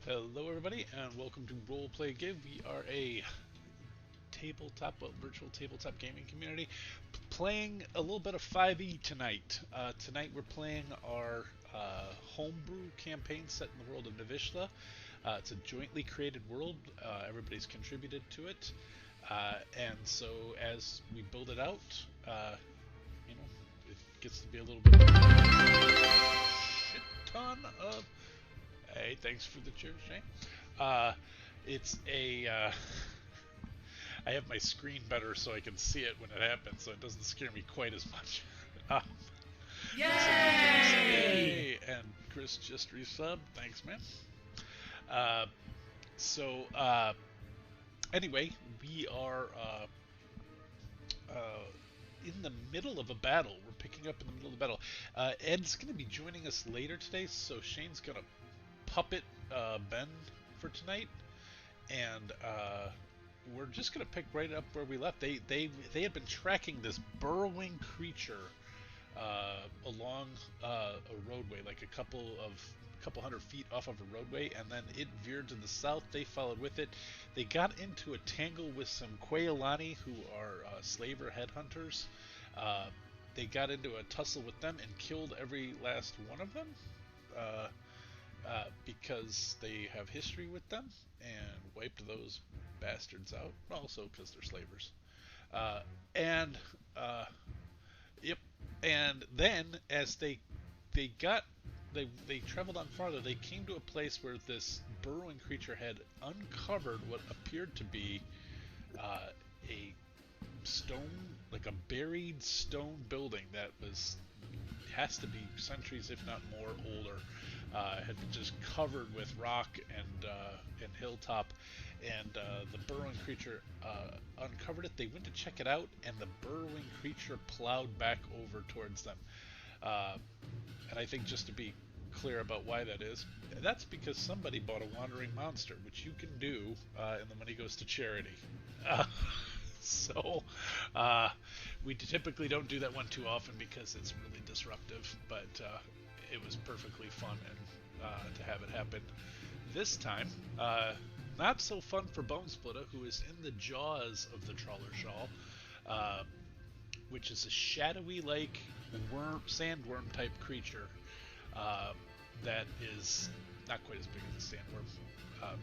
Hello, everybody, and welcome to Roleplay Give. We are a virtual tabletop gaming community, playing a little bit of 5e tonight. Tonight we're playing our homebrew campaign set in the world of Navyshla. It's a jointly created world. Everybody's contributed to it, and so as we build it out, you know, it gets to be a little bit of a shit ton of. Hey, thanks for the cheers, Shane. Uh, it's a. I have my screen better so I can see it when it happens, so it doesn't scare me quite as much. Um, Yay! And Chris just resubbed. Thanks, man. Uh, so, anyway, we are in the middle of a battle. We're picking up in the middle of the battle. Ed's going to be joining us later today, so Shane's going to puppet Ben for tonight, and we're just gonna pick right up where we left. They had been tracking this burrowing creature along a roadway, like a couple hundred feet off of a roadway, and then it veered to the south. They followed with it. They got into a tangle with some Quailani, who are slaver headhunters. Uh, they got into a tussle with them and killed every last one of them. Uh, because they have history with them and wiped those bastards out. Also because they're slavers. Uh, and yep. And then as they got they traveled on farther, they came to a place where this burrowing creature had uncovered what appeared to be a stone, like a buried stone building that was has to be centuries, if not more, older. Had been just covered with rock and hilltop, and the burrowing creature uncovered it. They went to check it out, and the burrowing creature plowed back over towards them. Uh, and I think just to be clear about why that is, that's because somebody bought a wandering monster, which you can do, and the money goes to charity. Uh, so uh, we typically don't do that one too often because it's really disruptive, but it was perfectly fun and to have it happen this time. Not so fun for Bone Splitter, who is in the jaws of the Trawler Shawl, uh, which is a shadowy, like sandworm type creature uh, that is not quite as big as a sandworm.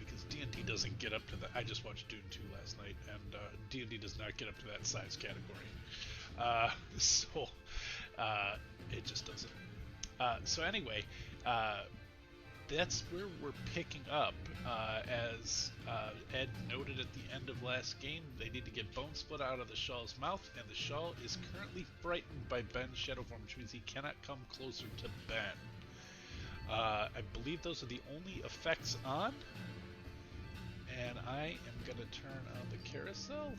Because D&D doesn't get up to that. I just watched Dune 2 last night, and D&D does not get up to that size category. So it just doesn't. So anyway, that's where we're picking up. As Ed noted at the end of last game, they need to get Bone Split out of the Shawl's mouth, and the Shawl is currently frightened by Ben's shadow form, which means he cannot come closer to Ben. I believe those are the only effects on. And I am going to turn on the carousel.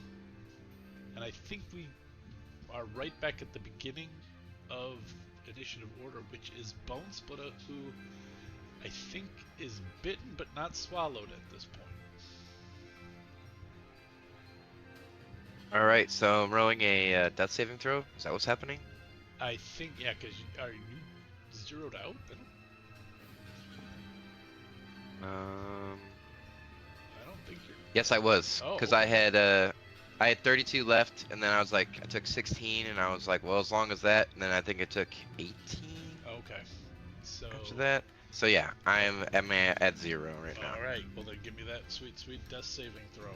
And I think we are right back at the beginning of initiative order, which is Bone Splitter, who I think is bitten but not swallowed at this point. Alright, so I'm rolling a death saving throw. Is that what's happening? I think, yeah, because are you zeroed out? I don't think you're. Yes, I was, because okay. I had 32 left, and then I was like, I took 16, and I was like, well, as long as that, and then I think I took 18. Okay. So after that, so yeah, I'm at 0 right now. All right. Well, then give me that sweet death saving throw.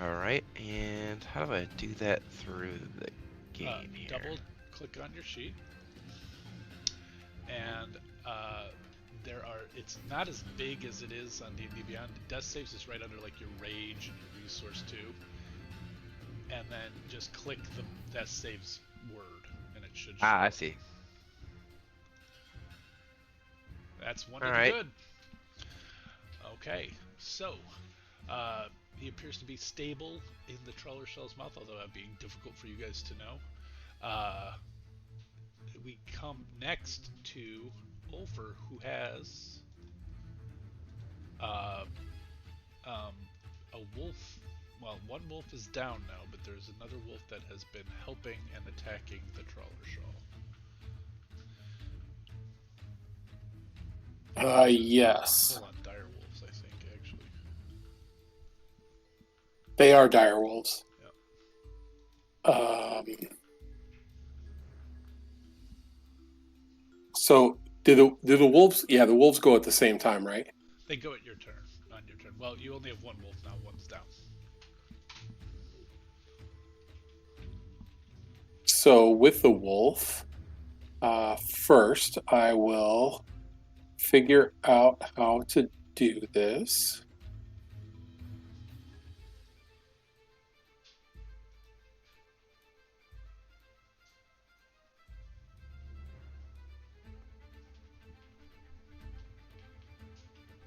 All right, and how do I do that through the game here? Double click on your sheet, and it's not as big as it is on D&D Beyond. Death saves is right under like your rage and your resource 2, and then just click the death saves word, and it should show. I see. That's one of the good. Okay, so he appears to be stable in the Trawler Shell's mouth, although that'd be difficult for you guys to know. We come next to Ulfer, who has a wolf. Well, one wolf is down now, but there's another wolf that has been helping and attacking the Trawler Shawl. Yes. Full on dire wolves, I think, actually. They are dire wolves. Yep. So do the wolves? Yeah, the wolves go at the same time, right? They go at your turn. On your turn. Well, you only have one wolf now. One's down. So with the wolf, first I will figure out how to do this.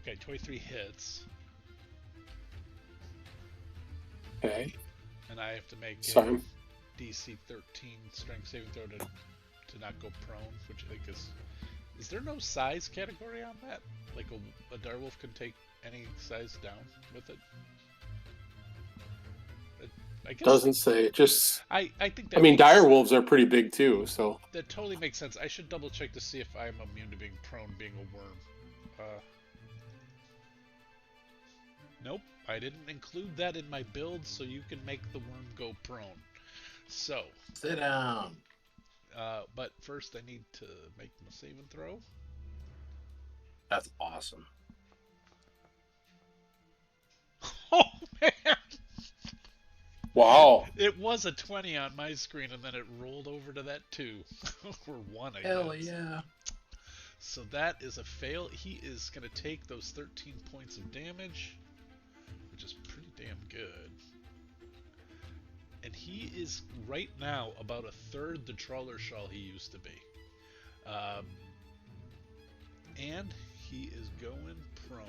Okay, 23 hits. Okay. And I have to make Sorry. a DC 13 strength saving throw to not go prone, which I think is. Is there no size category on that? Like a direwolf can take any size down with it? I guess. Doesn't say. Just. I think that. I mean, makes, dire wolves are pretty big too. So that totally makes sense. I should double check to see if I'm immune to being prone, being a worm. Nope, I didn't include that in my build, so you can make the worm go prone. So. Sit down. But first I need to make my save and throw. That's awesome. Oh man! wow. It was a 20 on my screen, and then it rolled over to that 2. or 1, I guess. Hell yeah. So that is a fail. He is going to take those 13 points of damage, which is pretty damn good. And he is, right now, about a third the trawler shell he used to be. And he is going prone.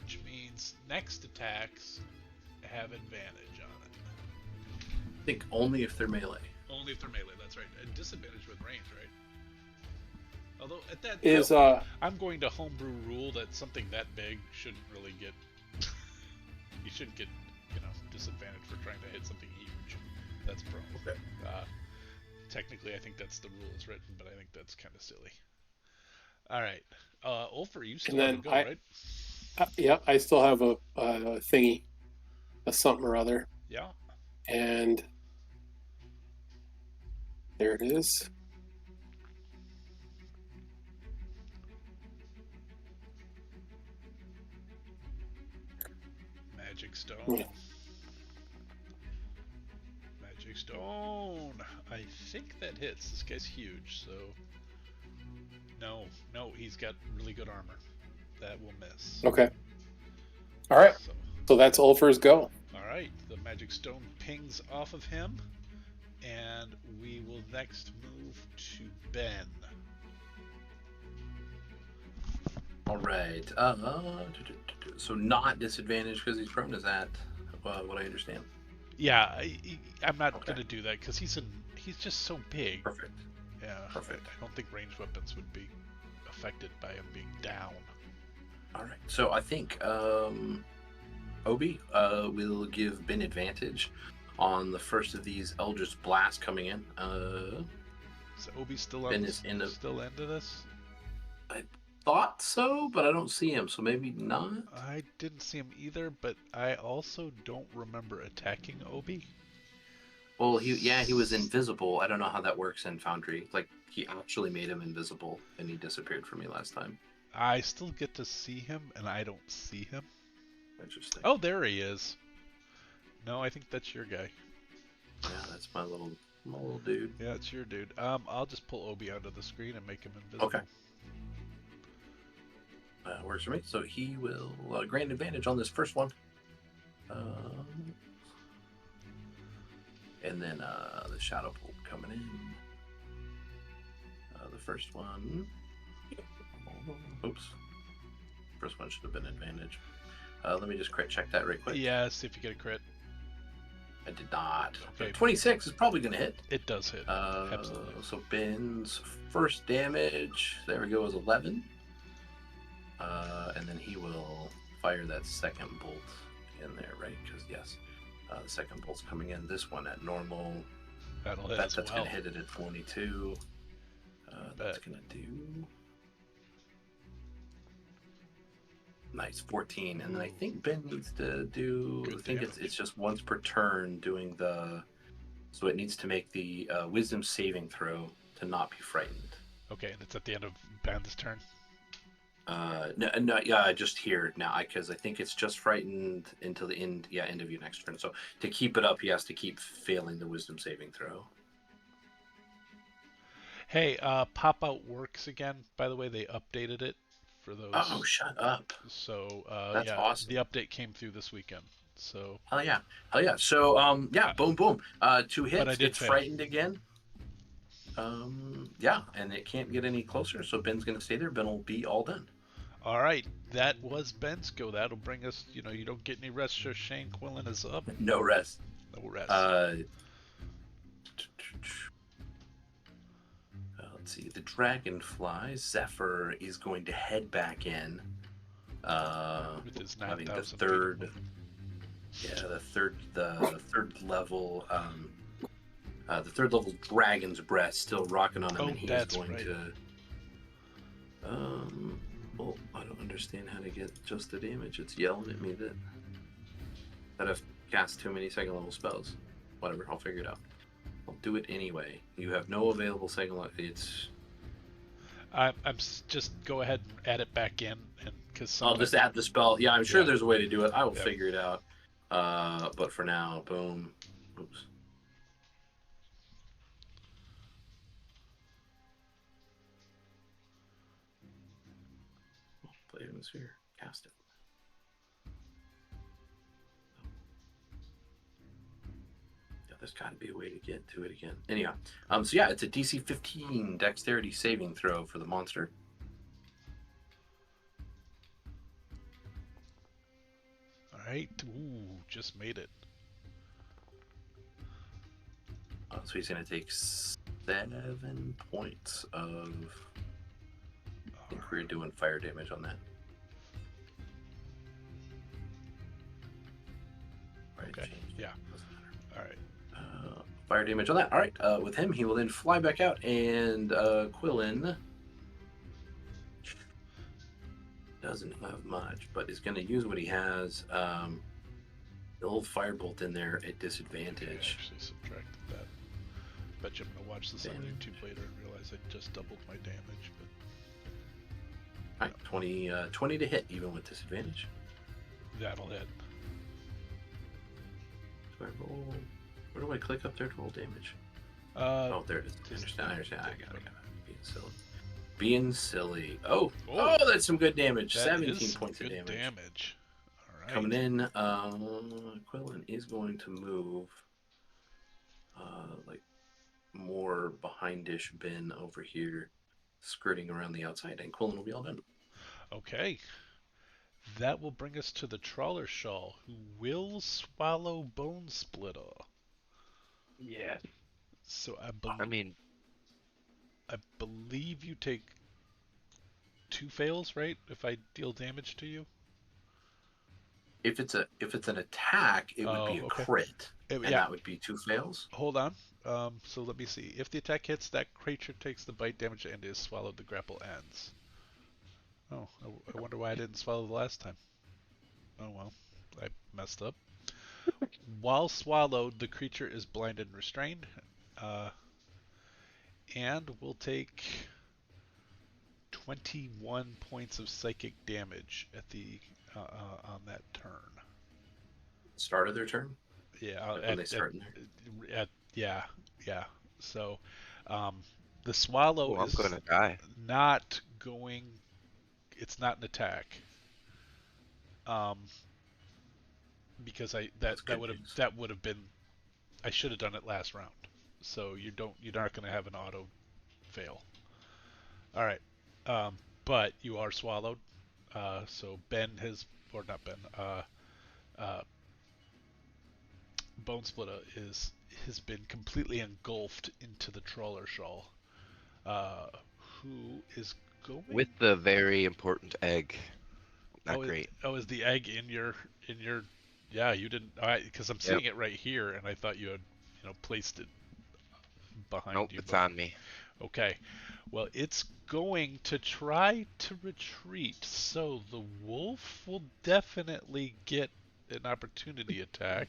Which means next attacks have advantage on it. I think only if they're melee. Only if they're melee, that's right. And disadvantage with range, right? Although at that Is I'm going to homebrew rule that something that big shouldn't really get you shouldn't get, disadvantage for trying to hit something huge. That's prone. Okay. Technically I think that's the rule as written, but I think that's kind of silly. Alright. Ulfer, you still have to go, right? Yeah, I still have a thingy, a something or other. Yeah. And there it is. Magic stone. Yeah. Magic stone. I think that hits. This guy's huge, so no, he's got really good armor. That will miss. Okay. All right. So that's Ulfer's go. All right. The magic stone pings off of him, and we will next move to Ben. All right. So not disadvantage because he's prone. Is that what I understand? Yeah, I'm not gonna do that because he's just so big. Perfect. Yeah. Perfect. I don't think ranged weapons would be affected by him being down. All right. So I think Obi will give Ben advantage on the first of these Eldritch Blasts coming in. Is Obi still still into this? I thought so, but I don't see him, so maybe not. I didn't see him either, but I also don't remember attacking Obi. Well, he was invisible. I don't know how that works in Foundry. Like, he actually made him invisible, and he disappeared from me last time. I still get to see him, and I don't see him. Interesting. Oh, there he is. No, I think that's your guy. Yeah, that's my little dude. Yeah, it's your dude. I'll just pull Obi onto the screen and make him invisible. Okay. Works for me. So he will grant advantage on this first one. And then the Shadow Bolt coming in. The first one. Oops. First one should have been advantage. Let me just crit check that right quick. Yeah, see if you get a crit. I did not. Okay. 26 is probably going to hit. It does hit. Absolutely. So Ben's first damage, there we go, is 11. And then he will fire that second bolt in there, right? Because, yes, the second bolt's coming in. This one at normal. That'll hit That's as well. going to hit it at 22. That's going to do Nice, 14. And then I think Ben needs to do. Good I think damage. it's just once per turn doing the. So it needs to make the Wisdom saving throw to not be frightened. Okay, and it's at the end of Ben's turn. No, yeah, just here now because I think it's just frightened until the end. Yeah, end of your next turn. So to keep it up, he has to keep failing the Wisdom saving throw. Hey, pop out works again. By the way, they updated it for those. Oh, shut up! So That's yeah, awesome. the update came through this weekend. So Hell yeah, hell yeah. So yeah, boom, boom. 2 hits. but I did It's fail. frightened again. Yeah, and it can't get any closer. So Ben's gonna stay there. Ben will be all done. All right, that was Ben's go. That'll bring us. You know, you don't get any rest. So Shane Quillen is up. No rest. No rest. Let's see. The dragonfly Zephyr is going to head back in. With his I mean 9,000 the third. Yeah, the third level. The third level dragon's breath still rocking on him, and he's going right. to. Well, I don't understand how to get just the damage. It's yelling at me that I've cast too many second level spells. Whatever, I'll figure it out. I'll do it anyway. You have no available second level. It's. Just go ahead and add it back in, and because I'll just add the spell. Yeah, I'm sure Yeah. there's a way to do it. I will figure it out. But for now, boom. Oops. Play atmosphere. Cast it. Yeah, there's got to be a way to get to it again. Anyhow, so yeah, it's a DC 15 Dexterity saving throw for the monster. All right. Ooh, just made it. So he's going to take 7 points of. I think we're doing fire damage on that. Right, Okay. Yeah. All right. Fire damage on that. All right. With him, he will then fly back out, and Quillen doesn't have much, but is going to use what he has. The little firebolt in there at disadvantage. I actually subtracted that. Bet you I'm gonna watch this on YouTube later and realize I just doubled my damage. But All right, 20 to hit, even with disadvantage. that'll hit. So I roll. Where do I click up there to roll damage? Oh, There it is. I understand. I got it. Being silly. Being silly. Oh, that's some good damage. 17 points of damage. All right. Coming in, Quillen is going to move, like more behindish Ben over here, skirting around the outside, and Quillen will be all done. Okay. That will bring us to the Trawler Shawl, who will swallow Bone Splitter. Yeah. So I believe you take 2 fails, right? If I deal damage to you. If it's an attack, it would be a crit, and that would be 2 fails. Hold on. So let me see. If the attack hits, that creature takes the bite damage and is swallowed. The grapple ends. Oh, I wonder why I didn't swallow the last time. Oh well, I messed up. While swallowed, the creature is blinded and restrained, and will take 21 points of psychic damage at the on that turn. Start of their turn. Yeah, like when they start in there. Yeah. So, the swallow I'm is gonna die. not going. It's not an attack. Because that would have been. I should have done it last round. So you're not going to have an auto fail. All right. But you are swallowed. So Ben has, or not Ben. Bone Splitter has been completely engulfed into the Trawler Shawl. Who is going With the very important egg. Not great. Is the egg in your? Yeah, you didn't. Because I'm seeing it right here, and I thought you had, placed it behind you. Nope, it's on me. Okay. Well, it's going to try to retreat, so the wolf will definitely get an opportunity attack.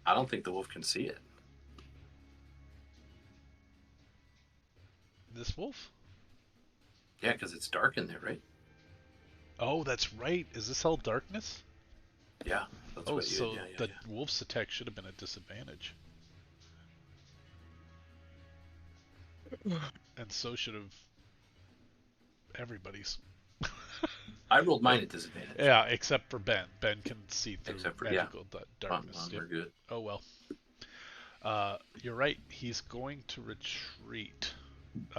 I don't think the wolf can see it. This wolf? Yeah, because it's dark in there, right? Oh, that's right. Is this all darkness? Yeah, that's Oh, what you. so Yeah, the wolf's attack should have been a disadvantage. And so should have everybody's. I rolled mine at disadvantage. Yeah, except for Ben. Ben can see through Except for magical darkness. We're good. Oh well. You're right. He's going to retreat.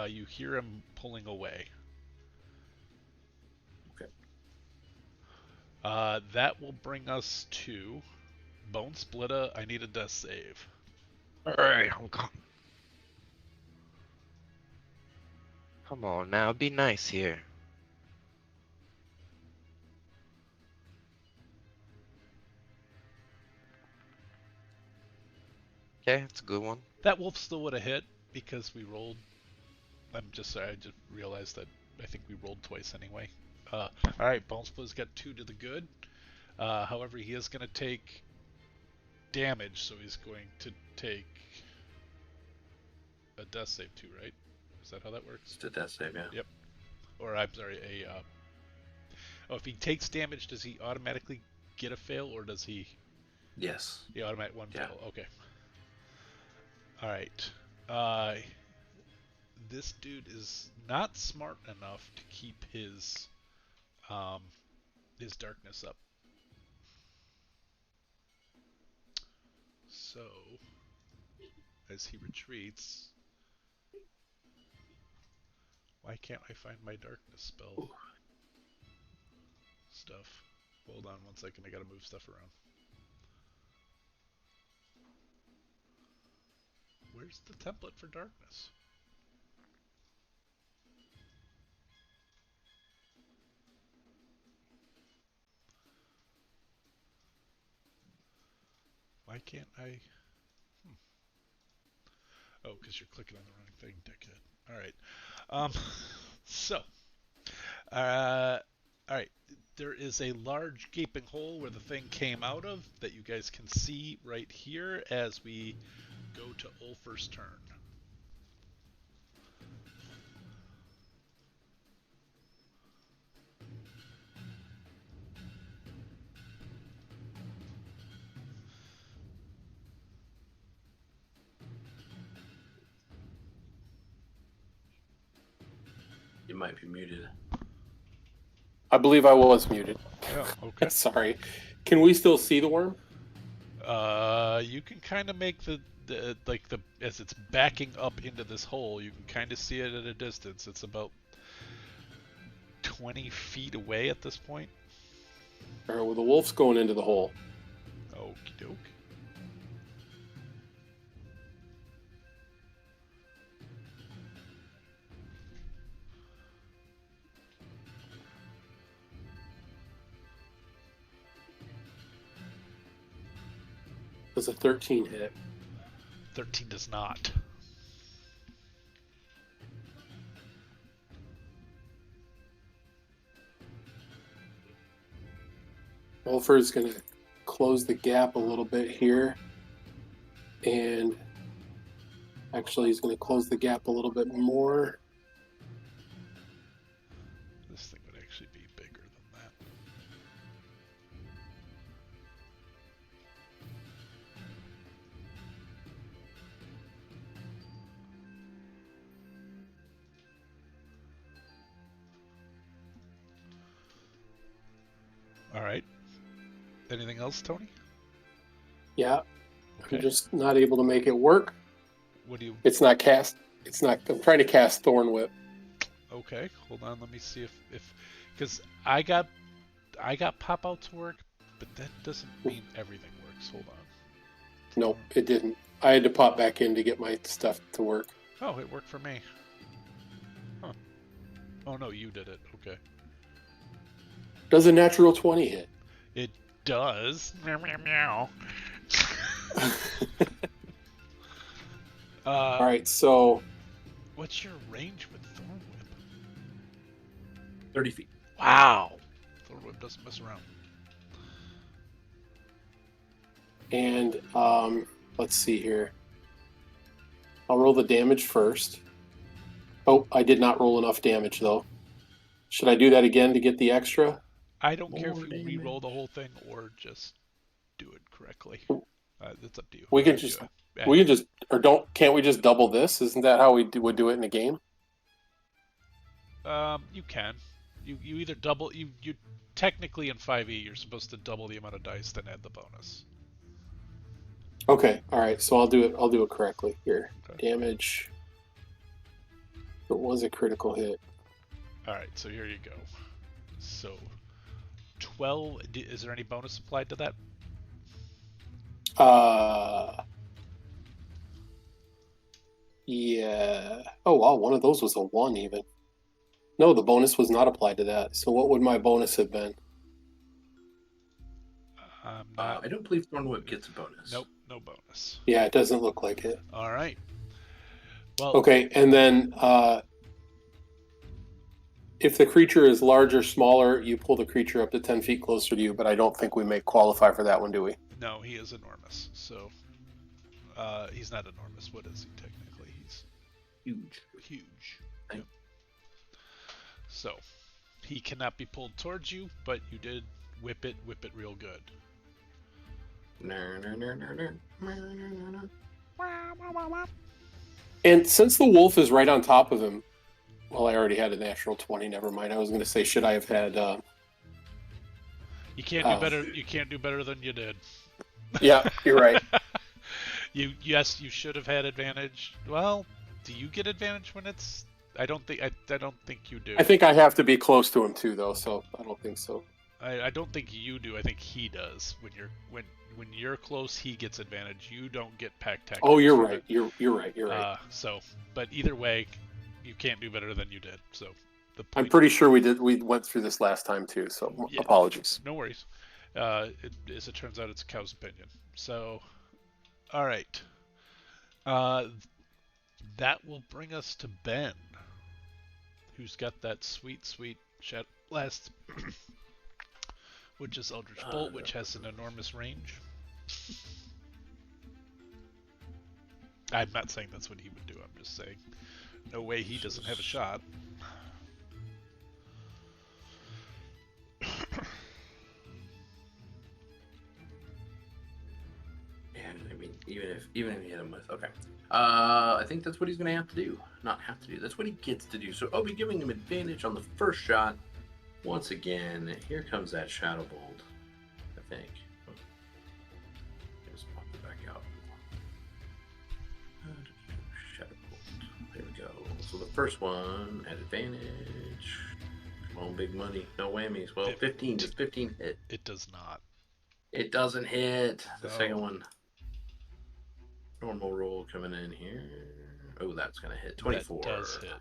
You hear him pulling away. Okay. That will bring us to Bone Splitter. I need a death save. Alright, come on now, be nice here. Okay, that's a good one. That wolf still would have hit because we rolled. I'm just sorry. I just realized that I think we rolled twice anyway. All right, Bone Splitter's got 2 to the good. However, he is going to take damage, so he's going to take a death save too, right? Is that how that works? It's a death save, yeah. Yep. Or I'm sorry, oh, if he takes damage, does he automatically get a fail, or does he? Yes. He automatic one Yeah. fail. Okay. All right. This dude is not smart enough to keep his darkness up. So, as he retreats, why can't I find my darkness spell stuff? Hold on 1 second, I gotta move stuff around. Where's the template for darkness? Why can't I? Oh, because you're clicking on the wrong thing, dickhead. All right. So, all right. There is a large gaping hole where the thing came out of that you guys can see right here as we go to Ulfer's turn. You might be muted. I believe I was muted. Oh, okay. Sorry. Can we still see the worm? You can kind of make the as it's backing up into this hole, you can kind of see it at a distance. It's about 20 feet away at this point. All right, well, the wolf's going into the hole. Okie doke. Does a 13 hit? 13 does not. Wolfer's going to close the gap a little bit here. And actually, he's going to close the gap a little bit more. This thing would actually be bigger than that. All right. Anything else, Tony? Yeah. Okay. I'm just not able to make it work. What do you? It's not cast. It's not. I'm trying to cast Thorn Whip. Okay, hold on. Let me see if because I got pop out to work, but that doesn't mean everything works. Hold on. Nope, it didn't. I had to pop back in to get my stuff to work. Oh, it worked for me. Huh. Oh no, you did it. Okay. Does a natural 20 hit? It does. Meow meow meow. All right, so What's your range with Thorn Whip? 30 feet. Wow. Thorn Whip doesn't mess around. And let's see here. I'll roll the damage first. Oh, I did not roll enough damage though. Should I do that again to get the extra? I don't care if More you re-roll the damage. whole thing or just do it correctly. It's up to you. We How can you just do it. we can just or don't can't we just double this? Isn't that how would do it in a game? You can. You either double you technically in 5e you're supposed to double the amount of dice then add the bonus. Okay, all right. So I'll do it correctly here. Okay. Damage. It was a critical hit. All right, so here you go. So 12. Is there any bonus applied to that? Yeah. Oh wow, one of those was a 1 even. No, the bonus was not applied to that. So what would my bonus have been? Not. I don't believe Thorn Whip gets a bonus. Nope, no bonus. Yeah, it doesn't look like it. All right. Well. Okay, and then if the creature is large or smaller, you pull the creature up to 10 feet closer to you, but I don't think we may qualify for that one, do we? No, he is enormous. So he's not enormous. What is he technically? He's Huge. huge. Right. Yep. So he cannot be pulled towards you, but you did whip it real good. And since the wolf is right on top of him, well, I already had a natural 20. Never mind. I was going to say, should I have had? You can't do better. You can't do better than you did. Yeah, you're right. Yes, you should have had advantage. Well, do you get advantage when it's? I don't think you do. I think I have to be close to him too, though. So I don't think so. I don't think you do. I think he does. When you're close, he gets advantage. You don't get pack tactics. Oh, you're right. You're right. You're right. But either way, you can't do better than you did. So the point, I'm pretty sure we did. We went through this last time too. So Yeah. apologies. No worries. As it turns out, it's a cow's opinion. So, all right. That will bring us to Ben, who's got that sweet last, which is Eldritch Bolt, which has an enormous range. I'm not saying that's what he would do. I'm just saying, no way he doesn't have a shot. And I mean, even if you hit him with I think that's what he's gonna have to do. Not have to do. That's what he gets to do. So I'll be giving him advantage on the first shot. Once again, here comes that Shadow Bolt. I think. Just pop it back out. Shadow Bolt. There we go. So the first one at advantage. Come on, big money. No whammies. Well, 15. Does 15 hit? It does not. It doesn't hit. The No. second one. Normal roll coming in here. Oh, that's going to hit. 24. That does hit.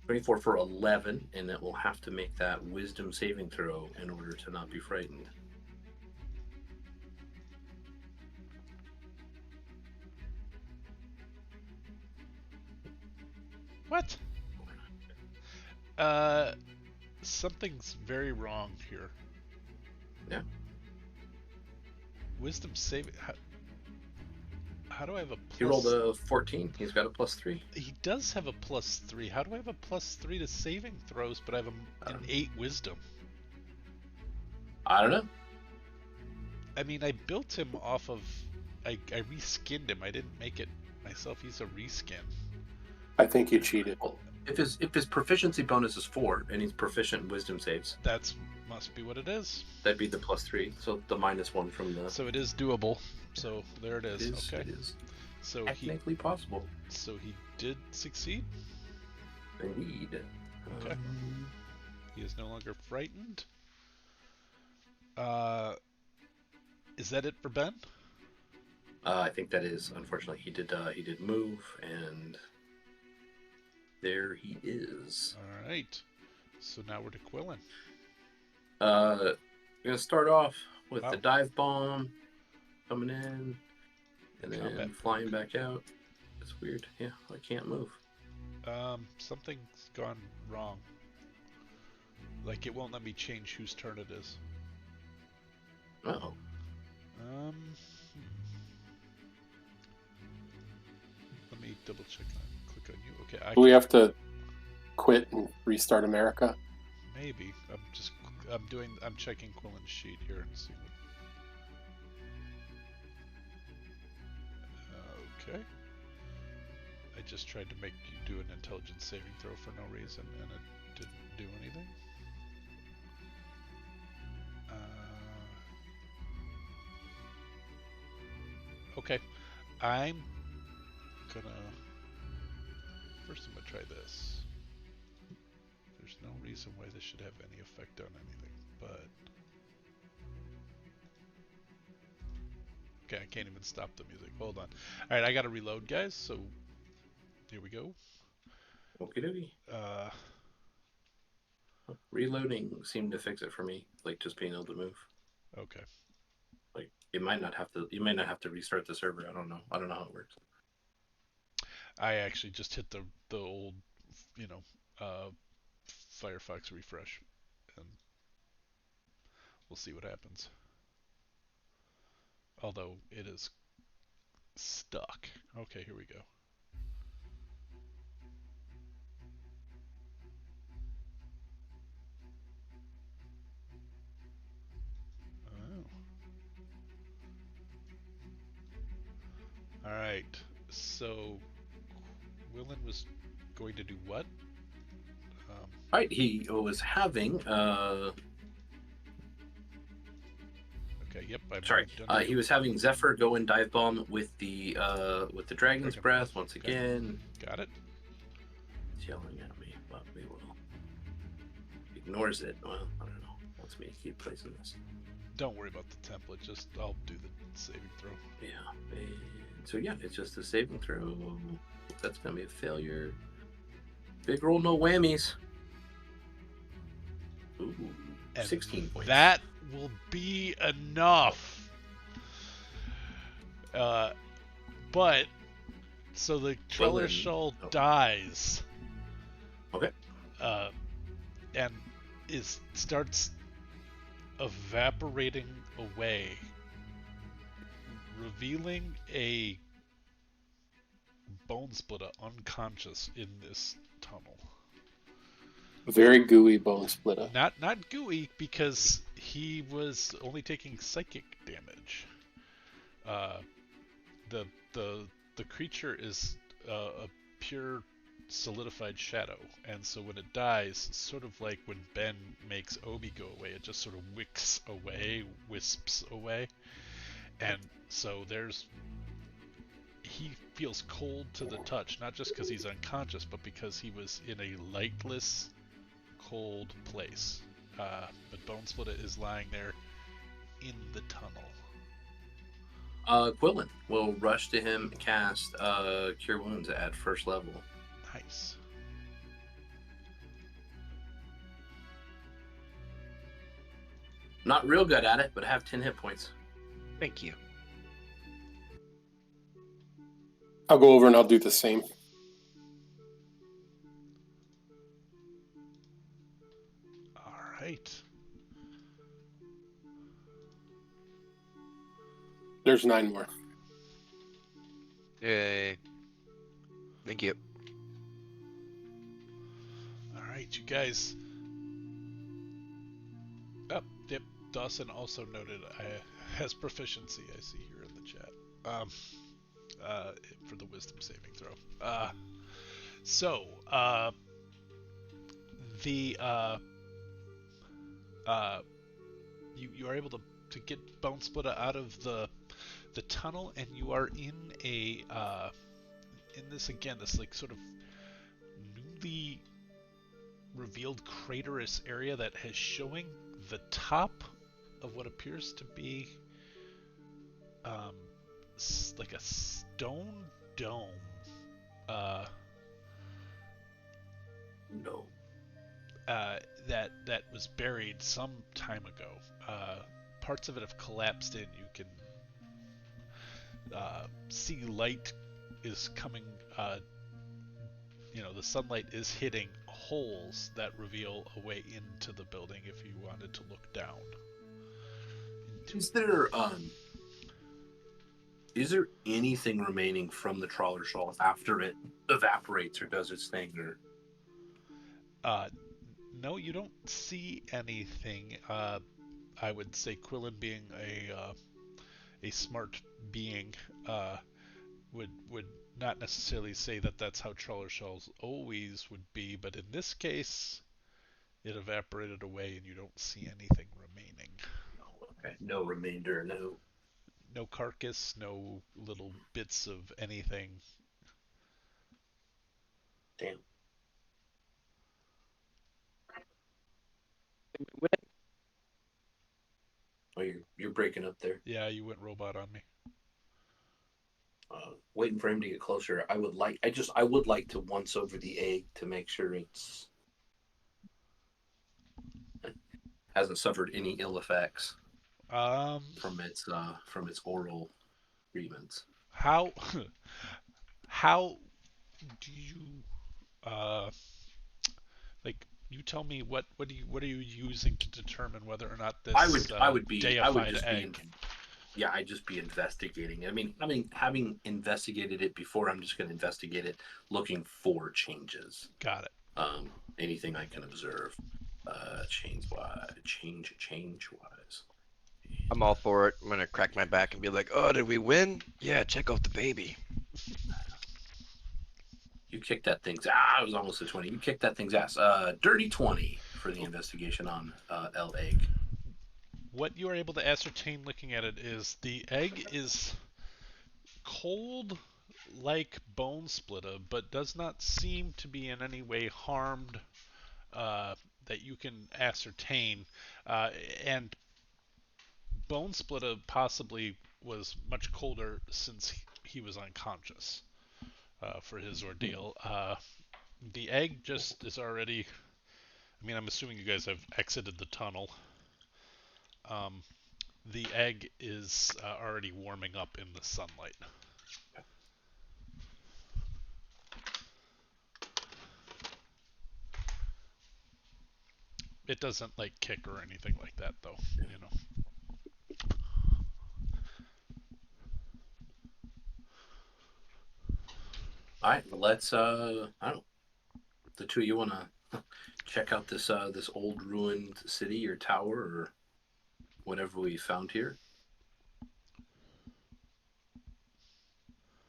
24 for 11, and it will have to make that wisdom saving throw in order to not be frightened. What? Something's very wrong here. Yeah. Wisdom saving. How do I have a plus? He rolled a 14. He's got a +3. He does have a +3. How do I have a +3 to saving throws, but I have an 8 wisdom? I don't know. I mean, I built him off of. I reskinned him. I didn't make it myself. He's a reskin. I think you cheated. Well, if his proficiency bonus is 4 and he's proficient in wisdom saves, That's must be what it is. that'd be the +3. So the -1 from the. So it is doable. So there it is. Okay. It is So technically possible. he did succeed. Indeed. Okay. He is no longer frightened. Is that it for Ben? I think that is. Unfortunately, he did move, and there he is. All right. So now we're to Quillen. We're gonna start off with Wow. the dive bomb coming in. And then Combat. flying back out. It's weird. Yeah, I can't move. Something's gone wrong. Like, it won't let me change whose turn it is. Oh. Hmm. Let me double check on. Click on you. Okay, Do we have to quit and restart America? maybe. I'm checking Quillen's sheet here and see what. Okay. I just tried to make you do an intelligence saving throw for no reason, and it didn't do anything. Okay, I'm gonna. First, I'm gonna try this. There's no reason why this should have any effect on anything, but. Okay, I can't even stop the music. Hold on. Alright, I gotta reload, guys, so. Here we go. Okie dokie. Uh. Reloading seemed to fix it for me, like just being able to move. Okay. Like you might not have to restart the server. I don't know how it works. I actually just hit the old, Firefox refresh, and we'll see what happens. Although it is stuck. Okay, here we go. Oh. Alright, so Willen was going to do what? Right, he was having Okay, yep. he was having Zephyr go and dive bomb with the Dragon's Breath once again. Got it. It's yelling at me, but we will. Ignores it. Well, I don't know. Wants me to keep placing this. Don't worry about the template. Just I'll do the saving throw. Yeah. And so yeah, it's just a saving throw. That's gonna be a failure. Big roll, no whammies. Ooh, And 16 points. That will be enough. But so the Trellershall dies. Okay. And starts evaporating away, revealing a bone splitter unconscious in this tunnel. Very gooey bone splitter. Not gooey, because he was only taking psychic damage. The creature is a pure solidified shadow, and so when it dies, sort of like when Ben makes Obi go away, it just sort of wisps away, and so he feels cold to the touch, not just because he's unconscious, but because he was in a lightless, cold place. But Bone Splitter is lying there in the tunnel. Quillen will rush to him and cast Cure Wounds at first level. Nice. Not real good at it, but I have 10 hit points. Thank you. I'll go over and I'll do the same. All right. There's 9 more. Yay. Thank you. All right, you guys. Oh, yep. Dawson also noted has proficiency. I see here in the chat. For the wisdom saving throw. You are able to get Bone Splitter out of the tunnel, and you are in this like sort of newly revealed craterous area that has showing the top of what appears to be like a stone dome. No. That was buried some time ago. Parts of it have collapsed in. You can see light is coming. The sunlight is hitting holes that reveal a way into the building if you wanted to look down. Is there anything remaining from the trawler shawl after it evaporates or does its thing? Or No, you don't see anything. I would say Quillen, being a smart being, would not necessarily say that that's how trawler shells always would be, but in this case, it evaporated away and you don't see anything remaining. okay, no remainder, no. No carcass, no little bits of anything. Damn. Oh, you're breaking up there. Yeah, you went robot on me. Waiting for him to get closer. I would like to once over the egg to make sure it hasn't suffered any ill effects from its oral treatments. How how do you uh like? You tell me what are you using to determine whether or not this I would deified just egg? I'd just be investigating. I mean, having investigated it before, I'm just going to investigate it, looking for changes. Got it. Anything I can observe, change wise. I'm all for it. I'm gonna crack my back and be like, "Oh, did we win? Yeah, check out the baby." You kicked that thing's. It was almost a 20. You kicked that thing's ass. Dirty 20 for the investigation on L egg. What you are able to ascertain looking at it is the egg is cold like bone splitter, but does not seem to be in any way harmed that you can ascertain. And bone splitter possibly was much colder since he was unconscious for his ordeal. The egg just is already. I mean, I'm assuming you guys have exited the tunnel. Um, the egg is already warming up in the sunlight. It doesn't like kick or anything like that, though. You know. All right, let's. I don't. The two of you want to check out this this old ruined city or tower or whatever we found here?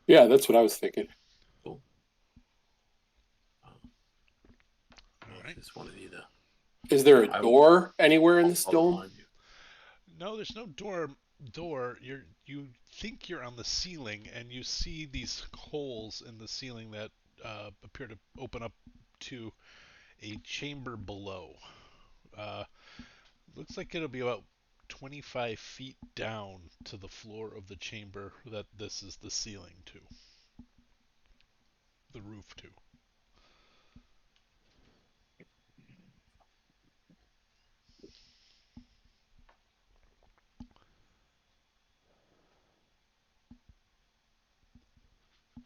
Yeah, that's what I was thinking. Cool. All right. It's one of you, though. Is there a door anywhere in this dome? No, there's no door. You think you're on the ceiling, and you see these holes in the ceiling that appear to open up to a chamber below. Uh, Looks like it'll be about 25 feet down to the floor of the chamber that this is the ceiling to. The roof to.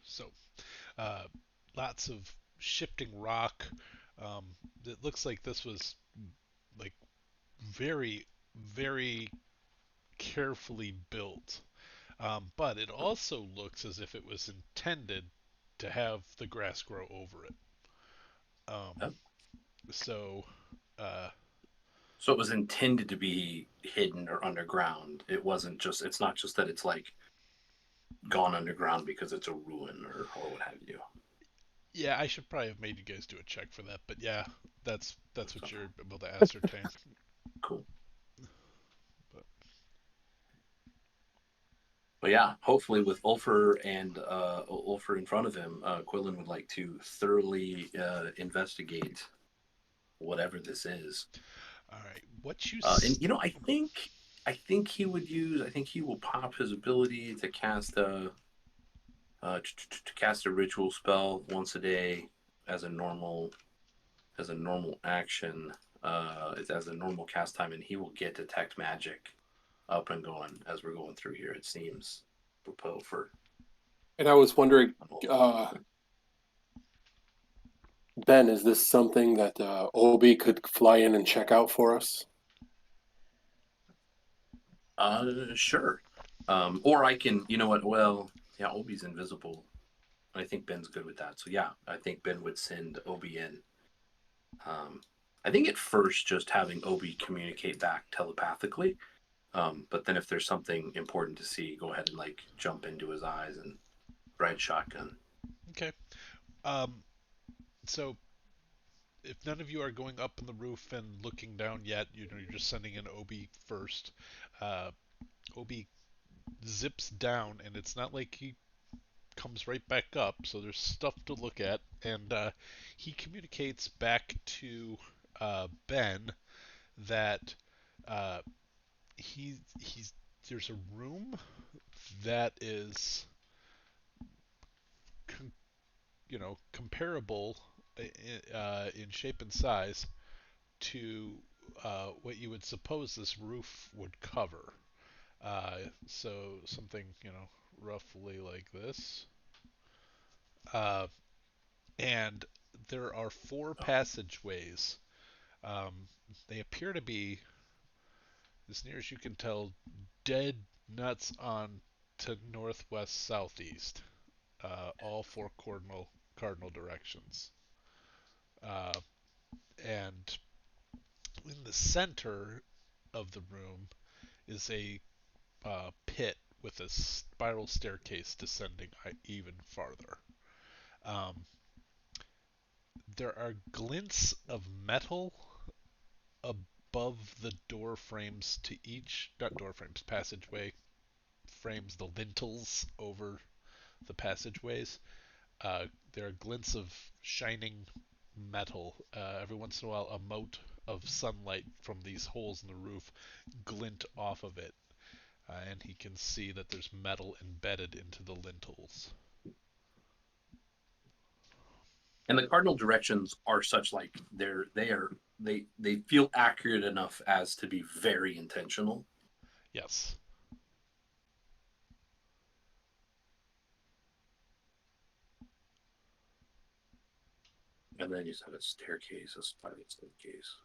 So, uh, lots of shifting rock. It looks like this was like very, very carefully built. But it also looks as if it was intended to have the grass grow over it. Um, so, uh, So it was intended to be hidden or underground. It wasn't just. It's not just that it's like gone underground because it's a ruin or what have you. yeah, I should probably have made you guys do a check for that, but yeah, that's what you're able to ascertain. Cool. But But yeah, hopefully with Ulfer and Ulfer in front of him, Quillen would like to thoroughly investigate whatever this is. all right, what you And I think he would use. I think he will pop his ability to cast to cast a ritual spell once a day as a normal action. As a normal cast time, and he will get detect magic up and going as we're going through here. It seems. apropos for. And I was wondering, Ben, is this something that Obi could fly in and check out for us? Sure. Or I can, you know what? Well, yeah, Obi's invisible. I think Ben's good with that. So yeah, I think Ben would send Obi in. I think at first just having Obi communicate back telepathically. But then if there's something important to see, go ahead and like jump into his eyes and ride shotgun. Okay. Um, so if none of you are going up in the roof and looking down yet, you're just sending in Obi first. Uh, Obi zips down, and it's not like he comes right back up. So there's stuff to look at, and he communicates back to Ben that uh, he's there's a room that is comparable in shape and size to what you would suppose this roof would cover. So something roughly like this. Uh, and there are four passageways. Um, they appear to be, as near as you can tell, dead nuts on to northwest southeast. All four cardinal directions. Uh, and in the center of the room is a pit with a spiral staircase descending even farther. Um, there are glints of metal above the door frames to each, not door frames, passageway frames, the lintels over the passageways. There are glints of shining metal. Every once in a while, a mote of sunlight from these holes in the roof glint off of it, and he can see that there's metal embedded into the lintels. And the cardinal directions are such like they feel accurate enough as to be very intentional. Yes. And then you said a staircase, a spiral staircase.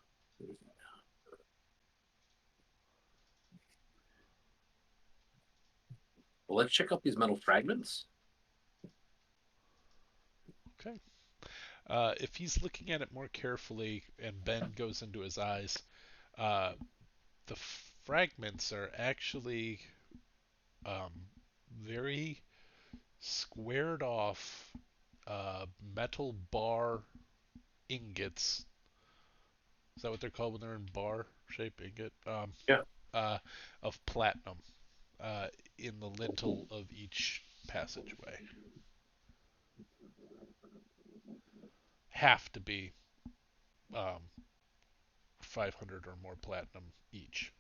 Well, let's check out these metal fragments. Okay. If he's looking at it more carefully and Ben goes into his eyes, uh, the fragments are actually um, very squared off metal bar ingots. Is that what they're called when they're in bar shape ingot? Yeah. Of platinum uh, in the lintel of each passageway. Have to be um, 500 or more platinum each.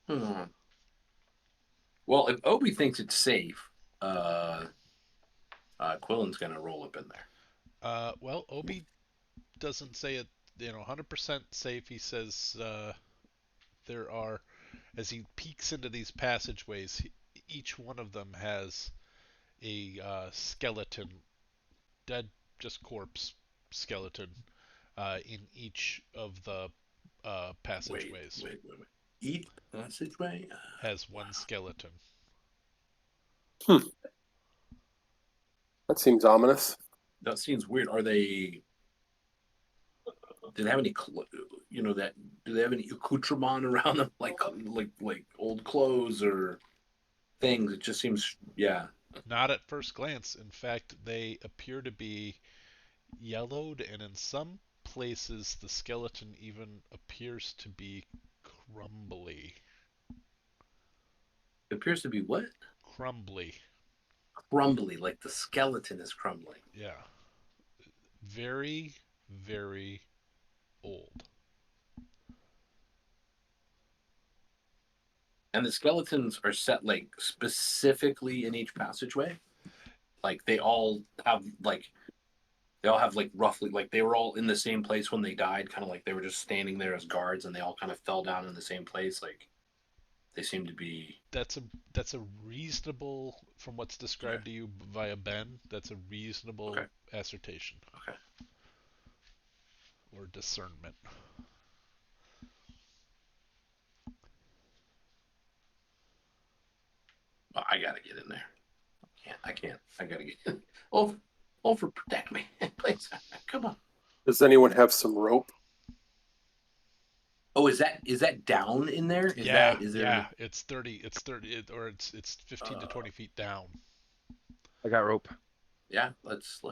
Hmm. Well, if Obi thinks it's safe, Quillen's gonna roll up in there. Well, Obi doesn't say it, 100% safe. He says there are, as he peeks into these passageways, each one of them has a skeleton, dead, just corpse skeleton in each of the passageways. Wait. Each passageway Has one skeleton. That seems ominous. That seems weird. Are they? Do they have any? That? Do they have any accoutrement around them, like old clothes or things? It just seems, yeah. Not at first glance. In fact, they appear to be yellowed, and in some places the skeleton even appears to be crumbly. It appears to be what? Crumbly. Crumbly, like the skeleton is crumbling. Yeah. Very, very old. And the skeletons are set like specifically in each passageway. Like they all have like roughly like they were all in the same place when they died, kind of like they were just standing there as guards and they all kind of fell down in the same place. Like They seem to be that's a reasonable, from what's okay. described to you via Ben. That's a Okay. reasonable assertion Okay. or discernment. Well, I gotta get in there. I can't. I gotta get in. Over, protect me, please. Come on. Does anyone have some rope? Oh, is that down in there? Yeah, Is yeah. there? Or it's 15 to Uh, 20 feet down. I got rope. yeah. Let's do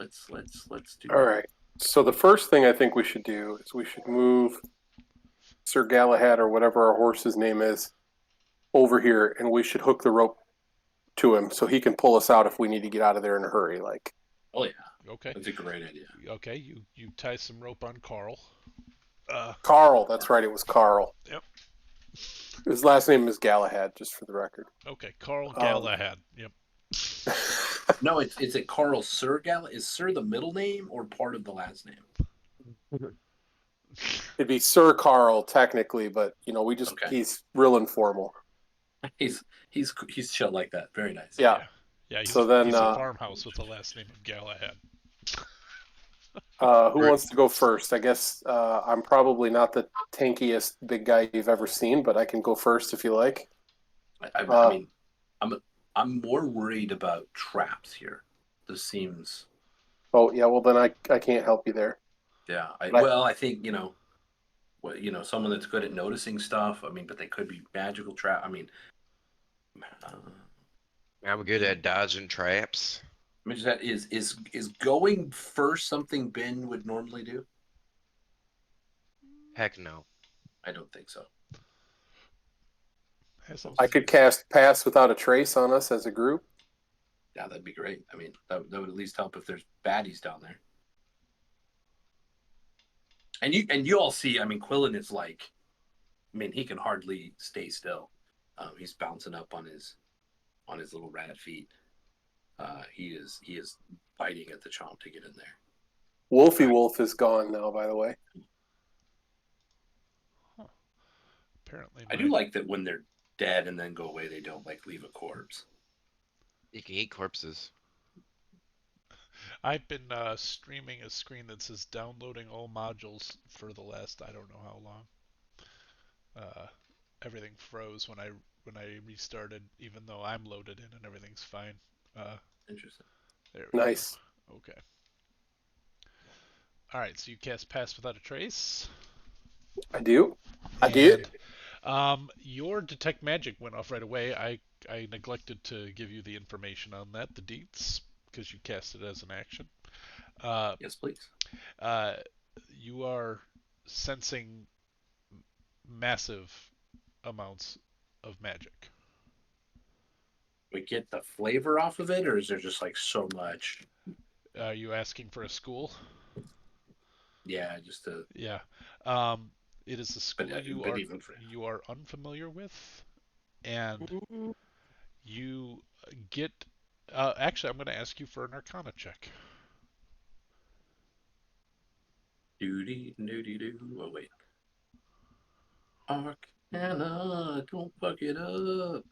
All that. right. So the first thing I think we should do is we should move Sir Galahad or whatever our horse's name is over here, and we should hook the rope to him so he can pull us out if we need to get out of there in a hurry. Like Oh yeah, Okay, that's a great idea. okay. You tie some rope on Carl. Carl. That's right. It was Carl. Yep. His last name is Galahad, just for the record. Okay, Carl Um, Galahad. Yep. No, it's a Carl Sir Gal. Is Sir the middle name or part of the last name? It'd be Sir Carl technically, but we just Okay. he's real informal. He's he's chill like that. Very nice. Yeah. Yeah. Yeah, So then, he's a farmhouse with the last name of Galahad. who wants to go first? I guess I'm probably not the tankiest big guy you've ever seen, but I can go first if you like. I mean, I'm more worried about traps here. This seems. Oh yeah, well then I can't help you there. Yeah. But I think someone that's good at noticing stuff. I mean, but they could be magical trap. I mean, uh, I'm good at dodging traps. I mean, that is going first something Ben would normally do? Heck no. I don't think so. I could cast Pass Without a Trace on us as a group. Yeah, that'd be great. I mean, that would at least help if there's baddies down there. And you all see. I mean, Quillen is like, I mean, he can hardly stay still. He's bouncing up on his little rat feet. He is biting at the chomp to get in there. Wolfie Wolf is gone now, by the way. Huh. Apparently, I do like that when they're dead and then go away, they don't like leave a corpse. You can eat corpses. I've been streaming a screen that says downloading all modules for the last I don't know how long. Everything froze when I restarted, even though I'm loaded in and everything's fine. Interesting. There we Nice. go. Okay. All right. So you cast Pass Without a Trace. I do. Your detect magic went off right away. I neglected to give you the information on that, the deets, because you cast it as an action. Yes, please. You are sensing massive amounts of magic. We get the flavor off of it, or is there just like so much? Are you asking for a school? Yeah, just to. Yeah. It is a school you are unfamiliar with, and you get. Actually, I'm going to ask you for an Arcana check. Doody doody doo. Oh wait. Arcana, don't fuck it up.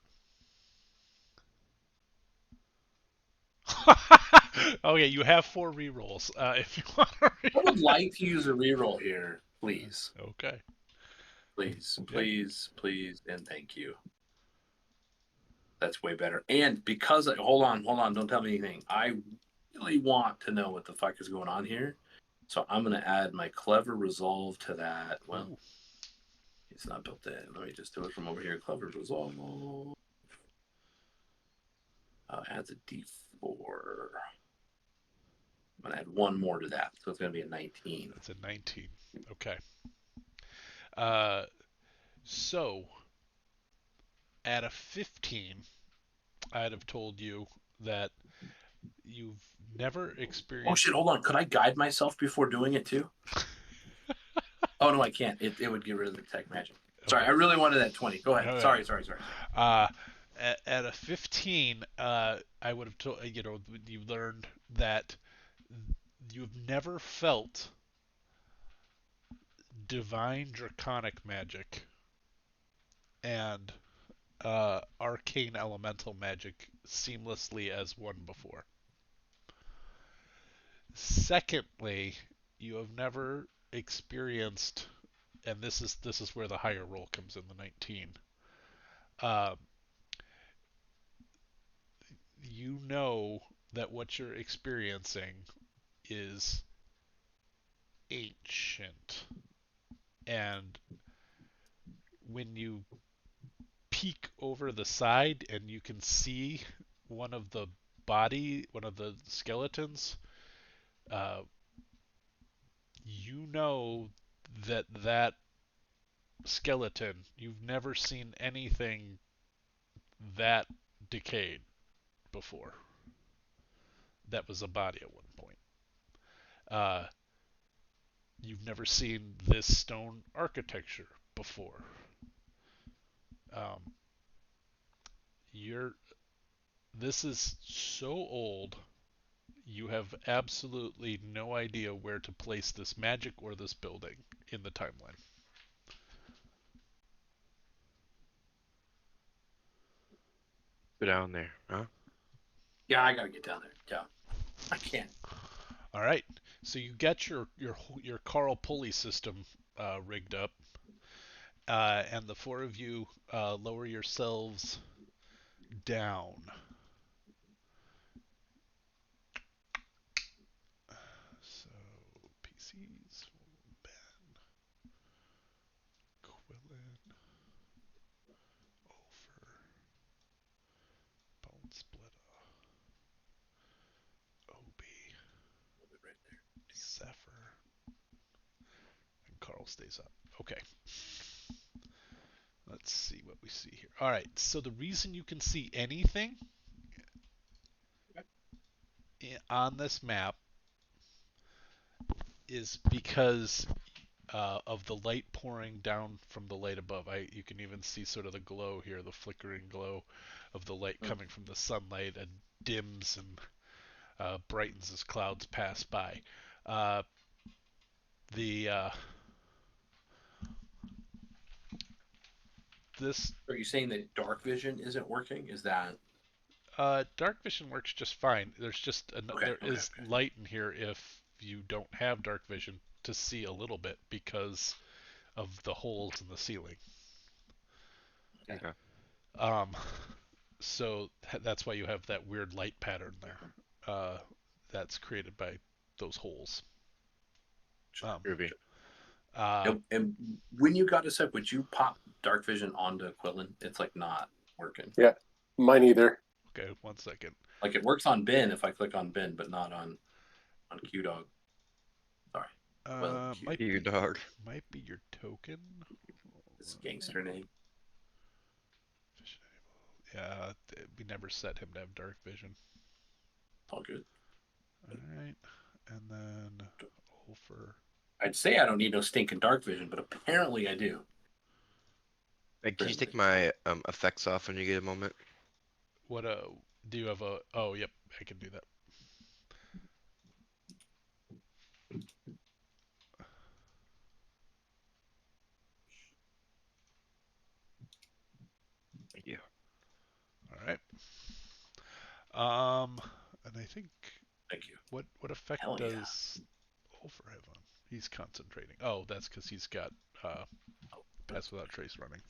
Okay, you have 4 rerolls. If you want to. I would like to use a reroll here, please. Okay. Please, and thank you. That's way better. And because hold on, don't tell me anything. I really want to know what the fuck is going on here. So I'm gonna add my clever resolve to that. Well, Ooh. it's not built in. Let me just do it from over here. Clever resolve. Adds a D4. I'm gonna add one more to that, so it's gonna be a 19. That's a 19. Okay. So at a 15, I'd have told you that you've never experienced. Oh shit! Hold on. Could I guide myself before doing it too? Oh no, I can't. It would get rid of the tech magic. Sorry, Okay. I really wanted that 20. Go ahead. No, Sorry. At a 15, I would have told you learned that you've never felt divine draconic magic, and arcane elemental magic seamlessly as one before. Secondly, you have never experienced, and this is where the higher roll comes in, the 19. Uh, you know that what you're experiencing is ancient, and when you peek over the side and you can see one of the skeletons, uh, you know that skeleton, you've never seen anything that decayed before. That was a body at one point. Uh, you've never seen this stone architecture before. Um, you're this is so old. You have absolutely no idea where to place this magic or this building in the timeline. Go down there, huh? Yeah, I gotta get down there. Yeah, I can't. All right, so you get your Carl pulley system rigged up, and the four of you lower yourselves down. So PCs, Ben, Quillen, Over, Bone Splitter, Obi, Right there. Zephyr, and Carl stays up. Okay. Let's see what we see here. All right. So the reason you can see anything on this map is because of the light pouring down from the light above. You can even see sort of the glow here, the flickering glow of the light coming from the sunlight, and dims and brightens as clouds pass by. Uh, the this Are you saying that dark vision isn't working? Is that dark vision works just fine. okay? There Okay. is light in here if you don't have dark vision to see a little bit because of the holes in the ceiling. Okay. Um, so that's why you have that weird light pattern there. That's created by those holes. Um, Ruby. And when you got us up, would you pop dark vision onto Quillen? It's like not working. Yeah, mine either. okay, 1 second. Like it works on Ben if I click on Ben, but not on Q Dog. Sorry. Well, Q. You dog. Might be your token. It's a gangster name. Yeah, we never set him to have dark vision. All good. All right, and then over. I'd say I don't need no stinking dark vision, but apparently I do. Hey, can you take my effects off when you get a moment? What do you have a? Oh, yep, I can do that. Thank you. All right. And I think Thank you. what effect Hell yeah. does Over have on? He's concentrating. Oh, that's because he's got Pass Without Trace running.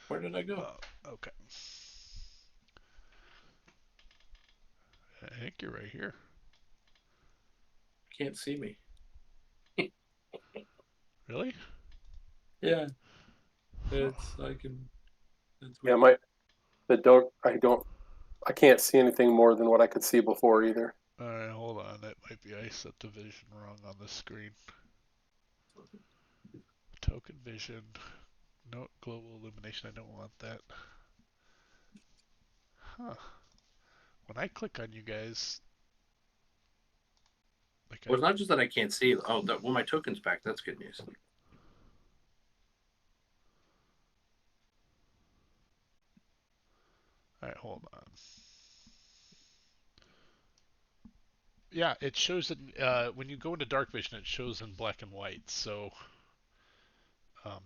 Where did I go? Okay. I think you're right here. Can't see me. Really? Yeah. It's I can. It's Yeah, weird. I can't see anything more than what I could see before either. All right, hold on. That might be I set the vision wrong on the screen. Token vision. No global illumination. I don't want that. Huh. When I click on you guys, like Well, it's not just that I can't see. Oh, well, my token's back. That's good news. all right, hold on. Yeah, it shows it when you go into dark vision. It shows in black and white. So, um,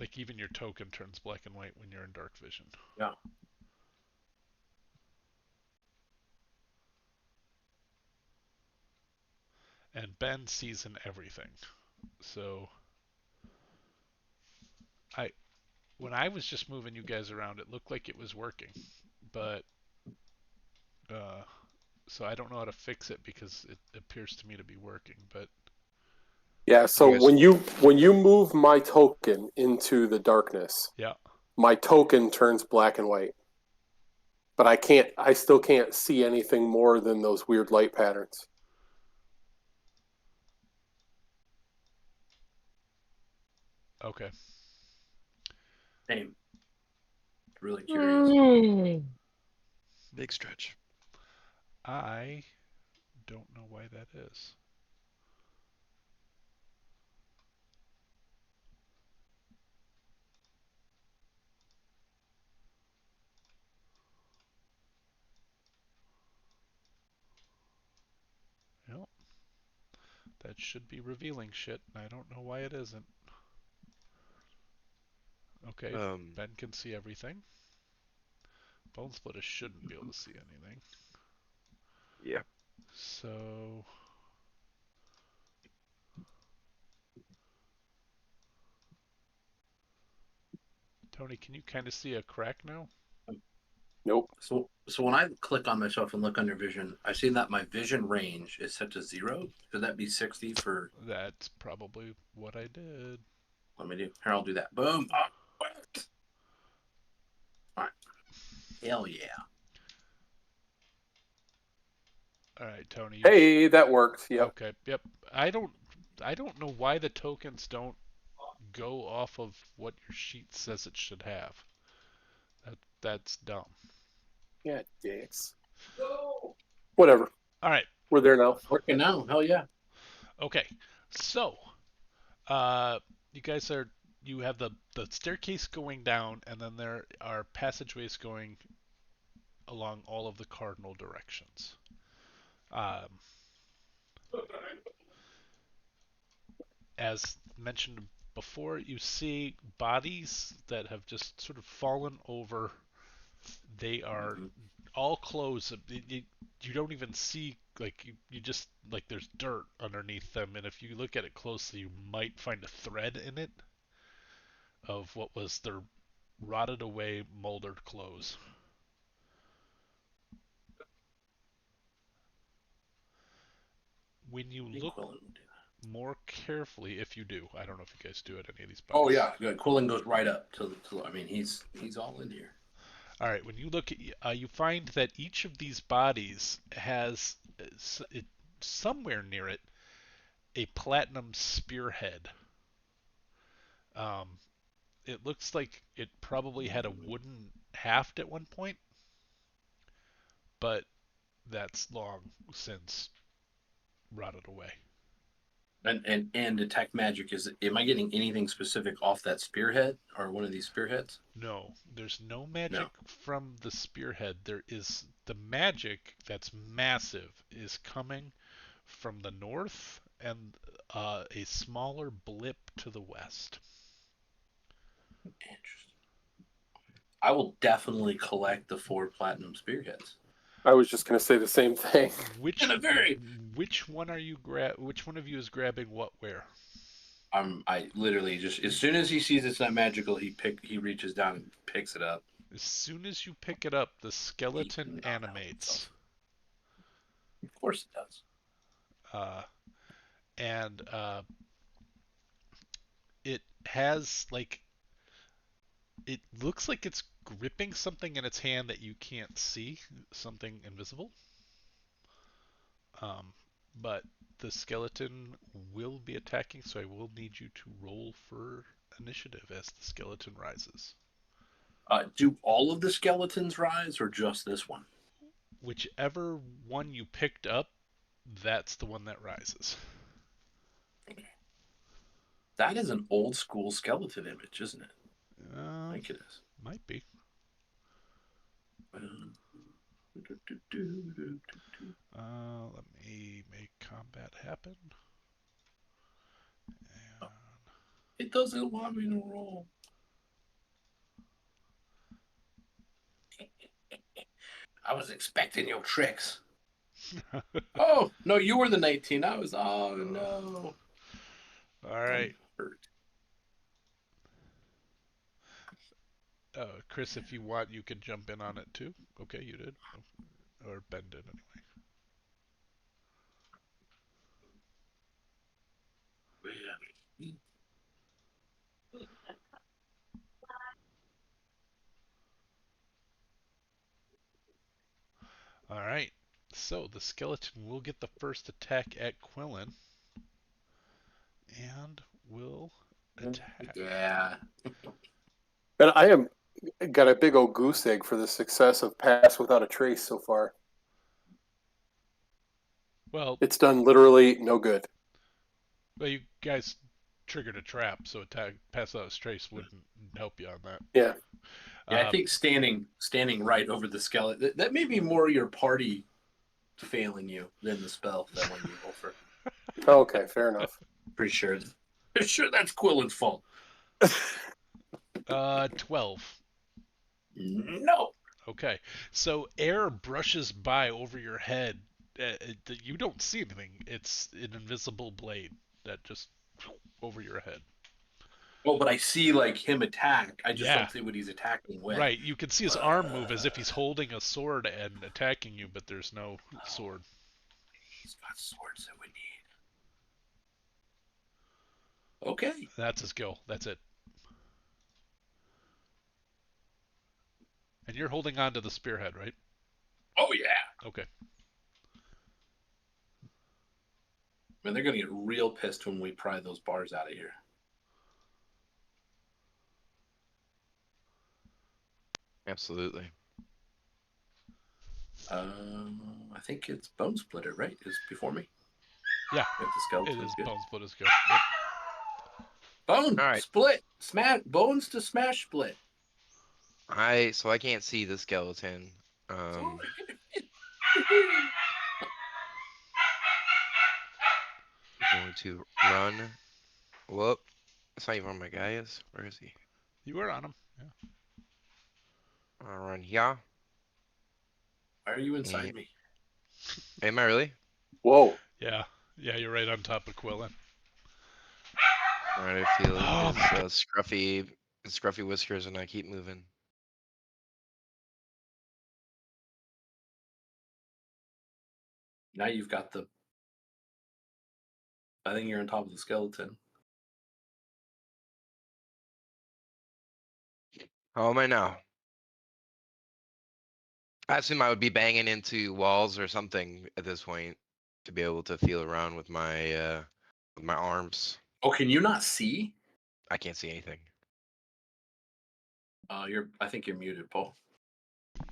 Like even your token turns black and white when you're in dark vision. Yeah. And Ben sees in everything. So when I was just moving you guys around, it looked like it was working, but uh, so I don't know how to fix it because it appears to me to be working. But Yeah, so You guys- when you move my token into the darkness, yeah, my token turns black and white. But I still can't see anything more than those weird light patterns. okay. Same. Really curious. Big stretch. I don't know why that is. Well, that should be revealing shit, and I don't know why it isn't. Okay, Um, Ben can see everything. Bone Splitter shouldn't be able to see anything. yeah. So Tony, can you kind of see a crack now? Nope. So when I click on myself and look under vision, I see that my vision range is set to 0. Should that be 60 for? That's probably what I did. Let me do. Here, I'll do that. Boom. Oh, what? All right. Hell yeah. All right, Tony. Hey, that worked. Yep. Okay. Yep. I don't know why the tokens don't go off of what your sheet says it should have. That's dumb. Yeah, dicks. Whatever. All right. We're there now. Working now. Hell yeah. Okay. So, uh, you guys you have the staircase going down, and then there are passageways going along all of the cardinal directions. Um, as mentioned before, you see bodies that have just sort of fallen over. They are Mm-hmm. all clothes. You don't even see, like, you just, like, there's dirt underneath them, and if you look at it closely, you might find a thread in it of what was their rotted away, moldered clothes. When you look Quillen would do that. more carefully, if you do, I don't know if you guys do it any of these Oh bodies. yeah, good. Quillen goes right up to. I mean, he's all in here. All right, when you look at, you find that each of these bodies has somewhere near it a platinum spearhead. Um, it looks like it probably had a wooden haft at one point, but that's long since rotted away. And detect magic is. Am I getting anything specific off that spearhead or one of these spearheads? No, there's no magic No. from the spearhead. There is the magic that's massive is coming from the north and a smaller blip to the west. Interesting. I will definitely collect the 4 platinum spearheads. I was just going to say the same thing. Which In a very. which one are you Which one of you is grabbing what where? I literally just as soon as he sees it's not magical, he reaches down and picks it up. As soon as you pick it up, the He skeleton cannot help animates. himself. Of course it does. Uh, and it has like it looks like it's gripping something in its hand that you can't see, something invisible. Um, but the skeleton will be attacking, so I will need you to roll for initiative as the skeleton rises. Do all of the skeletons rise or just this one? Whichever one you picked up, that's the one that rises. That is an old school skeleton image, isn't it? I think it is. Might be. Let me make combat happen. And It doesn't want me to roll. I was expecting your tricks. Oh, no, you were the 19. I was, oh, no. All right. I'm hurt. Chris, if you want, you could jump in on it too. Okay, you did. Or Ben did anyway. All right. So the skeleton will get the first attack at Quillen and will attack. Yeah. And I am got a big old goose egg for the success of Pass Without a Trace so far. Well, It's done literally no good. you guys triggered a trap, so attack pass out a trace wouldn't help you on that. Yeah. Yeah, I think standing right over the skeleton, that may be more your party failing you than the spell that when you roll for. Okay, fair enough. Pretty sure that's Quillen's fault. 12. No. Okay, so air brushes by over your head. You don't see anything. It's an invisible blade that just over your head. Well, but I see like him attack. I just Yeah. don't see what he's attacking with. Right, you can see his arm move as if he's holding a sword and attacking you, but there's no sword. He's got swords that we need. Okay. That's his go. That's it. And you're holding on to the spearhead, right? Oh yeah. Okay. Man, they're gonna get real pissed when we pry those bars out of here. Absolutely. I think it's Bone Splitter, right? Is before me. Yeah. If the skeleton It is good. Bone Splitter's go. Yep. Bone All right. split. Smash bones to smash split. So I can't see the skeleton. So, I'm going to run. Whoop. That's not even where my guy is. Where is he? You were on him. Yeah. I'll run here. why are you inside me? Am I really? Whoa. Yeah. Yeah, you're right on top of Quillen. Alright, I feel Oh his scruffy whiskers, and I keep moving. Now you've got the. I think you're on top of the skeleton. How am I now? I assume I would be banging into walls or something at this point to be able to feel around with my arms. Oh, can you not see? I can't see anything. I think you're muted, Paul.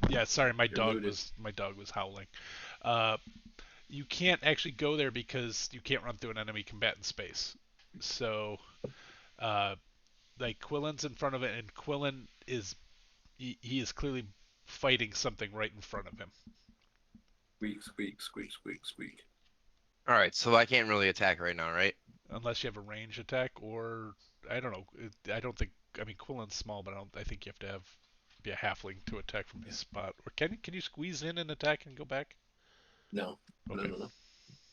Yeah, sorry, my You're dog muted. was howling. You can't actually go there because you can't run through an enemy combatant space. So, like Quillen's in front of it, and Quillen he is clearly fighting something right in front of him. Squeak, squeak, squeak, squeak, squeak. Alright, so I can't really attack right now, right? Unless you have a range attack, or I don't know. I don't think. I mean, Quillen's small, but I think you have to be a halfling to attack from his spot. Or can you squeeze in and attack and go back? No, Okay. no.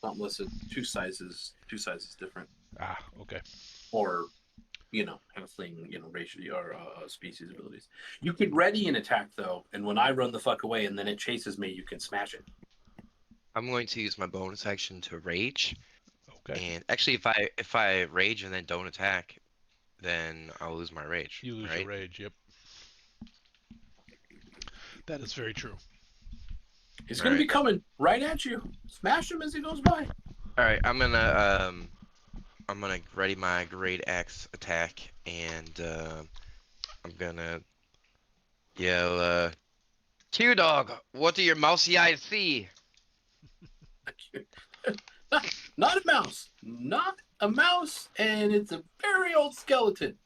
Not unless it's two sizes different, Ah, okay. or halfling, ratio or species abilities. You could ready an attack though, and when I run the fuck away and then it chases me, you can smash it. I'm going to use my bonus action to rage. Okay. And actually, if I rage and then don't attack, then I'll lose my rage. You lose right? your rage. Yep. That is very true. He's going to be coming right at you. Smash him as he goes by. All right, I'm gonna ready my great axe attack, and I'm gonna yell, "Q dog, what do your mousy eyes see?" Not a mouse. Not a mouse, and it's a very old skeleton.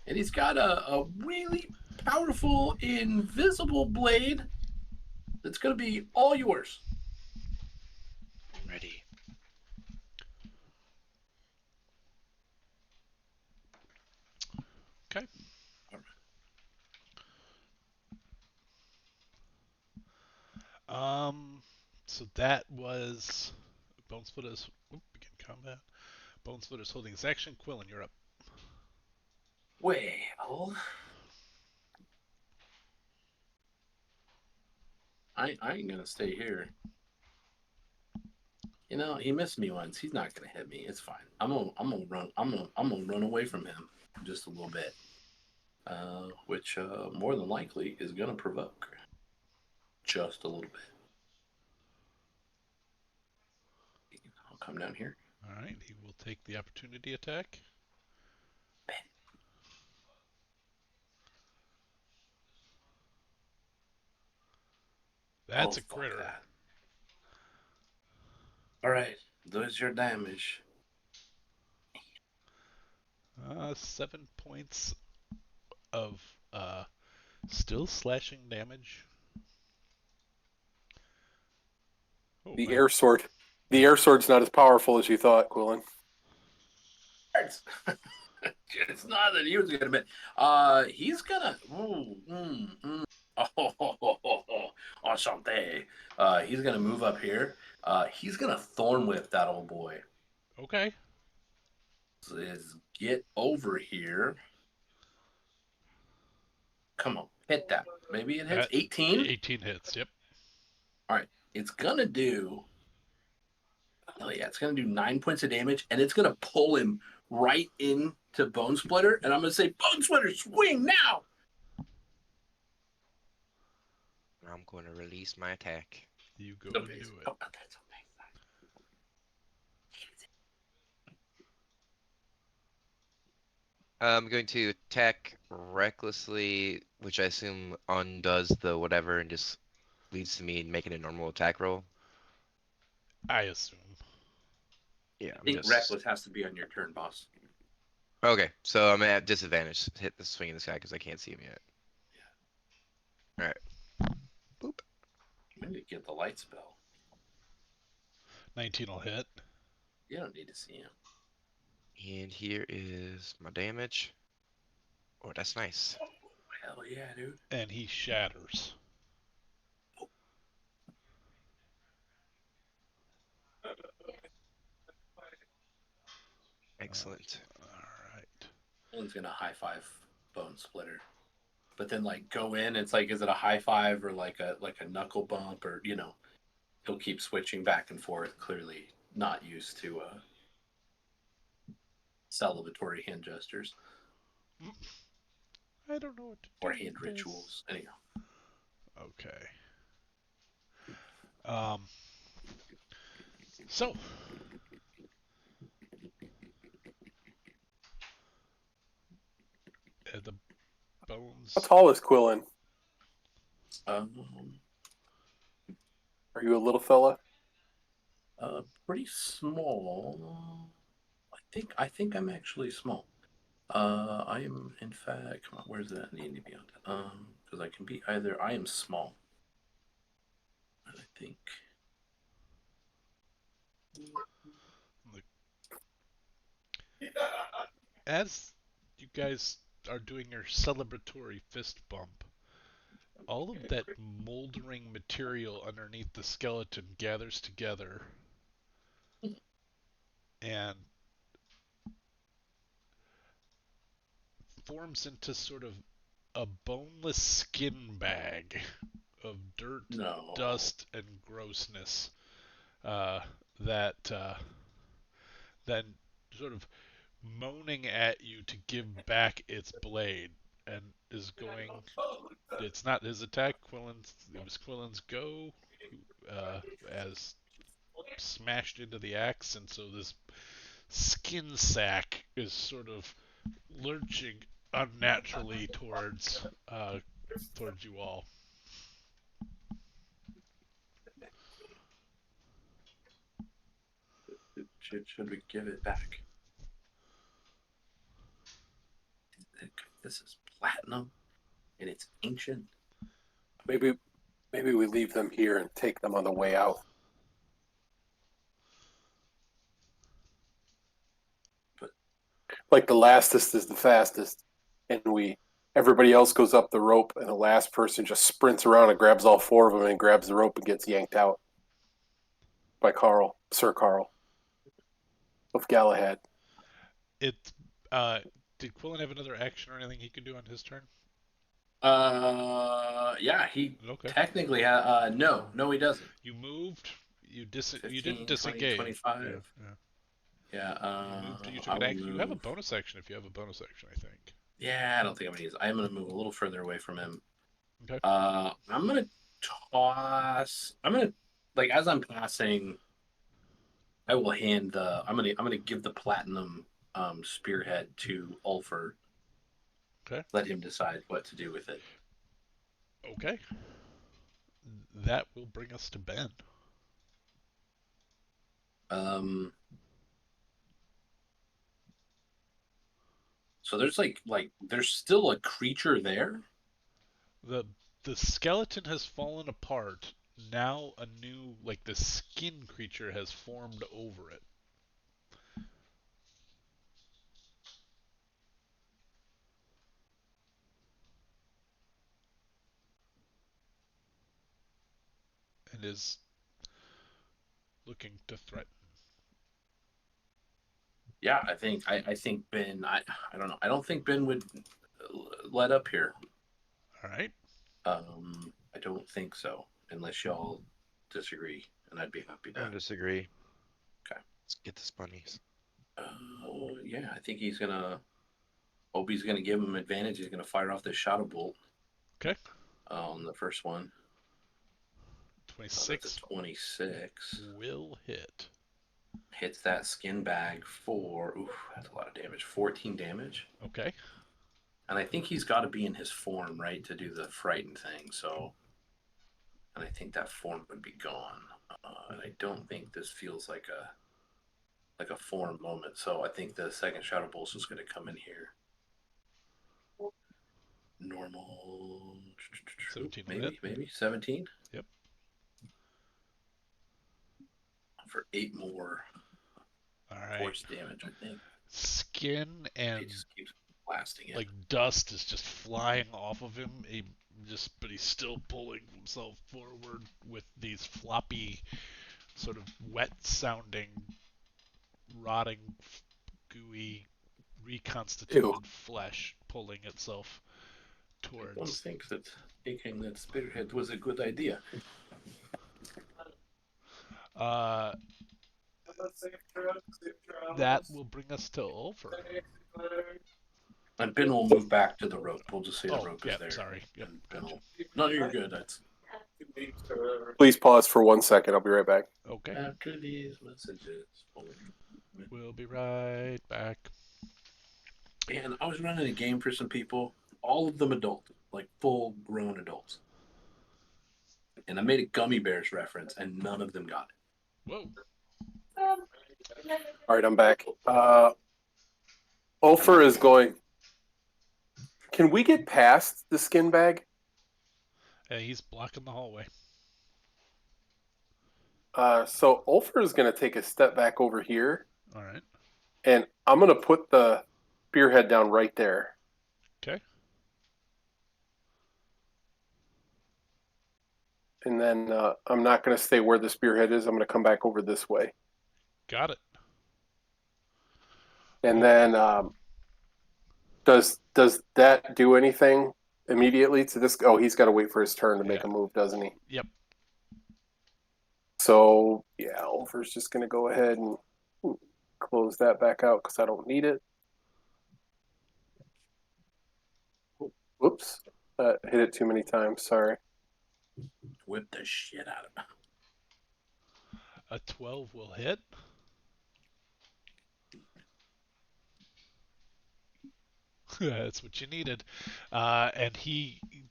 And he's got a really powerful invisible blade that's going to be all yours. I'm ready. Okay. So that was Bone Splitter's. Begin combat. Bone Splitter's holding his action. Quillen, you're up. Well, I ain't gonna stay here. You know, he missed me once. He's not gonna hit me. It's fine. I'm gonna run away from him just a little bit. Which more than likely is gonna provoke just a little bit. I'll come down here. All right, he will take the opportunity attack. That's a critter. That. All right, there's your damage. 7 points of still slashing damage. Oh, The air sword. The air sword's not as powerful as you thought, Quillen. It's not that he was gonna admit. He's gonna. Enchanté. He's gonna move up here. He's gonna thorn whip that old boy. Okay. So get over here. Come on, hit that. Maybe it hits 18. 18 hits. Yep. All right, it's gonna do. Oh yeah, it's gonna do 9 points of damage, and it's gonna pull him right into Bone Splitter, and I'm gonna say, Bone Splitter, swing now. I'm going to release my attack. You go Okay. and do it. Oh, that's I'm going to attack recklessly, which I assume undoes the whatever and just leads to me making a normal attack roll. I assume. Yeah, I think reckless has to be on your turn, boss. Okay, so I'm at disadvantage. Hit the swing in this guy because I can't see him yet. Yeah. All right. Boop. I need to get the light spell. 19 will hit. You don't need to see him. And here is my damage. Oh, that's nice. Oh, hell yeah, dude. And he shatters. Excellent. All right. One's gonna high five Bone Splitter, but then like go in. It's like, is it a high five or like a knuckle bump, or he'll keep switching back and forth. Clearly not used to celebratory hand gestures I don't know what to do. or hand rituals. Anyhow. Okay. So the bones. How tall is Quillen? Are you a little fella? Pretty small. I think I'm actually small. I am, in fact. Come on, where's that need to be on? Because I can be either. I am small. I think. As you guys are doing your celebratory fist bump, all of that moldering material underneath the skeleton gathers together and forms into sort of a boneless skin bag of dirt, dust, and grossness that then sort of moaning at you to give back its blade and is going. It's not his attack. It was Quillen's go as smashed into the axe, and so this skin sack is sort of lurching unnaturally towards you all. Should we give it back? This is platinum, and it's ancient. Maybe we leave them here and take them on the way out. But like the lastest is the fastest, and we everybody else goes up the rope, and the last person just sprints around and grabs all four of them and grabs the rope and gets yanked out by Sir Carl of Galahad. It. Did Quillen have another action or anything he could do on his turn? Yeah, he Okay. technically no, he doesn't. You moved. You 15, didn't 20, disengage. 25. Yeah. Yeah, You moved. You took I an will action. You have a move. bonus action if you have a bonus action, I think. Yeah, I don't think I'm gonna use it. I'm gonna move a little further away from him. Okay. I'm gonna toss. I'm gonna like as I'm passing. I will hand the. I'm gonna give the platinum spearhead to Ulfer. Okay. Let him decide what to do with it. Okay. That will bring us to Ben. So there's like there's still a creature there. The skeleton has fallen apart. Now a new the skin creature has formed over it. And is looking to threaten. Yeah, I think Ben. I don't know. I don't think Ben would let up here. All right. I don't think so, unless y'all disagree, and I'd be happy I to. don't disagree. Okay. Let's get the bunnies. Yeah, I think he's gonna. Obi's gonna give him advantage. He's gonna fire off this shadow bolt. Okay. On the first one. 26. That's a 26. Will hit. Hits that skin bag for. Oof, that's a lot of damage. 14 damage. Okay. And I think he's got to be in his form, right, to do the frightened thing. So, and I think that form would be gone. And I don't think this feels like a form moment. So I think the second shadow pulse is going to come in here. Normal. 17 maybe 17. Yep. For 8 more. All right. Force damage, I think. Skin and He just keeps blasting it. like dust is just flying off of him. But he's still pulling himself forward with these floppy, sort of wet-sounding, rotting, gooey, reconstituted Ew. flesh pulling itself I don't towards. think that taking that spearhead was a good idea. That will bring us to Ulfer. And Ben will move back to the rope. We'll just say the rope is there. Sorry. Yep. Gotcha. No, you're good. That's. Please pause for 1 second. I'll be right back. Okay. After these messages. We'll be right back. And I was running a game for some people, all of them adult, like full grown adults. And I made a Gummy Bears reference, and none of them got it. Whoa. All right, I'm back. Ulfer is going. Can we get past the skin bag? He's blocking the hallway. So Ulfer is going to take a step back over here. All right. And I'm going to put the spearhead down right there. Okay. And then I'm not going to stay where the spearhead is. I'm going to come back over this way. Got it. And then does that do anything immediately to this? Oh, he's got to wait for his turn to make a move, doesn't he? Yep. So, yeah, Ulfer's just going to go ahead and close that back out because I don't need it. Whoops. Hit it too many times. Sorry. Whip the shit out of him. A 12 will hit. That's what you needed. And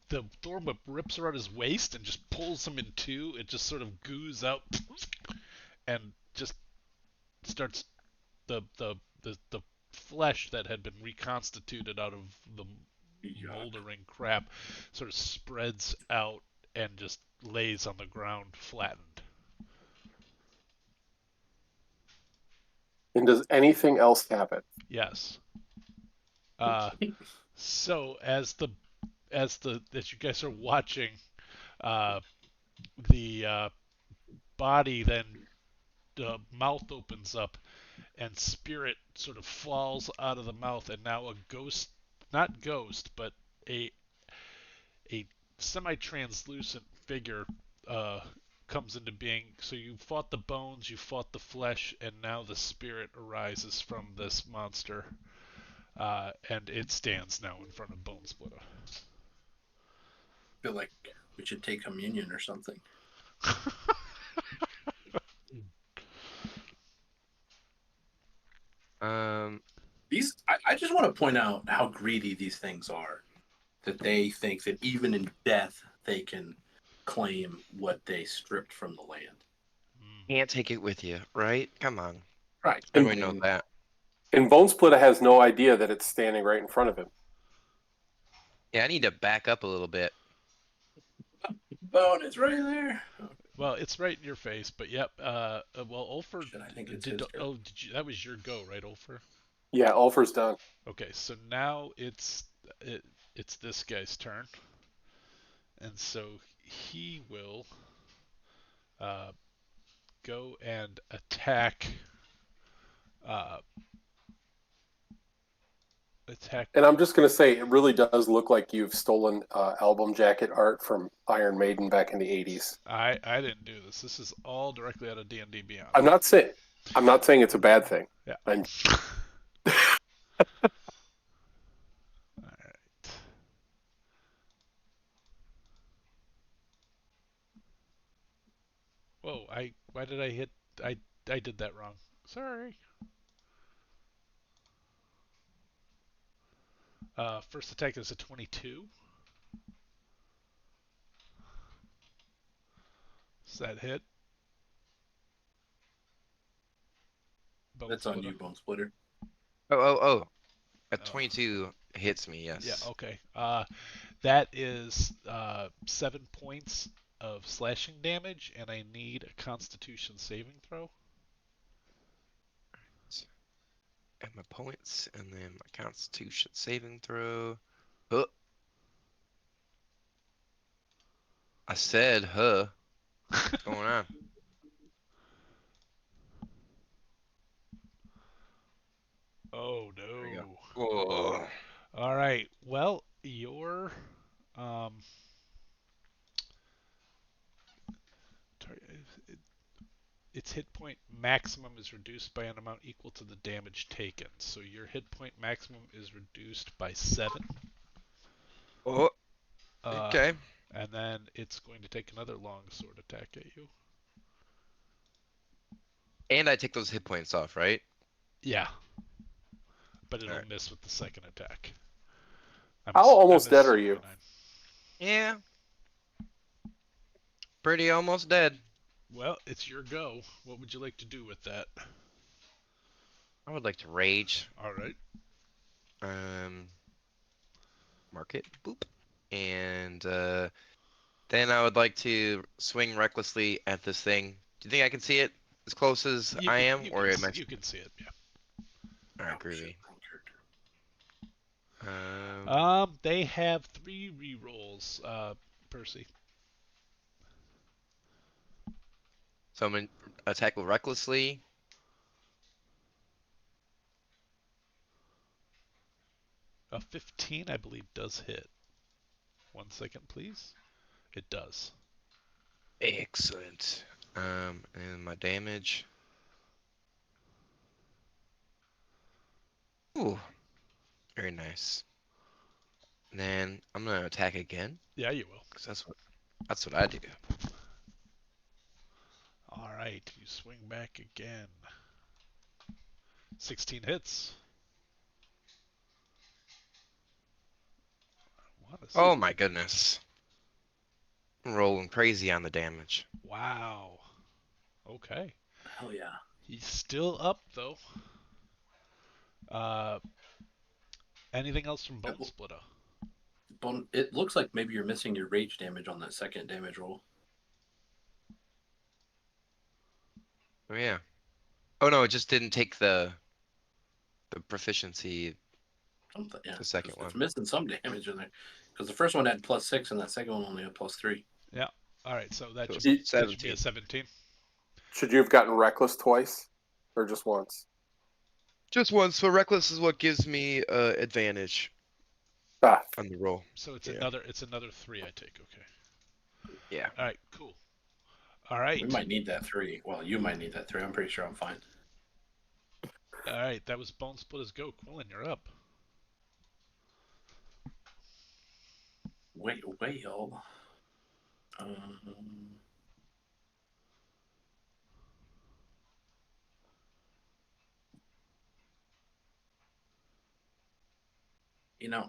the thorn whip rips around his waist and just pulls him in two. It just sort of goos out and just starts the flesh that had been reconstituted out of the moldering crap sort of spreads out and just lays on the ground flattened. And does anything else happen? Yes. So as you guys are watching, uh, the body then the mouth opens up and spirit sort of falls out of the mouth, and now a ghost, not ghost, but a a semi-translucent figure uh, comes into being. So you fought the bones, you fought the flesh, and now the spirit arises from this monster, and it stands now in front of Bone Splitter. Feel like we should take communion or something. I just want to point out how greedy these things are. That they think that even in death they can claim what they stripped from the land. Can't take it with you, right? Come on. Right. Everybody knows that. And Bone Splitter has no idea that it's standing right in front of him. Yeah, I need to back up a little bit. Bone is right there. Well, it's right in your face, but yep. Well, Ulfer, Shit, I think it's his turn. did you? That was your go, right, Ulfer? Yeah, Ulfer's done. Okay, so now it's this guy's turn, and so he will uh, go and attack. Uh, attack. And I'm just going to say, it really does look like you've stolen album jacket art from Iron Maiden back in the '80s. I didn't do this. This is all directly out of D&D Beyond. I'm not saying it's a bad thing. Yeah. I'm, All right. Whoa! Why did I hit? I did that wrong. Sorry. First attack is a 22. Does that hit? Bone That's on Splitter? you, Bone Splitter. Oh. A Oh. 22 hits me, yes. Yeah, okay. That is 7 points of slashing damage, and I need a Constitution saving throw. And my points, and then my Constitution saving throw. Huh. I said, huh. What's going on? Oh There we go. no. Whoa. All right. Well, your um, its hit point maximum is reduced by an amount equal to the damage taken. So your hit point maximum is reduced by 7. Oh, Uh, okay. and then it's going to take another long sword attack at you. And I take those hit points off, right? Yeah, but it'll Alright. miss with the second attack. how almost dead are you? Yeah. Pretty almost dead. Well, it's your go. What would you like to do with that? I would like to rage. All right. Mark it. Boop. And then I would like to swing recklessly at this thing. Do you think I can see it as close as I am, or am I? You can see it. Yeah. All right, Oh, groovy. shit, wrong character. They have 3 rerolls, Percy. So I'm gonna attack recklessly. A 15, I believe, does hit. 1 second, please. It does. Excellent. And my damage. Ooh, very nice. And then I'm gonna attack again, Yeah, you will. cause that's what I do. All right, you swing back again. 16 hits. Oh my goodness. I'm rolling crazy on the damage. Wow. Okay. Hell yeah. He's still up though. Uh, anything else from Bone Splitter? Bone, it looks like maybe you're missing your rage damage on that second damage roll. Oh yeah. Oh no, it just didn't take the proficiency Yeah, The second it's one. missing some damage in there because the first one had +6 and that second one only had +3. Yeah. All right, so that So should it's that should be a 17. 17. Should you have gotten reckless twice, or just once? Just one. So reckless is what gives me advantage Ah, on the roll. So it's Yeah. another 3 I take. Okay. Yeah. All right, cool. All We right. might need that 3. Well, you might need that 3. I'm pretty sure I'm fine. All right, that was Bone Splitter's go. Quillen, you're up. Whale. Um,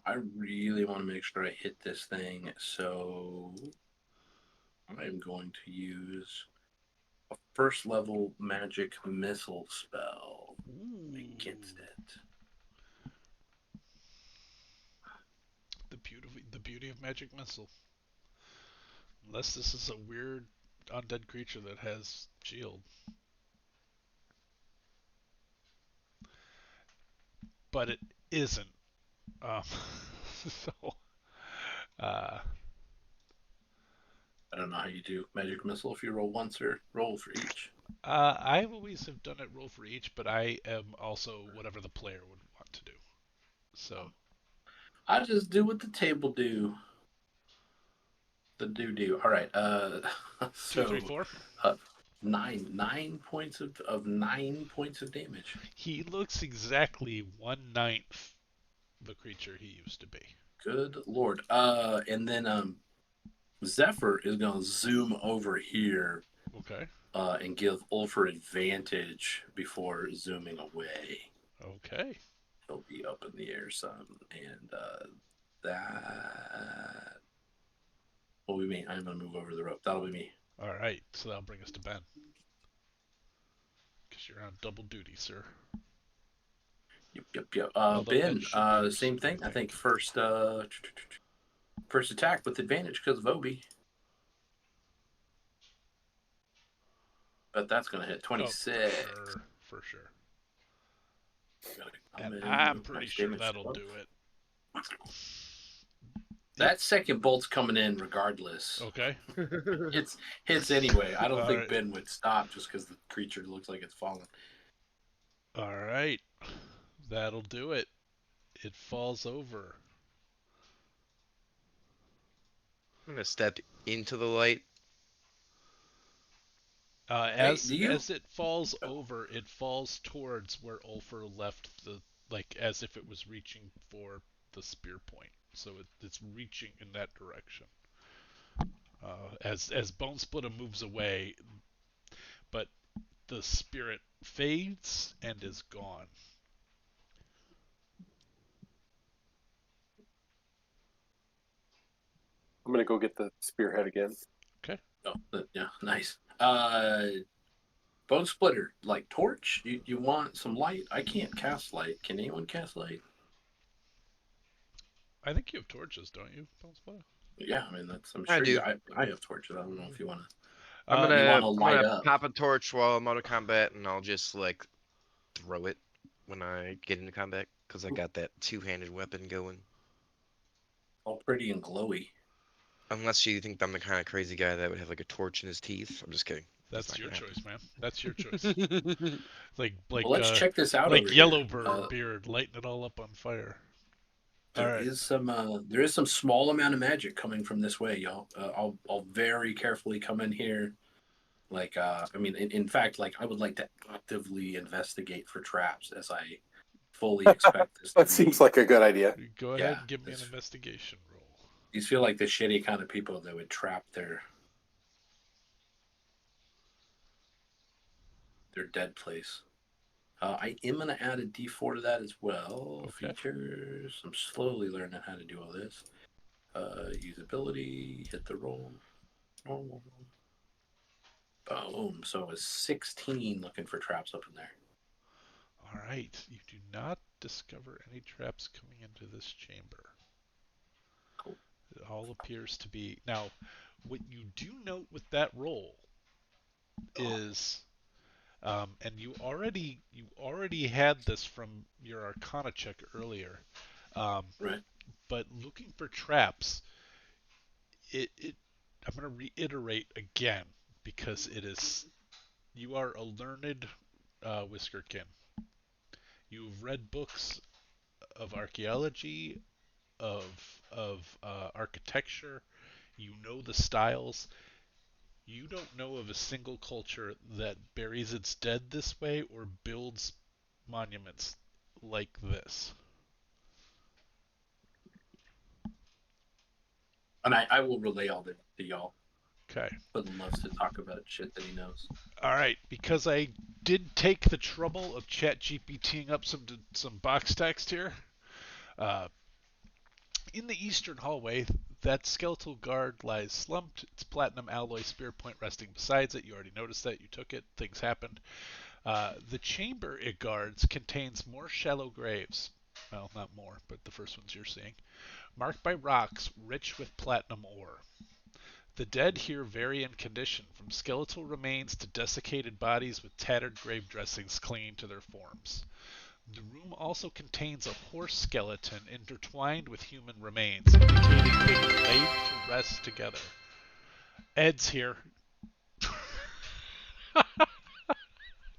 I really want to make sure I hit this thing, so I'm going to use a first level magic missile spell Ooh. against it. The beauty of magic missile. Unless this is a weird undead creature that has shield. But it isn't. Um, so, uh, I don't know how you do magic missile if you roll once or roll for each. I always have done it roll for each, but I am also whatever the player would want to do. So, I just do what the table do. The do. All right. 2, 3, So 4. uh, 9 points of 9 points of damage. He looks exactly 1/9 the creature he used to be. Good lord. And then Zephyr is gonna zoom over here Okay. and give Ulfer advantage before zooming away. Okay. He'll be up in the air some, and that. What will be me? I'm gonna move over the rope. That'll be me. All right. So that'll bring us to Ben. Because you're on double duty, sir. Yep. Although Ed Ben, should do same thing. I think first attack with advantage because of Obi. But that's gonna hit 26. Oh, for sure. And In. I'm pretty Nice sure damage that'll to do it. That second bolt's coming in regardless. Okay. Hits anyway. I don't All think right. Ben would stop just because the creature looks like it's falling. All right. That'll do it. It falls over. I'm gonna step into the light. As do you? as it falls over, it falls towards where Ulfer left the as if it was reaching for the spear point. So it's reaching in that direction. As Bone Splitter moves away, but the spirit fades and is gone. I'm gonna go get the spearhead again. Okay. Oh, yeah, nice. Bone splitter, like torch. You want some light? I can't cast light. Can anyone cast light? I think you have torches, don't you, Bone Splitter? Yeah, I mean that's. I'm I sure do. I have torches. I don't know if you want to. I'm Uh, light gonna up. pop a torch while I'm out of combat, and I'll just like throw it when I get into combat because I got that two-handed weapon going. All pretty and glowy. Unless you think I'm the kind of crazy guy that would have like a torch in his teeth. I'm just kidding. That's your choice, man. That's your choice. Happen. Like Well, let's check this out. like over Yellowbird here. beard, lighting it all up on fire. There is some small amount of magic coming from this way, y'all. I'll very carefully come in here. Like, I mean, in fact, like I would like to actively investigate for traps as I fully expect this. That seems like a good idea. Go ahead and give me an investigation roll. These feel like the shitty kind of people that would trap their dead place. I am going to add a D4 to that as well. Okay. Features. I'm slowly learning how to do all this. Usability. Hit the roll. Normal. Boom. So it was 16 looking for traps up in there. All right. You do not discover any traps coming into this chamber. Cool. It all appears to be. Now, what you do note with that roll is, and you already had this from your Arcana check earlier. Right. But looking for traps, it I'm going to reiterate again because it is you are a learned Whiskerkin. You've read books of archaeology, of architecture. You know the styles. You don't know of a single culture that buries its dead this way or builds monuments like this. And I will relay all that to y'all. Okay. Puddin loves to talk about shit that he knows. All right, because I did take the trouble of chat GPTing up some box text here. Uh, in the eastern hallway, that skeletal guard lies slumped, its platinum alloy spear point resting beside it. You already noticed that. You took it. Things happened. The chamber it guards contains more shallow graves. Well, not more, but the first ones you're seeing. Marked by rocks rich with platinum ore. The dead here vary in condition, from skeletal remains to desiccated bodies with tattered grave dressings clinging to their forms. The room also contains a horse skeleton intertwined with human remains, indicating they were laid to rest together. Ed's here.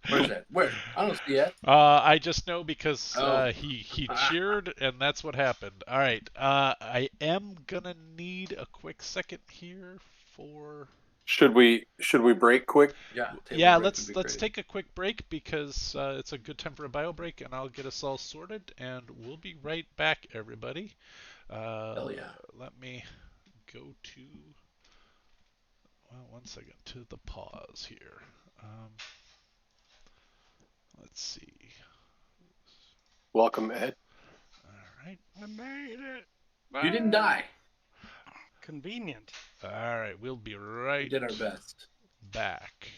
Where's that? Where? I don't see it. I just know because Oh. he cheered, and that's what happened. All right. I am gonna need a quick second here for. Should we break quick? Yeah. Yeah, break would be let's great. take a quick break because it's a good time for a bio break, and I'll get us all sorted, and we'll be right back, everybody. Hell yeah. Let me go to. Well, 1 second to the pause here. Let's see. Welcome, Ed. All right. I made it. You didn't die. Convenient. All right. We'll be We right did our best. back.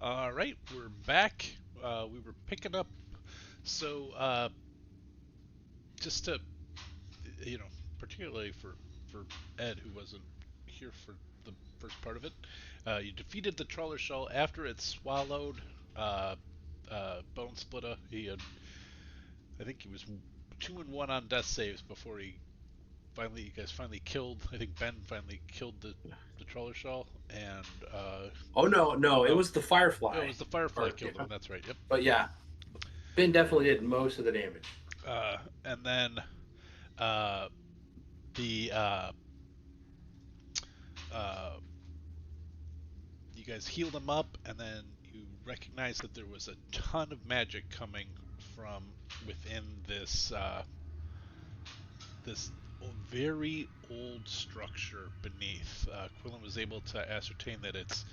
All right, we're back. We were picking up. So, just to, you know, particularly for Ed, who wasn't here for the first part of it, you defeated the trawler shell after it swallowed uh, Bone Splitter. I think he was 2-1 on death saves before you guys finally killed. I think Ben finally killed the trawler shell, and Oh no, it oh, was the Firefly. it was the Firefly Or, killed him. That's right. Yep. But yeah, Ben definitely did most of the damage. And then uh, the uh, you guys healed him up, and then you recognized that there was a ton of magic coming from within this very old structure beneath. Quillen was able to ascertain that it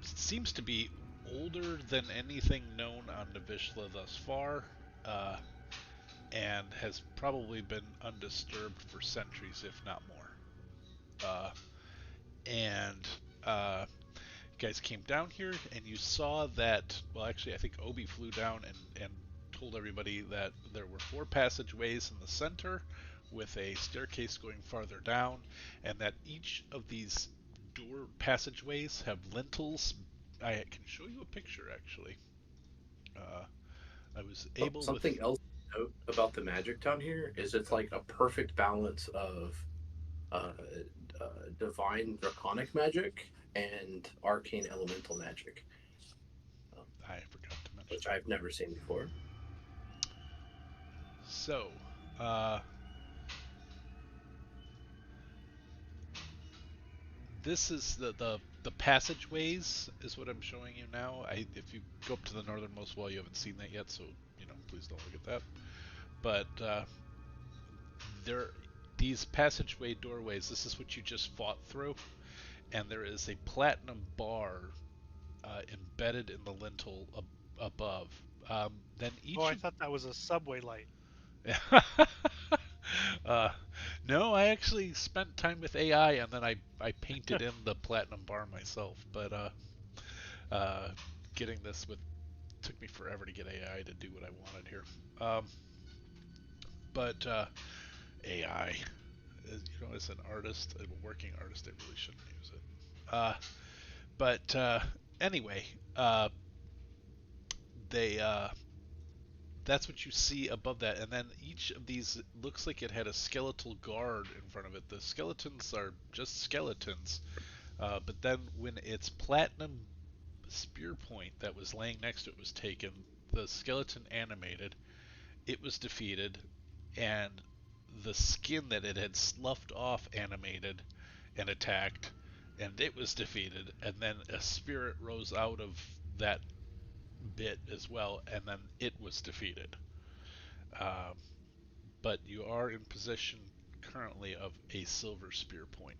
seems to be older than anything known on Navyshla thus far, uh, and has probably been undisturbed for centuries, if not more. And you guys came down here, and you saw that. Well, actually, I think Obi flew down and told everybody that there were 4 passageways in the center, with a staircase going farther down, and that each of these door passageways have lintels. I can show you a picture, actually. Uh, I was able Something with. else to note about the magic down here is it's like a perfect balance of uh, divine draconic magic and arcane elemental magic, I forgot to mention. which I've never seen before. So, this is the passageways is what I'm showing you now. If you go up to the northernmost wall, you haven't seen that yet, so please don't look at that. But there, these passageway doorways. This is what you just fought through, and there is a platinum bar embedded in the lintel above. Then each. Oh, I thought that was a subway light. uh, no, I actually spent time with AI, and then I painted in the platinum bar myself. But uh, getting this took me forever to get AI to do what I wanted here. But AI, as an artist, a working artist, I really shouldn't use it. But anyway, they that's what you see above that, and then each of these looks like it had a skeletal guard in front of it. The skeletons are just skeletons, but then when its platinum spear point that was laying next to it was taken, the skeleton animated, it was defeated, and the skin that it had sloughed off animated and attacked, and it was defeated, and then a spirit rose out of that bit as well, and then it was defeated. Um, but you are in possession currently of a silver spear point.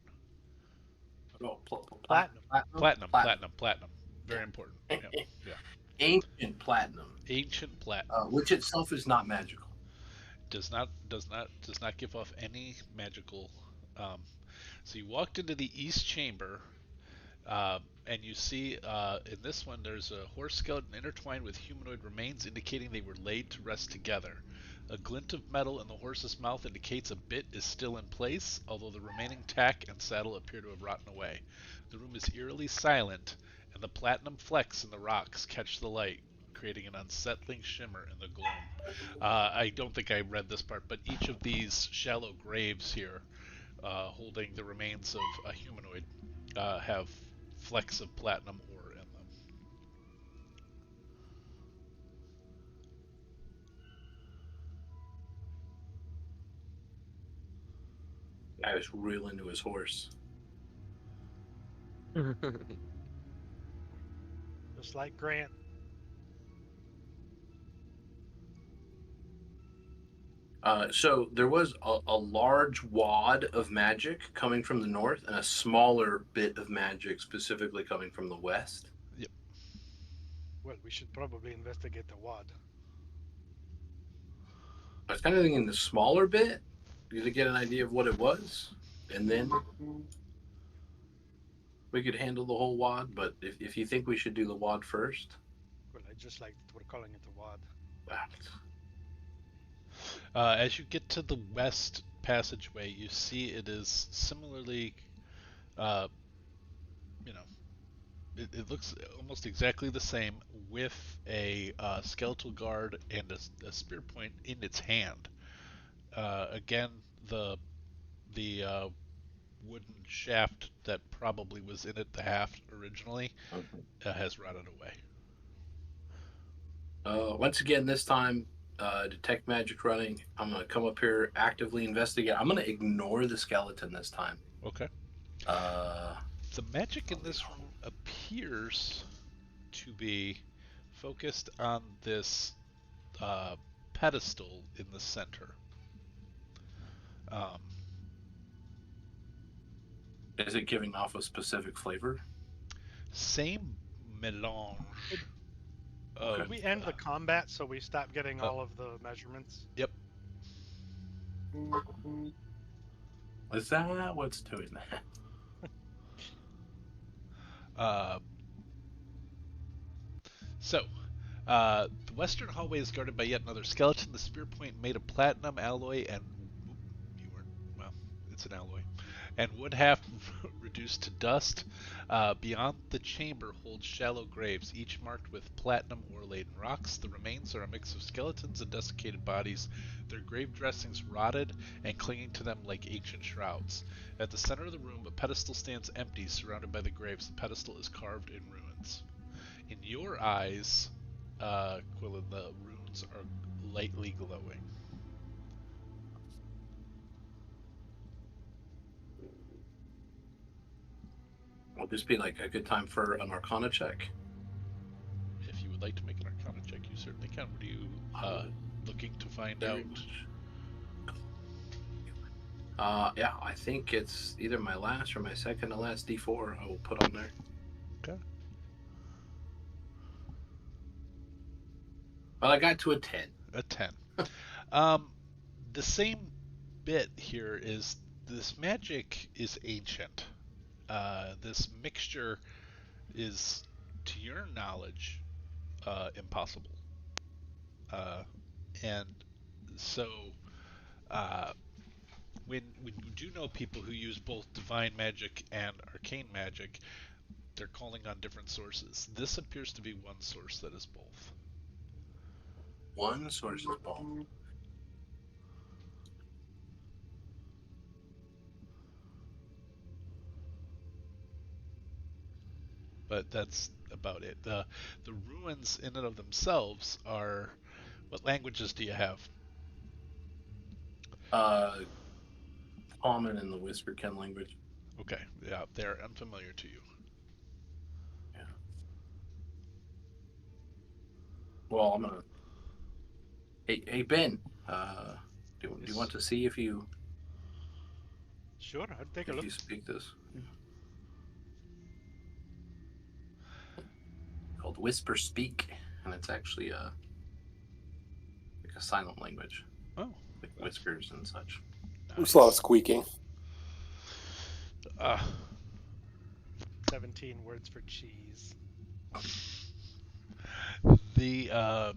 Oh, Platinum. Platinum. Very Yeah. important. Yeah. Yeah. Ancient platinum, Ancient platinum which itself is not magical. does not give off any magical. Um, so you walked into the east chamber, and you see in this one there's a horse skeleton intertwined with humanoid remains, indicating they were laid to rest together. A glint of metal in the horse's mouth indicates a bit is still in place, although the remaining tack and saddle appear to have rotten away. The room is eerily silent, and the platinum flecks in the rocks catch the light, creating an unsettling shimmer in the gloom. I don't think I read this part, but each of these shallow graves here, holding the remains of a humanoid, have flecks of platinum ore in them. I was real into his horse. Just like Grant. So there was a large wad of magic coming from the north and a smaller bit of magic specifically coming from the west. Yep. Well, we should probably investigate the wad. I was kind of thinking the smaller bit, to get an idea of what it was, and then We could handle the whole wad, but if you think we should do the wad first, Well, I just like that we're calling it a wad. As you get to the west passageway, you see it is similarly, uh, you know, it looks almost exactly the same with a skeletal guard and a spear point in its hand. Again, the wooden shaft that probably was in it, the haft originally, Okay. has rotted away. Once again, this time, detect magic running. I'm gonna come up here, actively investigate. I'm gonna ignore the skeleton this time. Okay. Uh, The magic in this room appears to be focused on this uh, pedestal in the center. Um, is it giving off a specific flavor? Same melange of. Could we end the combat so we stop getting uh, all of the measurements? Yep. Is that what's doing that? Uh, so, the western hallway is guarded by yet another skeleton. The spear point made of platinum alloy and you weren't well. It's an alloy, and wood half reduced to dust. Beyond the chamber holds shallow graves, each marked with platinum ore-laden rocks. The remains are a mix of skeletons and desiccated bodies, their grave dressings rotted and clinging to them like ancient shrouds. At the center of the room, a pedestal stands empty, surrounded by the graves. The pedestal is carved in ruins. In your eyes, Quillen, the runes are lightly glowing. Will this be like a good time for an Arcana check? If you would like to make an Arcana check, you certainly can. What are you looking to find out? Yeah, I think it's either my last or my second to last D4 I will put on there. Okay. Well, I got to a 10. A 10. The same bit here is this magic is ancient. This mixture is, to your knowledge, impossible. And so, uh, when you do know people who use both divine magic and arcane magic, they're calling on different sources. This appears to be one source that is both. One source is ball. But that's about it. The ruins in and of themselves are. What languages do you have? Common in the Whisperken language. Okay, yeah, they're unfamiliar to you. Yeah. Well, I'm gonna. Hey Ben. Do you want to see if you Sure, I'll take a look. speak this? Yeah. Called Whisper Speak, and it's actually like a silent language, Oh, like whispers and such. There's a lot of squeaking. 17 words for cheese. The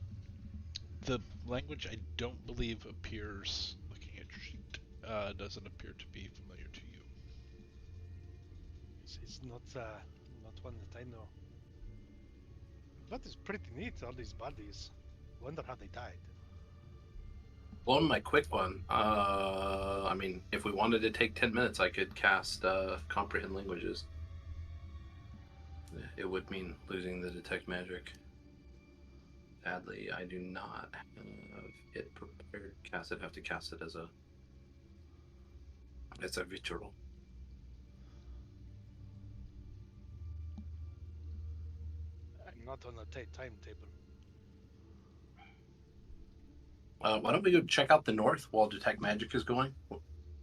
language I don't believe appears. Looking at your sheet, doesn't appear to be familiar to you. It's not one that I know. But it's pretty neat, all these bodies. Wonder how they died. Well, my quick one. I mean, if we wanted to take 10 minutes, I could cast Comprehend Languages. It would mean losing the Detect Magic. Sadly, I do not have it prepared. I'd have to cast it as a vitriol. I'm not on a tight timetable. Why don't we go check out the north while Detect Magic is going?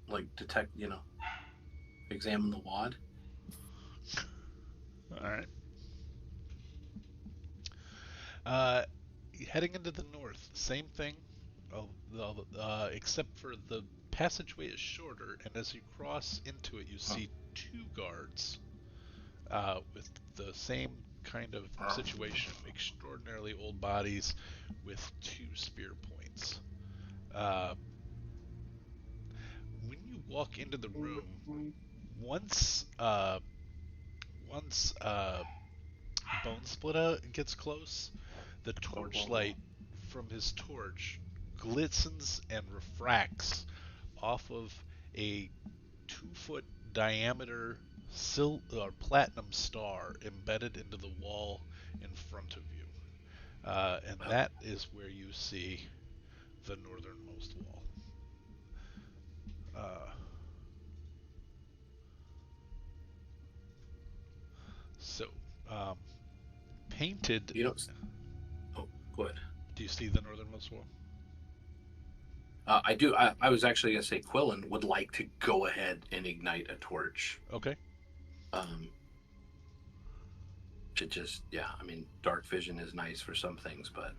Like, detect, examine the wad. Alright. Heading into the north, same thing, except for the passageway is shorter, and as you cross into it, you see two guards with the same kind of situation. Extraordinarily old bodies with 2 spear points. When you walk into the room, once Bone Splitter gets close, the torchlight from his torch glistens and refracts off of a 2-foot diameter platinum star embedded into the wall in front of you. And that is where you see the northernmost wall. So, painted. You don't. Oh, go ahead. Do you see the northernmost wall? I do. I was actually gonna say Quillen would like to go ahead and ignite a torch. Okay. To just, yeah. I mean, dark vision is nice for some things, but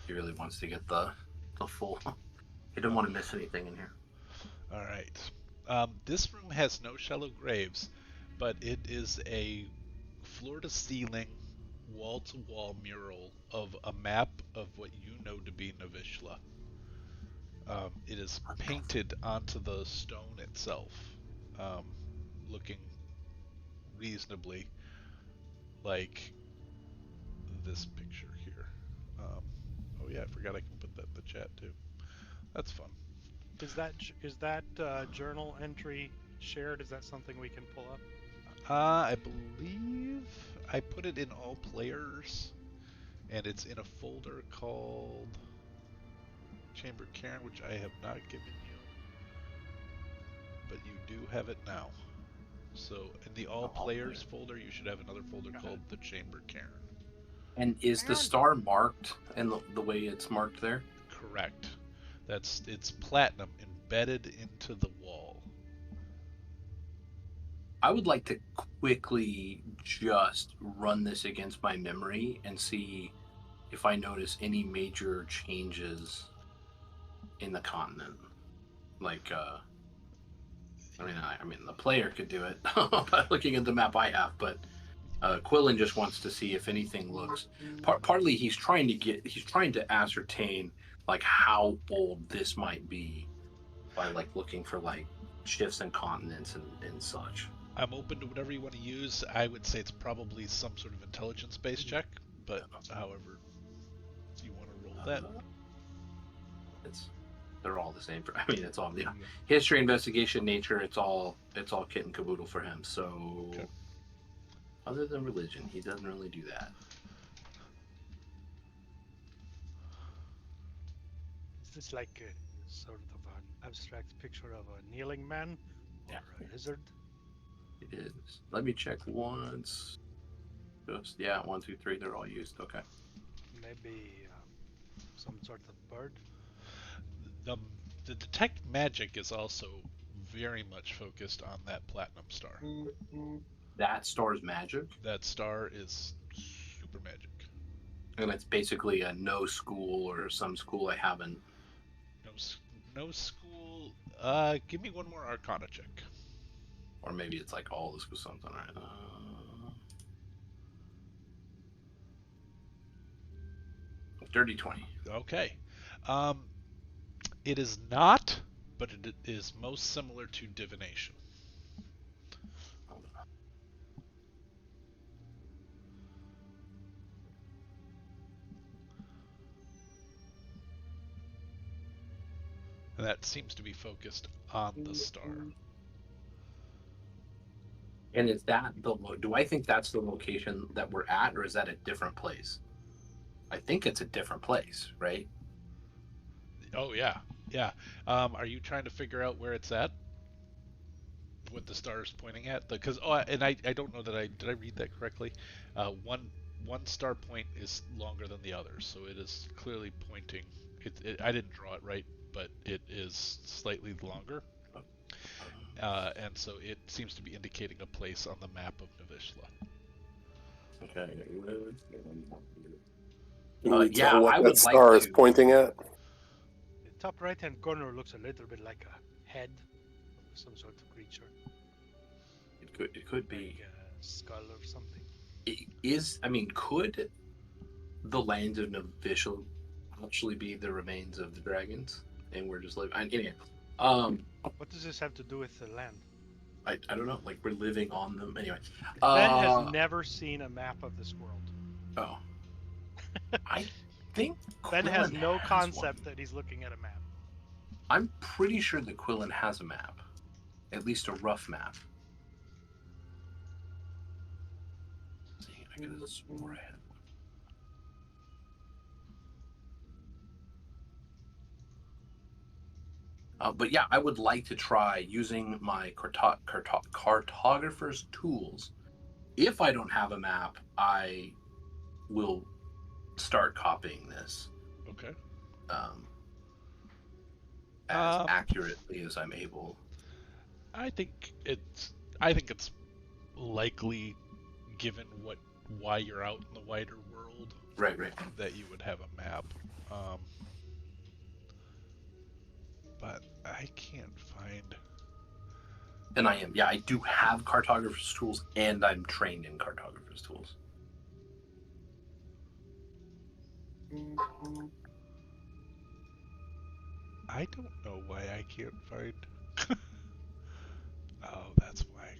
he really wants to get the full. He didn't want to miss anything in here. All right. This room has no shallow graves, but it is a floor-to-ceiling, wall-to-wall mural of a map of what you know to be Navyshla. It is painted onto the stone itself, looking reasonably like this picture here. Oh yeah, I forgot I can put that in the chat too. That's fun. Is that journal entry shared? Is that something we can pull up? I believe I put it in all players, and it's in a folder called Chamber Cairn, which I have not given you, but you do have it now. So in the all players folder, you should have another folder called the Chamber Cairn. And is the star marked in the way it's marked there? Correct. It's platinum embedded into the wall. I would like to quickly just run this against my memory and see if I notice any major changes in the continent. Like, I mean, the player could do it by looking at the map I have, but Quillen just wants to see if anything looks. Partly, he's trying to ascertain like how old this might be by like looking for like shifts in continents and such. I'm open to whatever you want to use. I would say it's probably some sort of intelligence-based check, but however you want to roll that. They're all the same. I mean, it's all history, investigation, nature. It's all kit and caboodle for him. So, okay. Other than religion, he doesn't really do that. Is this like a sort of an abstract picture of a kneeling man or a lizard? It is. Let me check once. Just 1, 2, 3. They're all used. Okay. Maybe some sort of bird. The detect magic is also very much focused on that platinum star. That star's magic? That star is super magic. And it's basically a no school or some school I haven't. No school. Give me one more Arcana check. Or maybe it's like all the schools, something, right? Dirty 20. Okay. It is not, but it is most similar to divination. And that seems to be focused on the star. And is that do I think that's the location that we're at, or is that a different place? I think it's a different place, right? Oh yeah. Are you trying to figure out where it's at? What the star is pointing at? Because I don't know that did I read that correctly? One star point is longer than the other, so it is clearly pointing. I didn't draw it right, but it is slightly longer. And so it seems to be indicating a place on the map of Navyshla. Okay. I would that star is pointing at. The top right-hand corner looks a little bit like a head of some sort of creature. It It could be. Like a skull or something. Could the land of Navyshla actually be the remains of the dragons, and we're just living? Anyway, What does this have to do with the land? I don't know. Like we're living on them anyway. Ben has never seen a map of this world. Oh, I think Ben has Quillen no concept one. that he's looking at a map. I'm pretty sure that Quillen has a map, at least a rough map. Let's see, I could have swore I had one. But yeah, I would like to try using my cartographer's tools. If I don't have a map, I will start copying this. Okay. As accurately as I'm able. I think it's likely, given why you're out in the wider world, Right. that you would have a map. But I can't find. And I am. Yeah, I do have cartographer's tools, and I'm trained in cartographer's tools. I don't know why I can't find. Oh, that's why.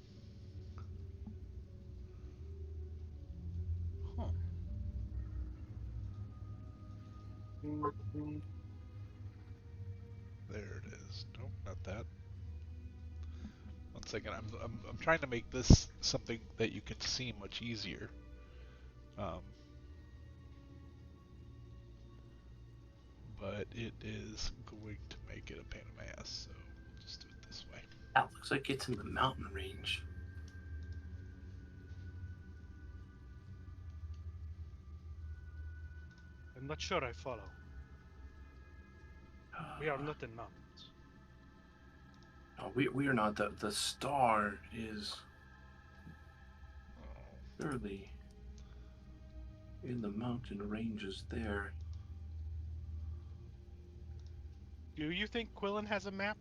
Huh. There it is. Nope, not that. One second. I'm trying to make this something that you can see much easier. But it is going to make it a pain in my ass, so we'll just do it this way. That looks like it's in the mountain range. I'm not sure I follow. We are not in mountains. No, we are not. The star is surely in the mountain ranges there. Do you think Quillen has a map?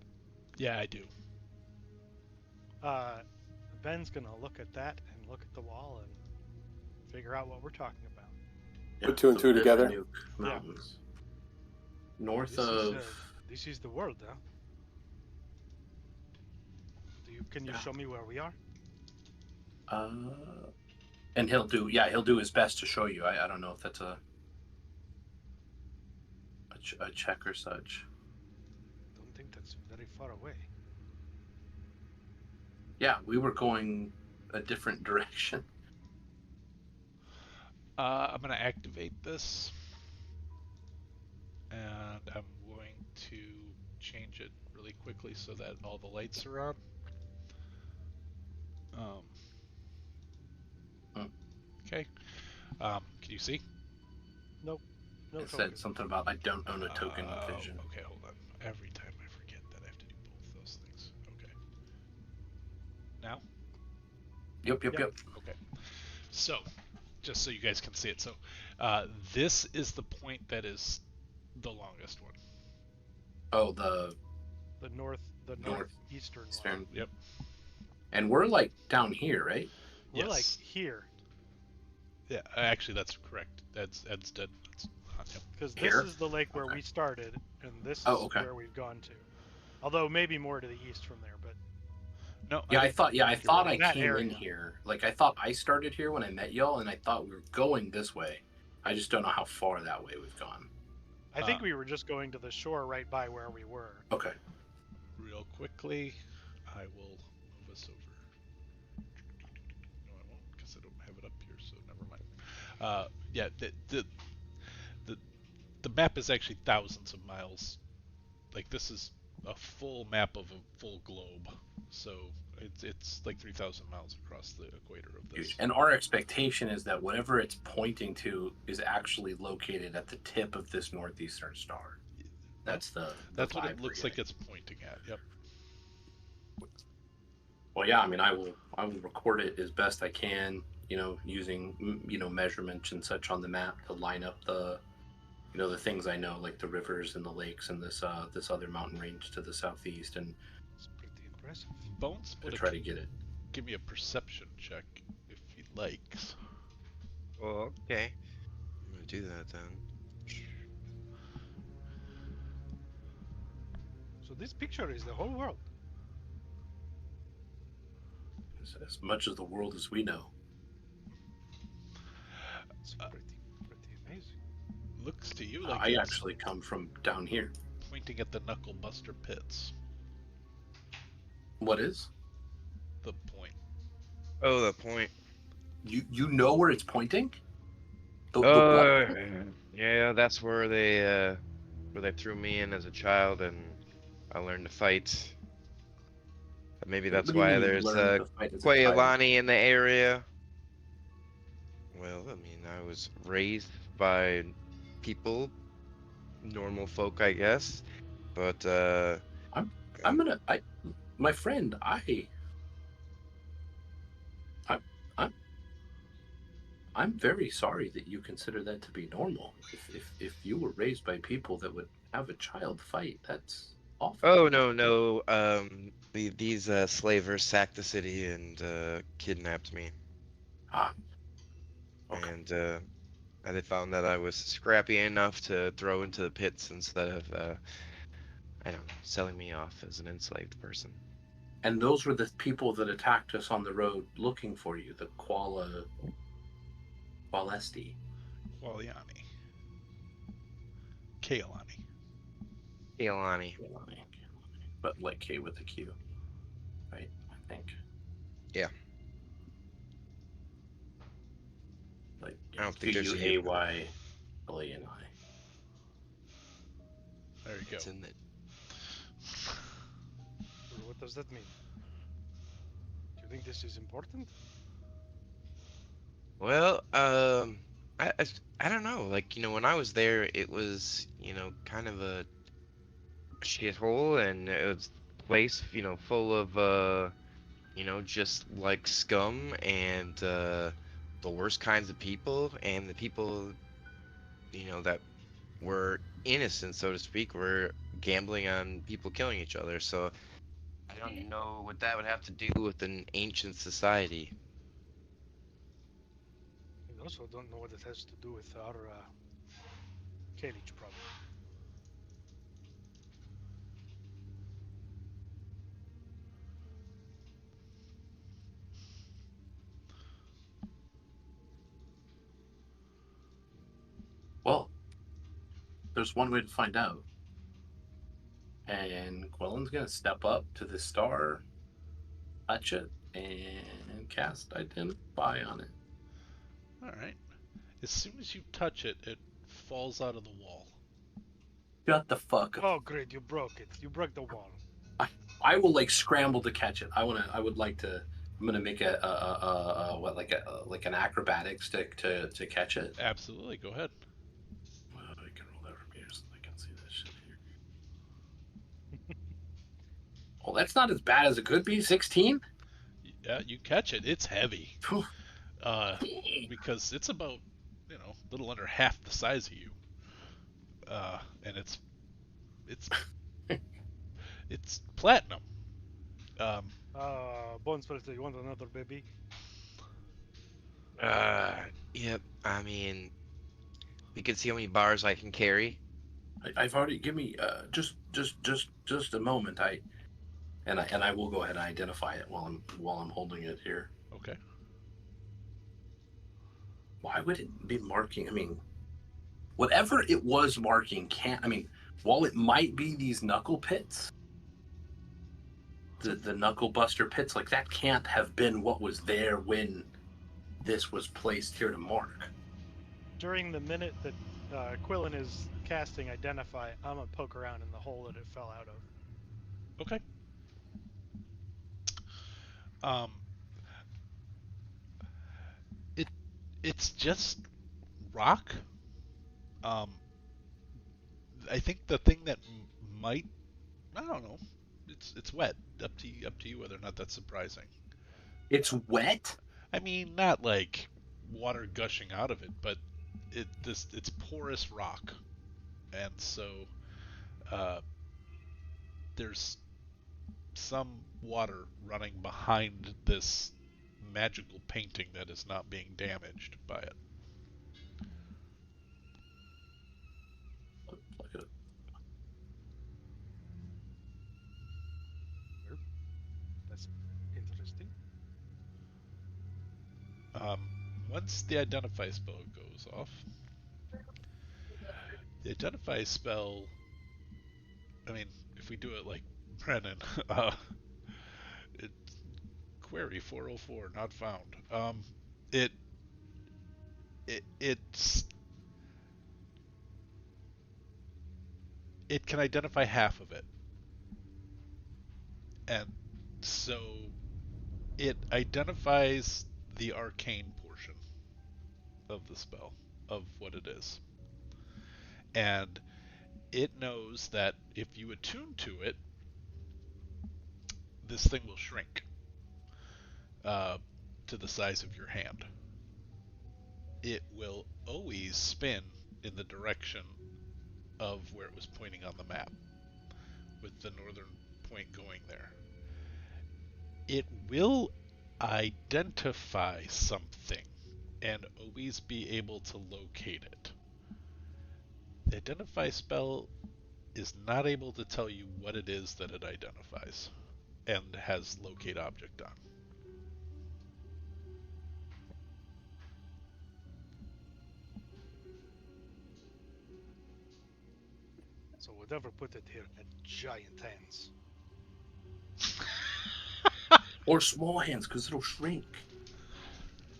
Yeah, I do. Ben's gonna look at that and look at the wall and figure out what we're talking about. Put two and two together. Nanook Mountains. North This of. this is the world, huh? Can you show me where we are? And he'll do his best to show you. I don't know if that's a check or such. Don't think that's very far away. Yeah, we were going a different direction. I'm going to activate this, and I'm going to change it really quickly so that all the lights are on. Okay. Can you see? Nope. No It token. said something about I don't own a token of vision. Okay, hold on. Every time I forget that I have to do both those things. Okay. Now? Yep. Okay. So, just so you guys can see it. So, this is the point that is the longest one. Oh, the northeastern one. Yep. And we're like down here, right? We're Yes. like here. Yeah, actually, that's correct. Ed's dead. That's on him. Because this Here? is the lake where Okay. we started, and this is okay. where we've gone to. Although maybe more to the east from there, but No. Yeah, I thought I That came area. in here. Like I thought I started here when I met y'all, and I thought we were going this way. I just don't know how far that way we've gone. I think we were just going to the shore right by where we were. Okay. Real quickly, I will move us over. No, I won't, because I don't have it up here, so never mind. Yeah, the map is actually thousands of miles. Like, this is a full map of a full globe, so it's like 3,000 miles across the equator of this. And our expectation is that whatever it's pointing to is actually located at the tip of this northeastern star. That's what it looks like it's pointing at. Yep. Well, yeah, I mean, I will record it as best I can, using, measurements and such on the map to line up the things I know, like the rivers and the lakes and this other mountain range to the southeast, and It's pretty impressive. Bones, to try to get it. give me a perception check if he likes. Oh, okay. I'm gonna do that then. So this picture is the whole world. As much of the world as we know. It's pretty amazing. Looks to you like I it's actually come from down here. pointing at the Knuckle Buster pits. What is? The point. Oh, the point. You know where it's pointing? The Oh, what? yeah, that's where they threw me in as a child, and I learned to fight. Maybe What that's do you why mean you there's learned to fight as a child? Quailani in the area. Well, I mean, I was raised by people, normal folk, I guess. But I'm gonna my friend, I'm I'm very sorry that you consider that to be normal. If you were raised by people that would have a child fight, that's awful. oh no, these slavers sacked the city and kidnapped me, Ah, okay. and they found that I was scrappy enough to throw into the pits instead of I don't know, selling me off as an enslaved person. And those were the people that attacked us on the road looking for you, the Qualesti. Qualiani. Kailani. Kailani. But like K with a Q, right? I think. Yeah. Like I don't think there's a U. QuayLani. There you go. It's in the Well, what does that mean? Do you think this is important? Well, I don't know. Like, when I was there, it was, kind of a shithole, and it was a place, full of, just like scum and the worst kinds of people, and the people, that were innocent, so to speak, were gambling on people killing each other. So I don't know what that would have to do with an ancient society. I also don't know what it has to do with our Kalich problem. Well, there's one way to find out. And Quellen's gonna step up to the star, touch it, and cast Identify on it. Alright. As soon as you touch it, it falls out of the wall. Shut the fuck up. Oh, great! You broke it. You broke the wall. I will like scramble to catch it. I would like to. I'm gonna make like an acrobatics to catch it. Absolutely, go ahead. Well, I can roll that from here so I can see this shit here. Oh, that's not as bad as it could be. 16. Yeah, you catch it. It's heavy. Because it's about, a little under half the size of you. And it's it's platinum. Um, Bones Splitter, you want another baby? Uh, yep. I mean, you can see how many bars I can carry. I've already give me just a moment. I will go ahead and identify it while I'm holding it here. okay. Why would it be marking? I mean, whatever it was marking can't. I mean, while it might be these knuckle pits, the knuckle buster pits, like that can't have been what was there when this was placed here to mark. During the minute that Quillen is casting Identify, I'm gonna poke around in the hole that it fell out of. Okay. Um, it's just rock. Um, I think the thing that might, I don't know, it's wet. Up to you whether or not that's surprising. It's wet. I mean, not like water gushing out of it, but it's porous rock, and so uh, there's some water running behind this magical painting that is not being damaged by it. Look at it. That's interesting. Once the identify spell goes off, the identify spell, I mean, if we do it like Brennan, it, query 404 not found. It it's it can identify half of it, and so it identifies the arcane portion of the spell, of what it is, and it knows that if you attune to it, this thing will shrink uh, to the size of your hand. It will always spin in the direction of where it was pointing on the map, with the northern point going there. It will identify something and always be able to locate it. The identify spell is not able to tell you what it is that it identifies and has locate object on. So whatever put it here had giant hands. Or small hands, because it'll shrink.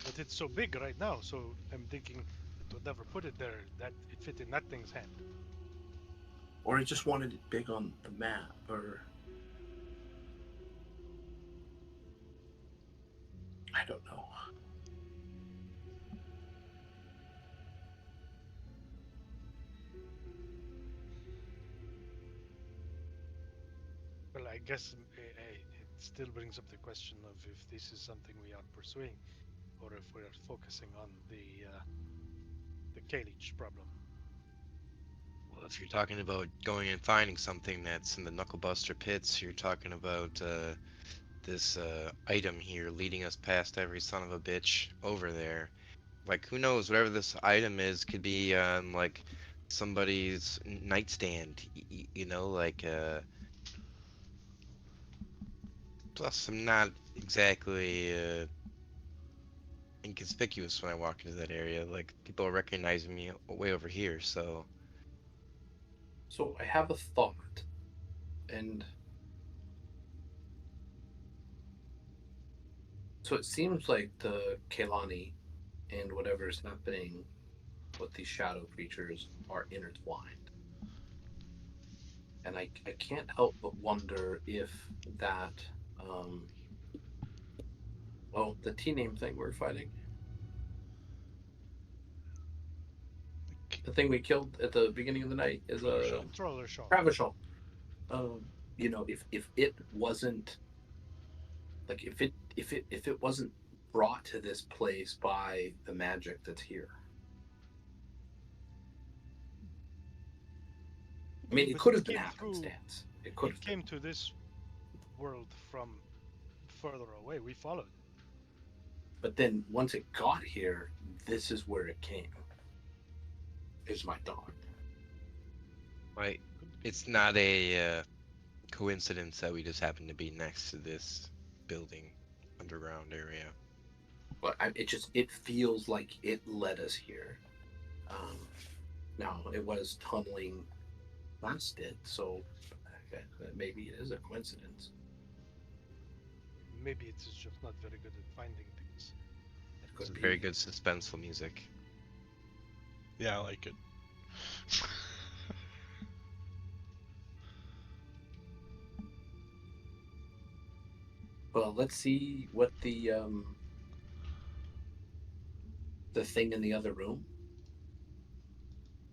But it's so big right now, so I'm thinking that whatever put it there, that it fit in that thing's hand. Or it just wanted it big on the map, or... I don't know. Well, I guess it still brings up the question of if this is something we are pursuing, or if we are focusing on the Kalich problem. Well, if you're talking about going and finding something that's in the Knucklebuster pits, you're talking about this item here leading us past every son of a bitch over there. Like, who knows? Whatever this item is could be on like somebody's nightstand. You know, like. Plus, I'm not exactly inconspicuous when I walk into that area. Like, people are recognizing me way over here, so. So I have a thought, and so it seems like the Kailani and whatever's happening with these shadow creatures are intertwined. And I can't help but wonder if that, the T-name thing we're fighting, the thing we killed at the beginning of the night is a Controller shot. Ravishal. If it wasn't like if it wasn't brought to this place by the magic that's here. I mean, it could have been happenstance. It could have came to this world from further away. We followed. But then once it got here, this is where it came. Is my thought. Right. It's not a coincidence that we just happen to be next to this building, underground area. But it feels like it led us here. Now it was tunneling past it, so maybe it is a coincidence. Maybe it's just not very good at finding things. It It's could be. very good suspenseful music. Yeah, I like it. Well, let's see what the thing in the other room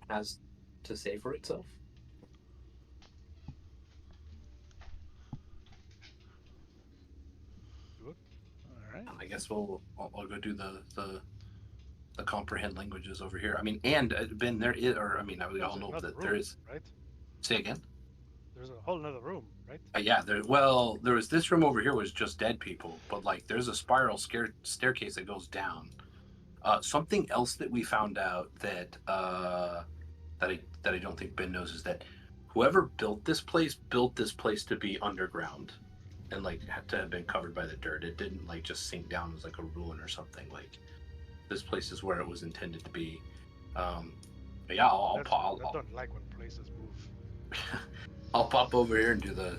has to say for itself. All right. I guess I'll go do the comprehend languages over here. I mean, and Ben, there is, or I mean, we all know that there is. Right? Say again. There's a whole nother room, right? Yeah, there was this room over here was just dead people, but like there's a spiral staircase that goes down. Something else that we found out that I don't think Ben knows is that whoever built this place to be underground, and like had to have been covered by the dirt. It didn't like just sink down as like a ruin or something. Like this place is where it was intended to be. But yeah, I don't like when places move. I'll pop over here and do the.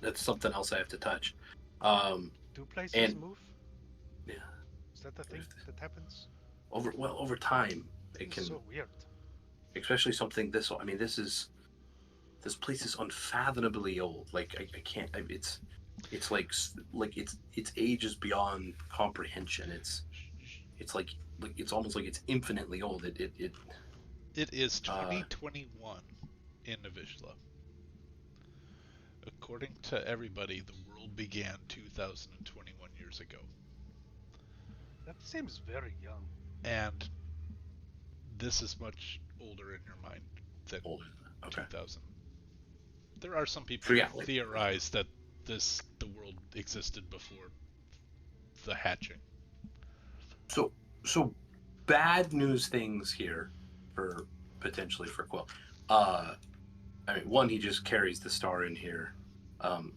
That's something else I have to touch. Do places and move? yeah, Is that the thing that happens? over time it It's can, so weird. especially something this. I mean, this place is unfathomably old. Like I can't. It's like its age is beyond comprehension. It's like it's almost like it's infinitely old. It is 2021 in Navyshla. According to everybody, the world began 2021 years ago. That seems very young. And this is much older in your mind than older. Okay. 2000. There are some people who theorize that the world existed before the hatching. So bad news things here for potentially for Quill. I mean, one, he just carries the star in here,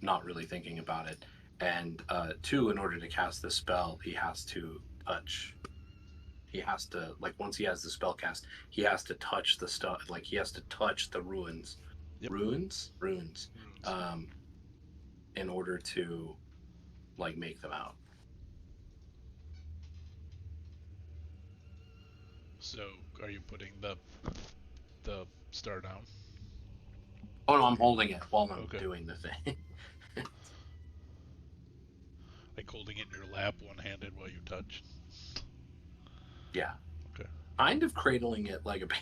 not really thinking about it, and two, in order to cast the spell, he has to touch. He has to once he has the spell cast, he has to touch the stuff. Like he has to touch the ruins, Yep. ruins, in order to make them out. So, are you putting the star down? Oh no, I'm holding it while I'm doing the thing. Like holding it in your lap, one-handed while you touch. Yeah. Okay. Kind of cradling it like a baby.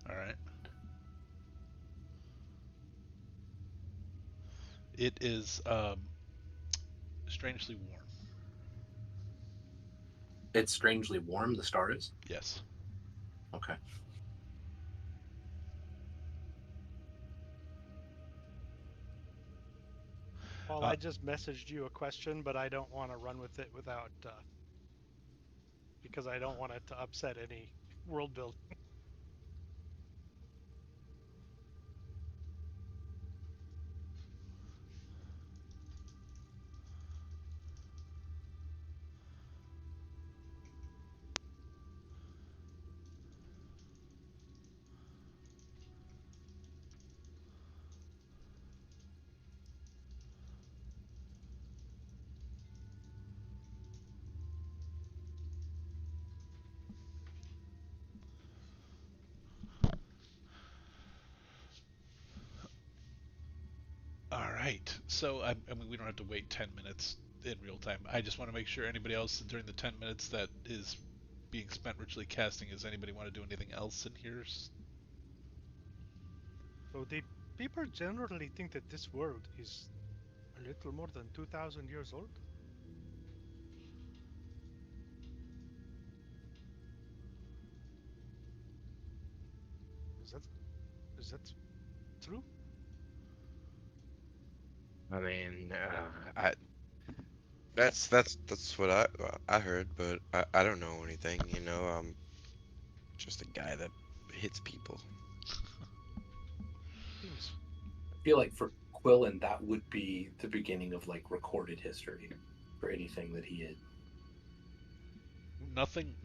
All right. It is strangely warm. It's strangely warm, the star is? Yes. Okay. Well, I just messaged you a question, but I don't want to run with it without because I don't want it to upset any world building. All right. So, I mean, we don't have to wait 10 minutes in real time. I just want to make sure anybody else during the 10 minutes that is being spent ritually casting, does anybody want to do anything else in here? So the people generally think that this world is a little more than 2,000 years old. Is that true? I mean, that's what I heard, but I don't know anything. You know, I'm just a guy that hits people. Seems. I feel like for Quillen, that would be the beginning of recorded history for anything that he had. Nothing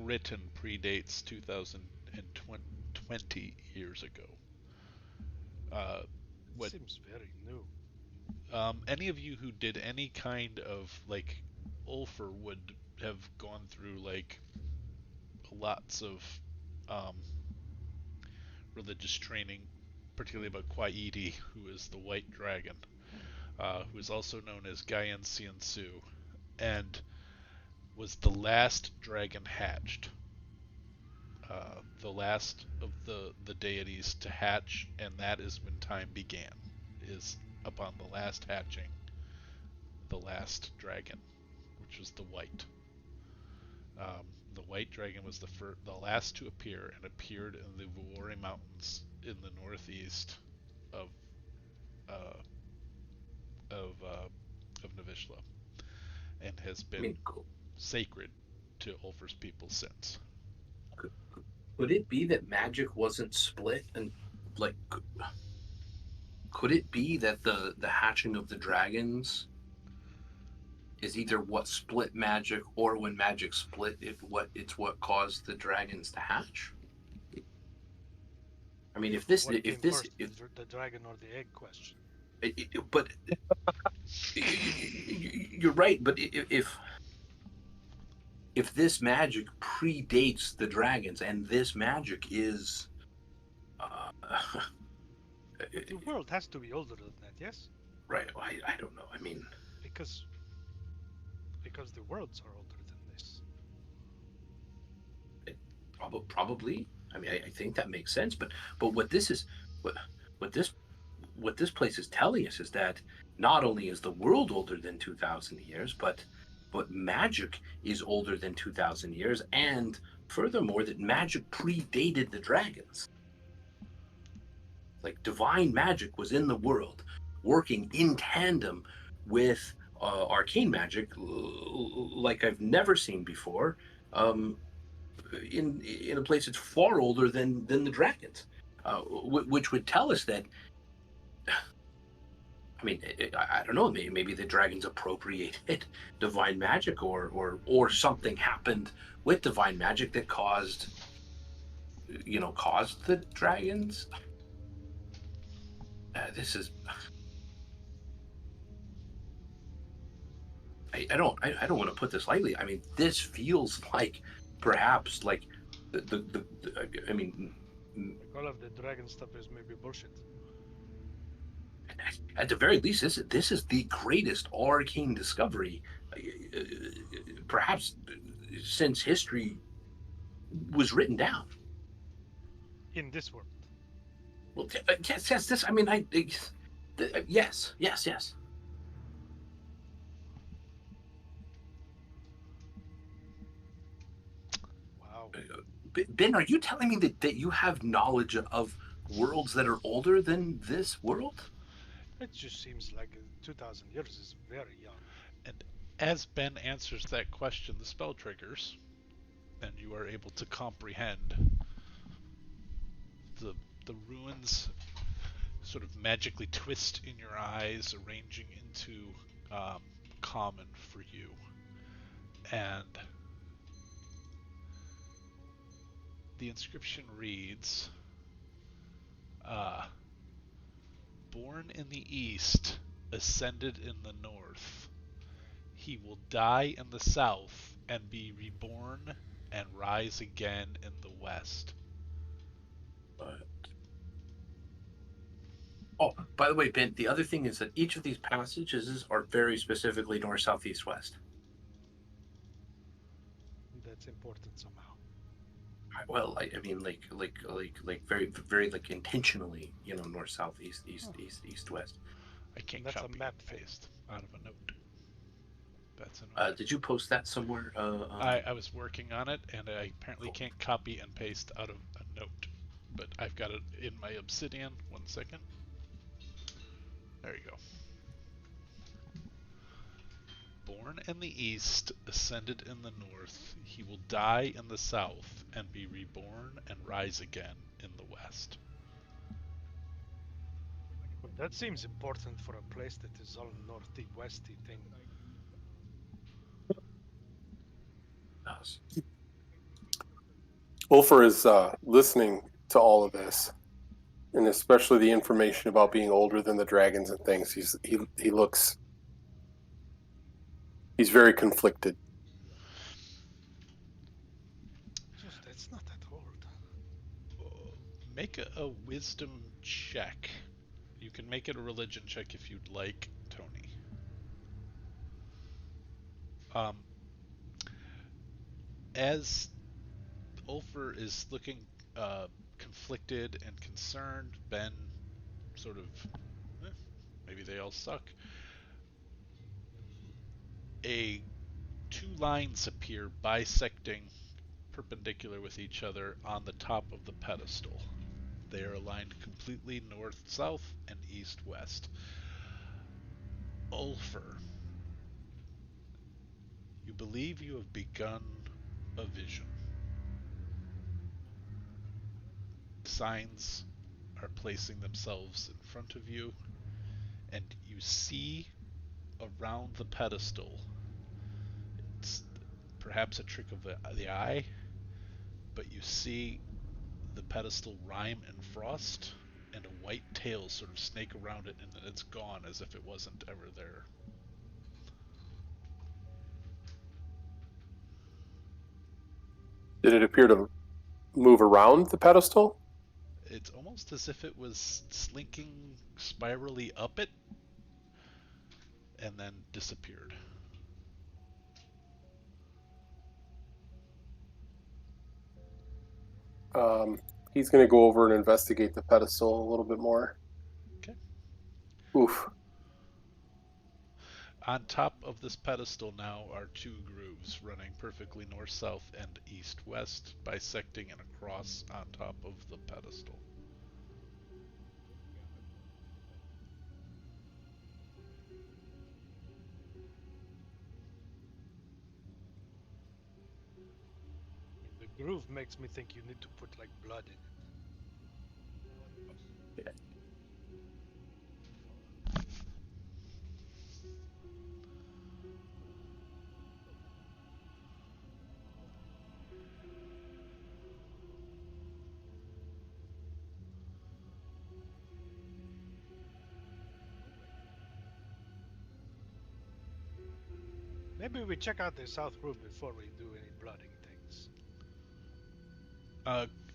written predates 2020 years ago. What seems very new. Any of you who did any kind of Ulfer would have gone through lots of um, religious training, particularly about Kwaiti, who is the White Dragon, who is also known as Gaian Siansu, and was the last dragon hatched. The last of the deities to hatch, and that is when time began, is upon the last hatching, the last dragon, which was the white. The white dragon was the last to appear, and appeared in the Vuori Mountains in the northeast of of Navyshla, and has I been mean, sacred to Ulfr's people since. could it be that magic wasn't split and like? Could it be that the hatching of the dragons is either what split magic, or when magic split, it's what caused the dragons to hatch? I mean, if this, What if came this, first, if, the dragon or the egg question? but you're right. But if this magic predates the dragons, and this magic is, uh, The world has to be older than that, yes? right? I don't know. I mean, Because the worlds are older than this. probably. I mean, I think that makes sense. But what this is, what this what this place is telling us is that not only is the world older than 2,000 years, but magic is older than 2,000 years, and furthermore, that magic predated the dragons. Like divine magic was in the world, working in tandem with arcane magic, like I've never seen before. Um, in a place that's far older than the dragons, which would tell us that. I mean, I don't know. Maybe the dragons appropriated divine magic, or something happened with divine magic that caused the dragons. This is. I don't want to put this lightly. I mean, this feels like perhaps like I mean, Like all of the dragon stuff is maybe bullshit. at the very least, this is the greatest arcane discovery, perhaps since history was written down. In this world. Well, yes. This. I mean, yes. Wow. Ben, are you telling me that you have knowledge of worlds that are older than this world? It just seems like 2,000 years is very young. And as Ben answers that question, the spell triggers, and you are able to comprehend the ruins sort of magically twist in your eyes, arranging into common for you. And the inscription reads, born in the east, ascended in the north. He will die in the south and be reborn and rise again in the west. Oh, by the way, Ben, the other thing is that each of these passages are very specifically north, south, east, west. That's important somehow. Well, I mean, like very, very, like intentionally, north, south, east, east, west. I can't That's a copy map and paste out of a note. That's annoying. Did you post that somewhere? I was working on it, and I apparently can't copy and paste out of a note. But I've got it in my Obsidian. 1 second. There you go. Born in the east, ascended in the north, he will die in the south, and be reborn and rise again in the west. Well, that seems important for a place that is all northy westy thing. Ulfr is listening to all of this, and especially the information about being older than the dragons and things. He's very conflicted. Just, it's not that old. Make a wisdom check. You can make it a religion check if you'd like, Tony. As Ulfr is looking conflicted and concerned, Ben sort of, maybe they all suck. Two lines appear bisecting perpendicular with each other on the top of the pedestal. They are aligned completely north-south and east-west. Ulfer, you believe you have begun a vision. Signs are placing themselves in front of you, and you see around the pedestal. It's perhaps a trick of the eye, but you see the pedestal rime in frost, and a white tail sort of snake around it, and then it's gone as if it wasn't ever there. Did it appear to move around the pedestal? It's almost as if it was slinking spirally up it, and then disappeared. He's going to go over and investigate the pedestal a little bit more. Okay. Oof. On top of this pedestal now are two grooves running perfectly north-south and east-west, bisecting and across on top of the pedestal. The groove makes me think you need to put like blood in it. Maybe we check out the south room before we do any blooding things.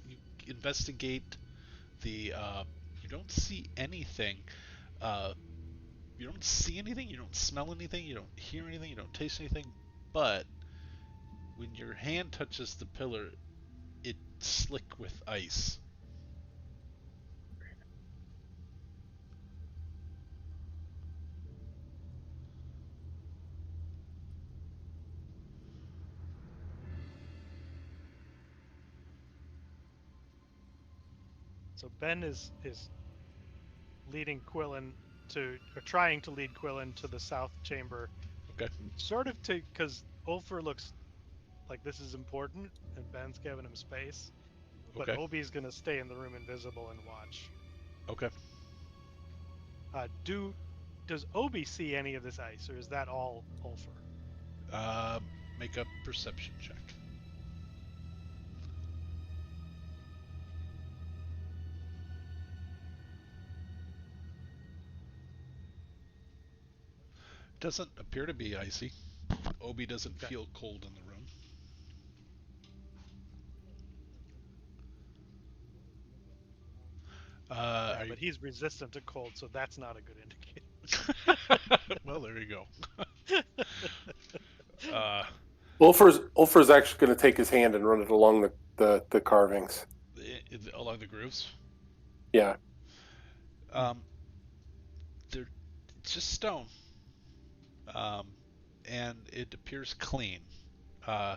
You investigate the. You don't see anything. Uh, you don't see anything. You don't smell anything. You don't hear anything. You don't taste anything. But when your hand touches the pillar, it's slick with ice. So Ben is leading Quillen to, or trying to lead Quillen to the south chamber, Okay. sort of to, because Ulfer looks like this is important, and Ben's giving him space. But Okay. Obi's gonna stay in the room invisible and watch. Okay. Does Obi see any of this ice, or is that all Ulfer? Make a perception check. Doesn't appear to be icy. Obi doesn't Okay. feel cold in the room. Yeah, Are you... but he's resistant to cold, so that's not a good indicator. Well, there you go. uh, Ulfer's actually going to take his hand and run it along the carvings. Along the grooves. Yeah. They're it's just stone, um, and it appears clean. Uh,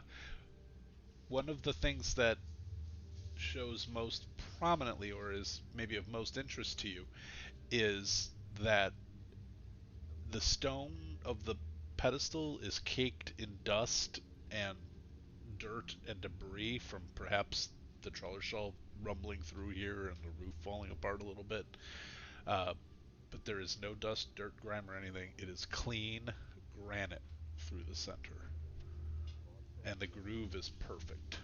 One of the things that shows most prominently, or is maybe of most interest to you, is that the stone of the pedestal is caked in dust and dirt and debris from perhaps the trawler shell rumbling through here and the roof falling apart a little bit. Uh, but there is no dust, dirt, grime, or anything. It is clean granite through the center. And the groove is perfect.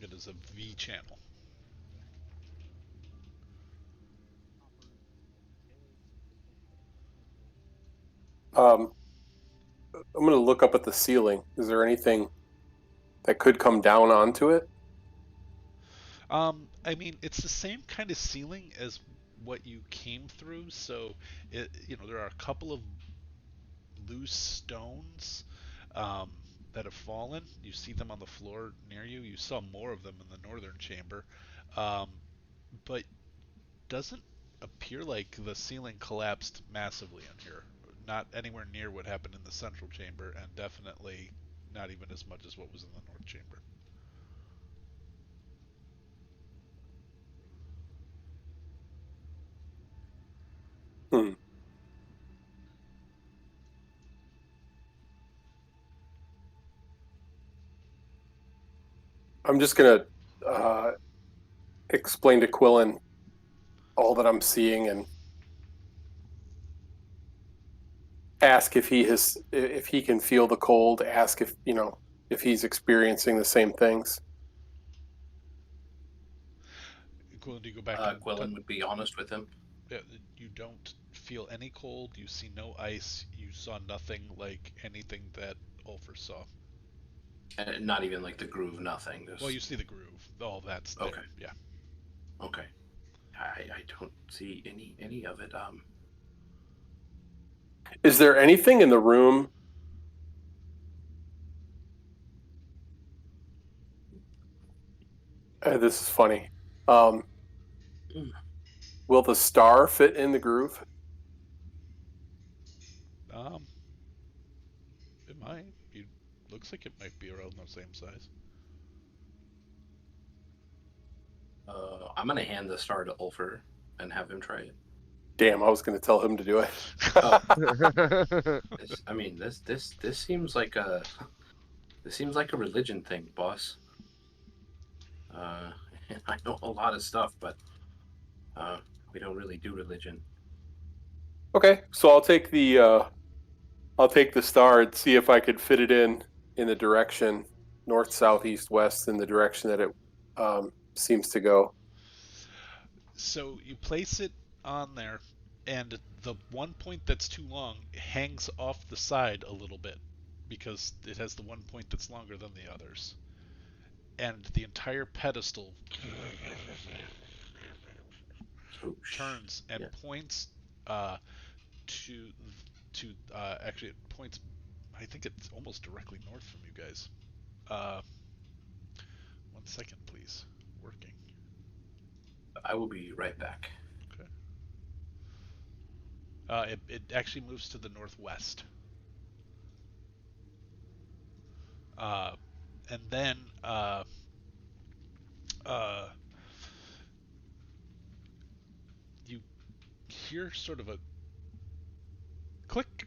It is a V channel. I'm going to look up at the ceiling. Is there anything that could come down onto it? I mean, it's the same kind of ceiling as what you came through. So, there are a couple of loose stones um, that have fallen. You see them on the floor near you. You saw more of them in the northern chamber, um, but doesn't appear like the ceiling collapsed massively in here. Not anywhere near what happened in the central chamber, and definitely not even as much as what was in the north chamber. Hmm. I'm just gonna explain to Quillen all that I'm seeing and ask if he can feel the cold. Ask if he's experiencing the same things. Quillen, do you go back and Quillen would be honest with him. you don't feel any cold. You see no ice. You saw nothing like anything that Ulfer saw. And not even like the groove, nothing. Just... Well, you see the groove. All that's there. Okay. Yeah. Okay. I don't see any of it. Is there anything in the room? This is funny. Will the star fit in the groove? It might. Looks like it might be around the same size. I'm gonna hand the star to Ulfer and have him try it. Damn, I was going to tell him to do it. This seems like a religion thing, boss. I know a lot of stuff, but we don't really do religion. Okay, so I'll take the star and see if I could fit it in the direction north, south, east, west, in the direction that it seems to go. So you place it on there, and the one point that's too long hangs off the side a little bit because it has the one point that's longer than the others. And the entire pedestal turns and points to actually it points. I think it's almost directly north from you guys. 1 second, please. Working. I will be right back. Okay. It actually moves to the northwest. And then you hear sort of a click,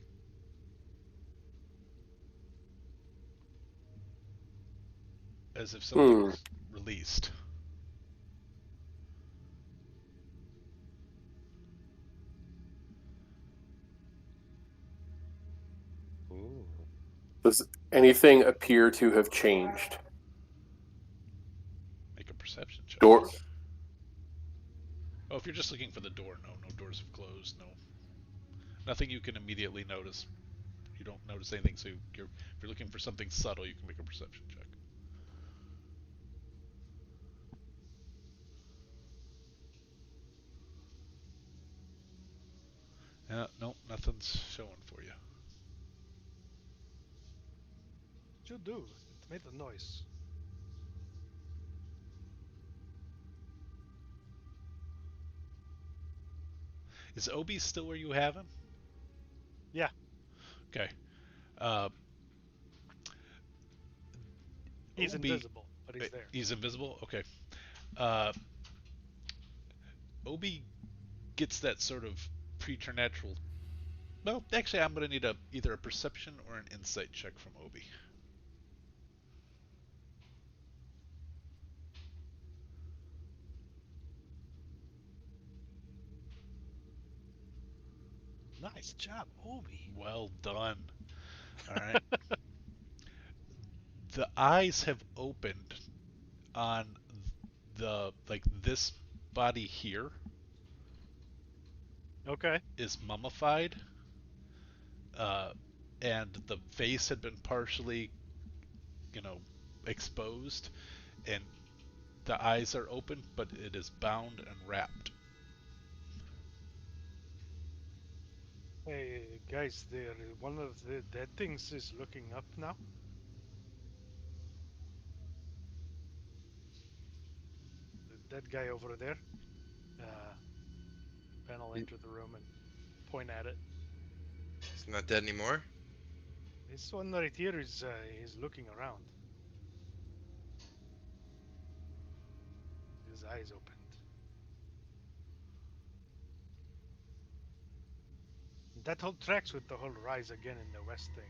as if something was released. Ooh. Does anything appear to have changed? Make a perception check. Door. Oh, if you're just looking for the door, no doors have closed, nothing you can immediately notice. You don't notice anything, so if you're looking for something subtle, you can make a perception check. No, nothing's showing for you. What you do? It made a noise. Is Obi still where you have him? Yeah. Okay. He's Obi, invisible, but he's there. He's invisible? Okay. Obi gets that sort of preternatural. Well, actually, I'm going to need either a perception or an insight check from Obi. Nice job, Obi. Well done. All right. The eyes have opened on this body here Okay. is mummified, and the face had been partially, exposed, and the eyes are open, but it is bound and wrapped. Hey guys, there. One of the dead things is looking up now. The dead guy over there. Ben will enter the room and point at it. It's not dead anymore? This one right here is looking around. His eyes opened. That whole tracks with the whole rise again in the west thing.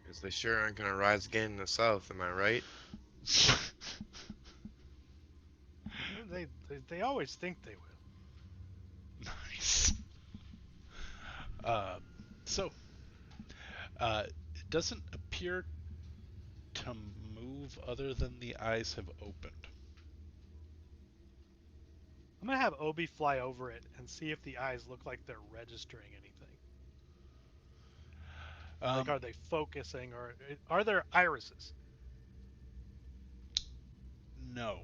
Because they sure aren't gonna rise again in the south, am I right? Well, they always think they will. Nice. Uh, so, it doesn't appear to move other than the eyes have opened. I'm gonna have Obi fly over it and see if the eyes look like they're registering anything. Like, Um, are they focusing, or are there irises? no.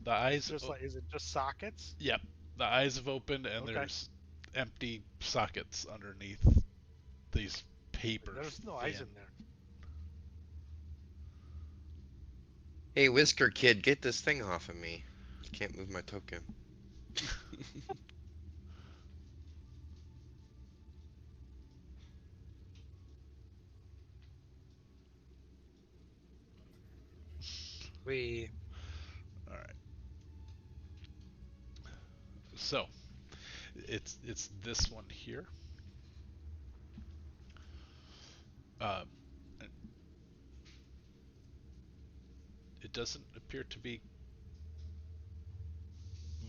The eyes. Just like, is it just sockets? Yep. The eyes have opened, and Okay. there's empty sockets underneath these paper. There's no eyes in there. Hey, Whisker Kid, get this thing off of me. Can't move my token. We. All right. So, it's this one here. Uh, it doesn't appear to be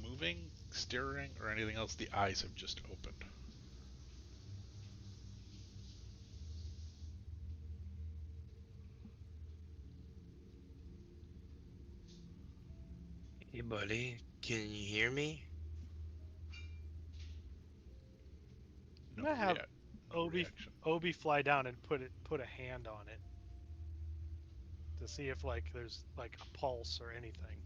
moving, stirring, or anything else. The eyes have just opened. Hey, buddy, can you hear me? No, I'm gonna have no reaction. Obi fly down and put a hand on it to see if like there's like a pulse or anything.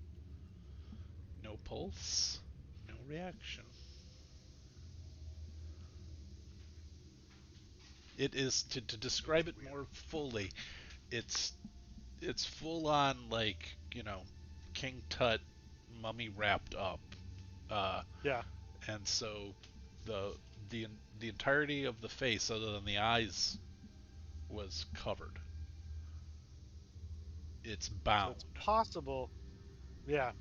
No pulse. No reaction. It is to describe That's it weird. more fully. It's full on like King Tut mummy wrapped up. Uh, Yeah. and so the the the entirety of the face, other than the eyes, was covered. It's So bound. it's possible. Yeah.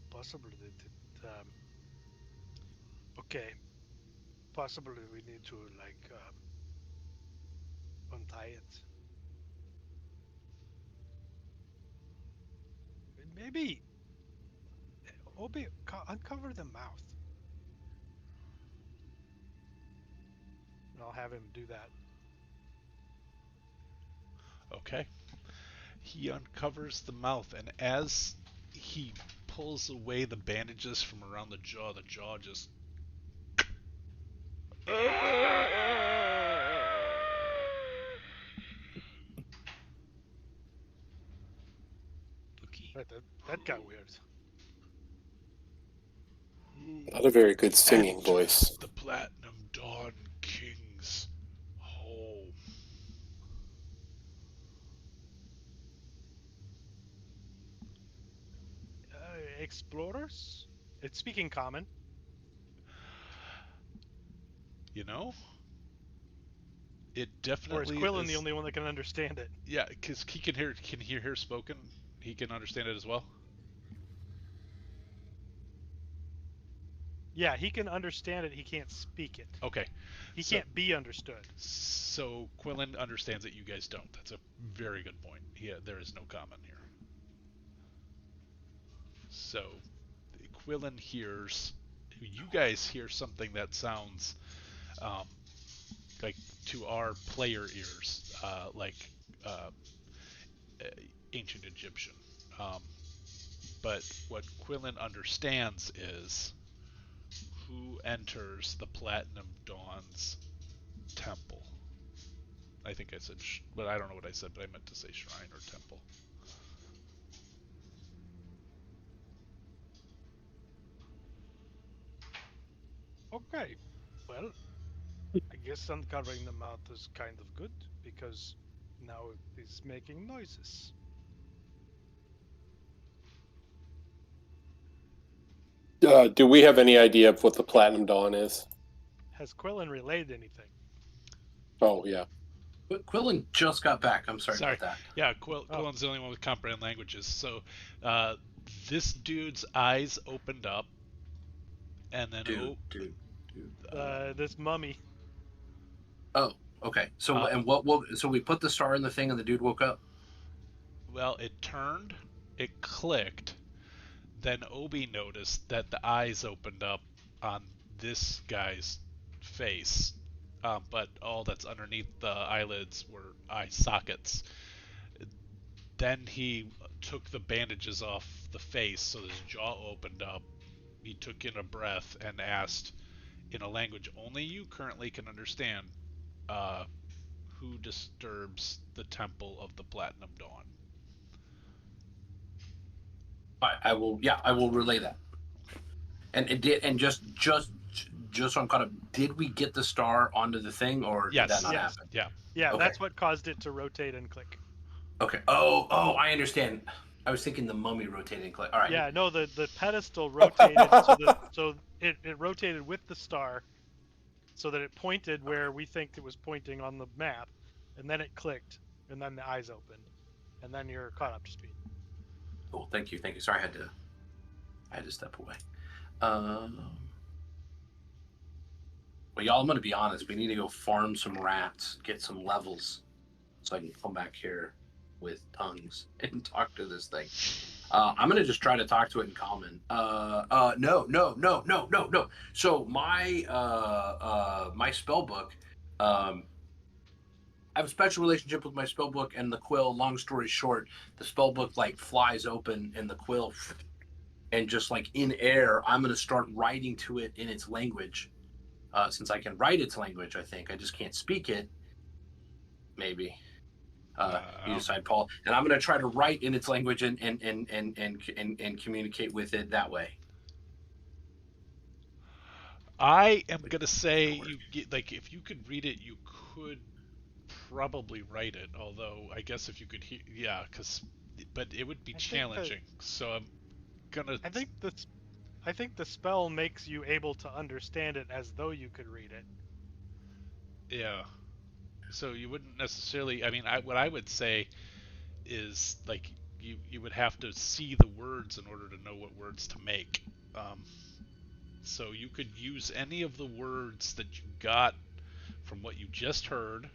Possibly okay. Possibly we need to like untie it. Maybe Obi uncover the mouth. And I'll have him do that. Okay. He uncovers the mouth, and as he pulls away the bandages from around the jaw just. Okay. Right, that got weird. Not a very good singing Enters voice. the Platinum Dawn King's home. Explorers? It's speaking common. You know, it Or is definitely Quillen the is. only one that can understand it? Yeah, because he can hear her spoken. He can understand it as well. Yeah, he can understand it. He can't speak it. Okay, He so can't be understood. so Quillen understands it. You guys don't. That's a very good point. Yeah, there is no comment here. So Quillen hears. You guys hear something that sounds um, like to our player ears, like uh, ancient Egyptian. Um, but what Quillen understands is who enters the Platinum Dawn's temple. I think I said, but I don't know what I said, but I meant to say shrine or temple. Okay. Well, I guess uncovering the mouth is kind of good because now it is making noises. Do we have any idea of what the Platinum Dawn is? Has Quillen relayed anything? Oh, yeah. Quillen just got back. I'm sorry, Sorry. about that. Yeah, Oh. Quillen's the only one with comprehend languages. So, this dude's eyes opened up, and then Dude. This mummy. Oh, okay. So Uh, and so we put the star in the thing, and the dude woke up. well, it turned, it clicked. Then Obi noticed that the eyes opened up on this guy's face, but all that's underneath the eyelids were eye sockets. Then he took the bandages off the face, so his jaw opened up. He took in a breath and asked, in a language only you currently can understand, uh, who disturbs the temple of the Platinum Dawn? I will. Yeah, I will relay that. Okay. And it did. And just so I'm caught up. Did we get the star onto the thing, or did that Yes. not Yes. happen? Yeah. Yeah, Okay. that's what caused it to rotate and click. Okay. Oh, I understand. I was thinking the mummy rotating click. All right. Yeah, no, the pedestal rotated so it rotated with the star, so that it pointed where we think it was pointing on the map, and then it clicked, and then the eyes opened, and then you're caught up to speed. Cool. Thank you. Sorry, I had to step away. Well, y'all, I'm gonna be honest. We need to go farm some rats, get some levels, so I can come back here with tongues and talk to this thing. I'm gonna just try to talk to it in common. No. So my spell book, I have a special relationship with my spell book and the quill. Long story short, the spell book like flies open and the quill, and just like in air, I'm gonna start writing to it in its language. Since I can write its language, I think I just can't speak it. Maybe. You decide, Paul. And I'm going to try to write in its language and communicate with it that way. I am gonna say you get like if you could read it, you could probably write it. Although I guess if you could hear, yeah, but it would be challenging. So I'm gonna. I think the spell makes you able to understand it as though you could read it. Yeah. So you wouldn't necessarily. I mean, what I would say is like you would have to see the words in order to know what words to make. So you could use any of the words that you got from what you just heard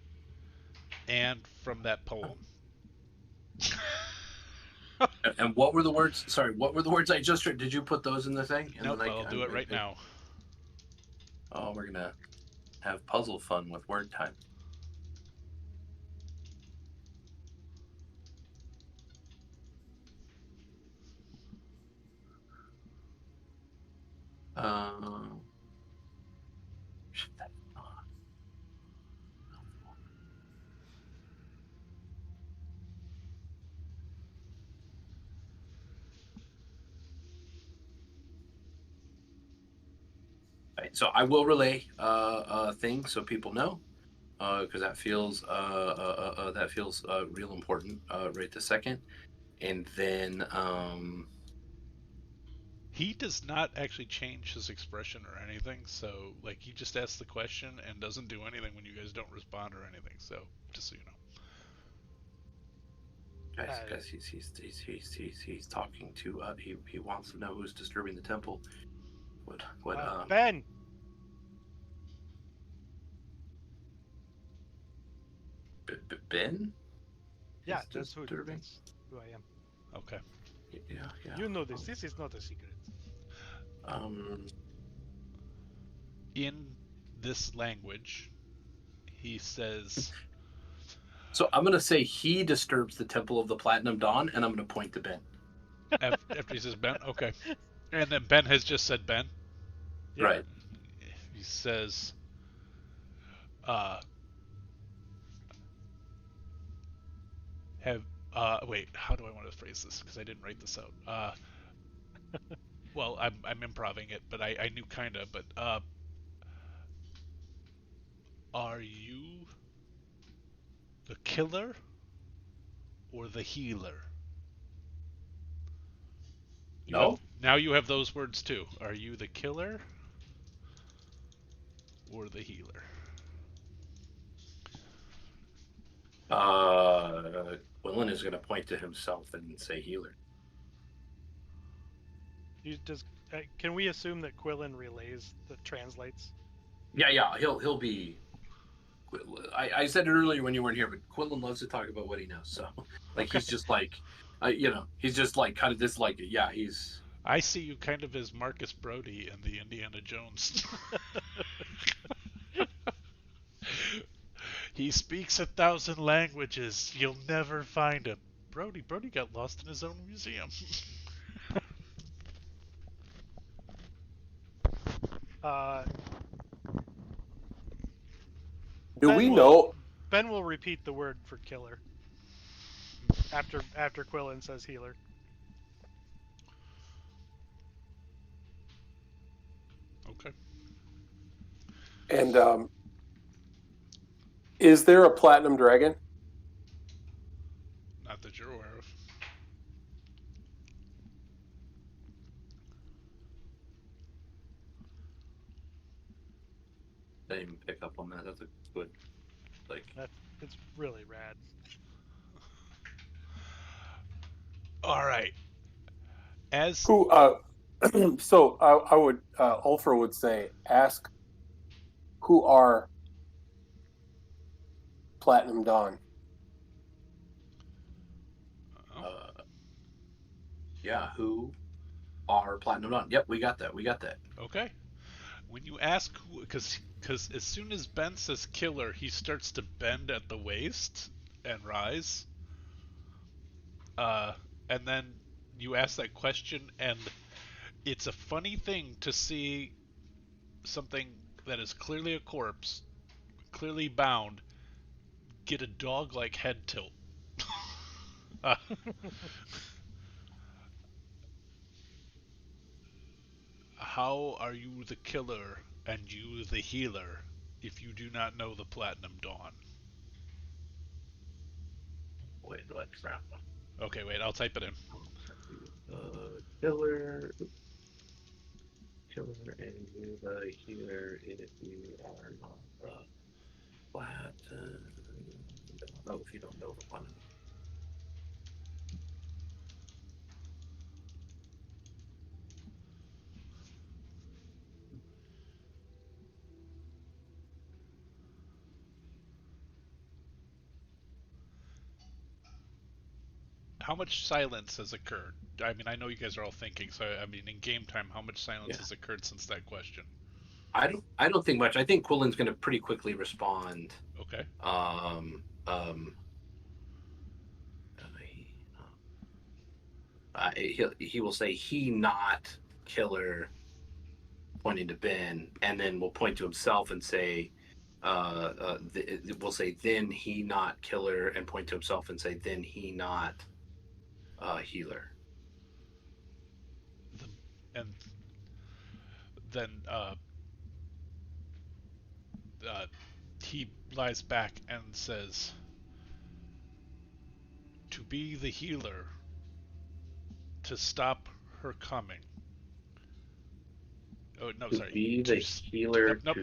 and from that poem. And what were the words? Sorry, what were the words I just heard? Did you put those in the thing? And Nope, then I'll do it right now. Oh, we're gonna have puzzle fun with word time. Right, so I will relay things so people know, because that feels real important right this second. And then He does not actually change his expression or anything, so like he just asks the question and doesn't do anything when you guys don't respond or anything. So just so you know. guys, he's talking to he wants to know who's disturbing the temple. What Ben. Ben? Yeah, He's that's who I am. Okay. Yeah. You know this. This is not a secret. In this language, he says. So I'm gonna say he disturbs the temple of the Platinum Dawn, and I'm gonna point to Ben. After he says Ben, okay, and then Ben has just said Ben. Yeah. Right. He says, wait, how do I want to phrase this? Because I didn't write this out. Well, I'm improvising it, but I knew kinda. But are you the killer or the healer? No. Now you have those words too. Are you the killer or the healer? Quillen is going to point to himself and say healer. Can we assume that Quillen relays that translates? Yeah, he'll be. I said it earlier when you weren't here, but Quillen loves to talk about what he knows. So, like, Okay. he's just like, he's just like kind of this, like, yeah, he's. I see you kind of as Marcus Brody in the Indiana Jones. He speaks 1,000 languages. You'll never find him. Brody got lost in his own museum. Uh, Do we know? Ben will repeat the word for killer after Quillen says healer. Okay. And is there a platinum dragon? Not that you're aware of. Didn't even pick up on that. That's a good, like. It's really rad. All right. As Who? So I would Ulfra would say, ask who are Platinum Dawn. Yeah, who are Platinum Dawn? Yep, we got that. okay. When you ask who, because as soon as Ben says killer, he starts to bend at the waist and rise. And then you ask that question, and it's a funny thing to see something that is clearly a corpse, clearly bound, get a dog-like head tilt. uh, how are you the killer and you the healer if you do not know the Platinum Dawn? Wait, what crap? Okay, wait, I'll type it in. Killer, and you the healer if you are not the Platinum. No, if you don't know the Platinum. How much silence has occurred? I mean, I know you guys are all thinking, so I mean, in game time, how much silence has occurred since that question? I don't think much. I think Quillen's going to pretty quickly respond. Okay. He will say he not killer, pointing to Ben, and then will point to himself and say, we'll say then he not killer, and point to himself and say then he not healer. And then he lies back and says, "To be the healer, to stop her coming." Oh no, sorry. Be the healer. Nope.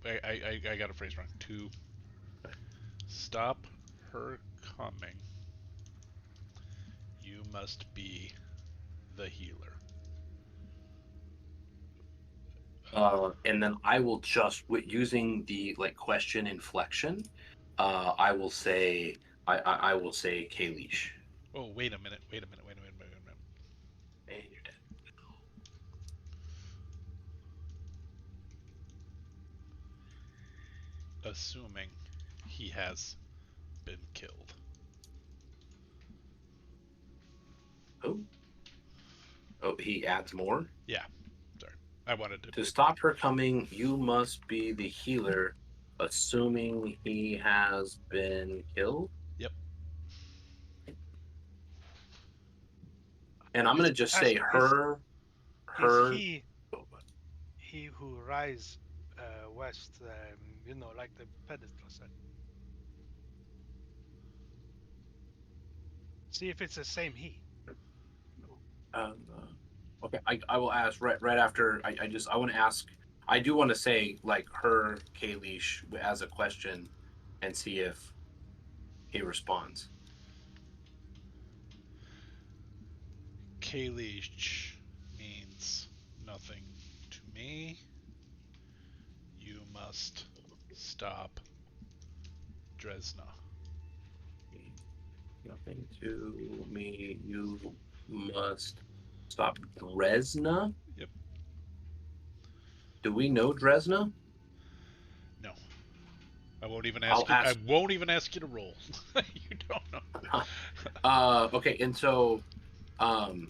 I got a phrase wrong. To stop her coming, you must be the healer. And then I will just, using the question inflection, I will say Kalish. Oh, wait a minute. And you're dead. Assuming he has been killed. Oh, he adds more? Yeah. Sorry. I wanted to. To stop her coming, you must be the healer, assuming he has been killed? Yep. And I'm going to just say her. Is he who rise west, like the pedestal said. See if it's the same he. Okay, I will ask right after. I want to ask. I do want to say her Kalish as a question, and see if he responds. Kalish means nothing to me. You must stop Dresna. Nothing to me. You must stop Dresna. Yep. Do we know Dresna? No. I won't even I'll ask you. I ask- won't even ask you to roll. You don't know. Okay, and so, okay,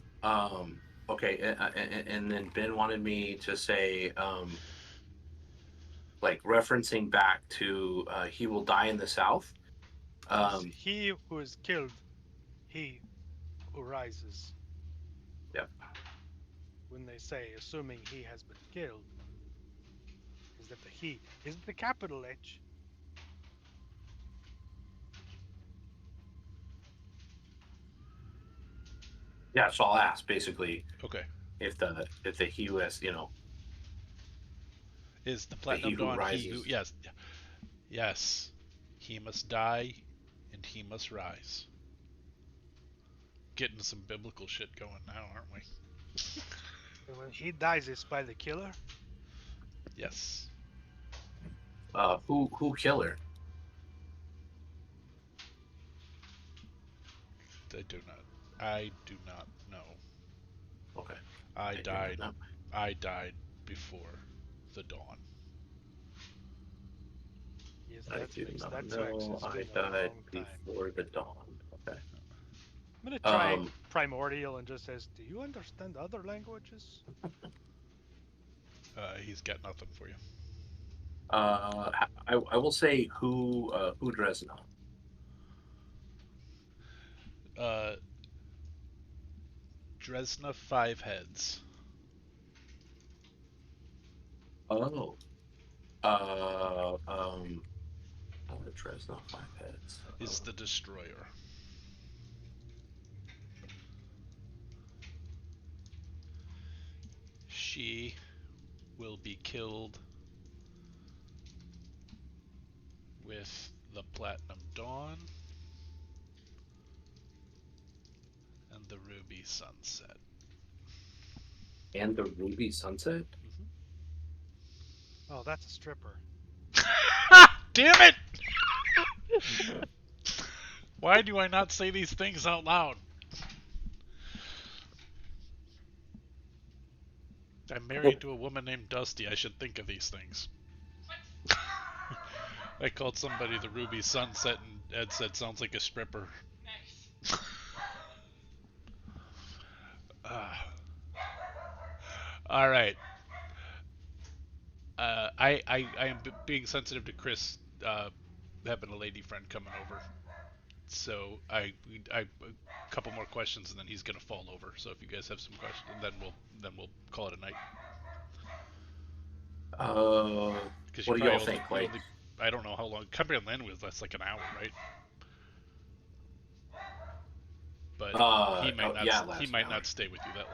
and then Ben wanted me to say, like referencing back to, he will die in the south. He who is killed, he who rises. Yeah. When they say, assuming he has been killed, is that the he? Is it the capital H? Yeah, so I'll ask basically Okay. if the he who has, Is the the Platinum he who Dawn he who? rises. Yes. Yes. He must die, and he must rise. Getting some biblical shit going now, aren't we? And when he dies, it's by the killer. Yes. Who killer? I do not. I do not know. Okay. I do not died. know. I died before the dawn. Yes, I that's do fixed. not That's know. It's I been a died long time. before the dawn. Okay. I'm gonna try primordial and just says, "Do you understand other languages?" He's got nothing for you. I will say who Dresna. Dresna Five Heads Oh. Dresna Five Heads. is the destroyer. She will be killed with the Platinum Dawn and the Ruby Sunset. And the Ruby Sunset. Oh, that's a stripper. Damn it! Why do I not say these things out loud? I'm married to a woman named Dusty. I should think of these things. I called somebody the Ruby Sunset, and Ed said sounds like a stripper. Nice. All right. I am being sensitive to Chris having a lady friend coming over. So a couple more questions and then he's gonna fall over. So if you guys have some questions, then we'll call it a night. What do y'all think? I don't know how long. Company on Land was that's like an hour, right? But he might not. Yeah, he might not stay with you that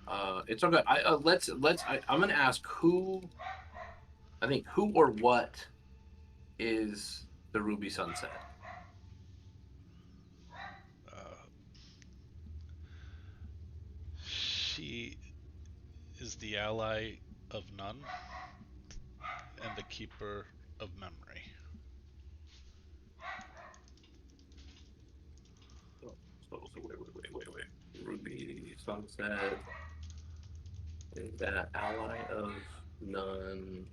long. It's okay. I'm gonna ask who. I think who or what is the Ruby Sunset? She is the ally of none and the keeper of memory. Wait. Ruby Sunset is that ally of none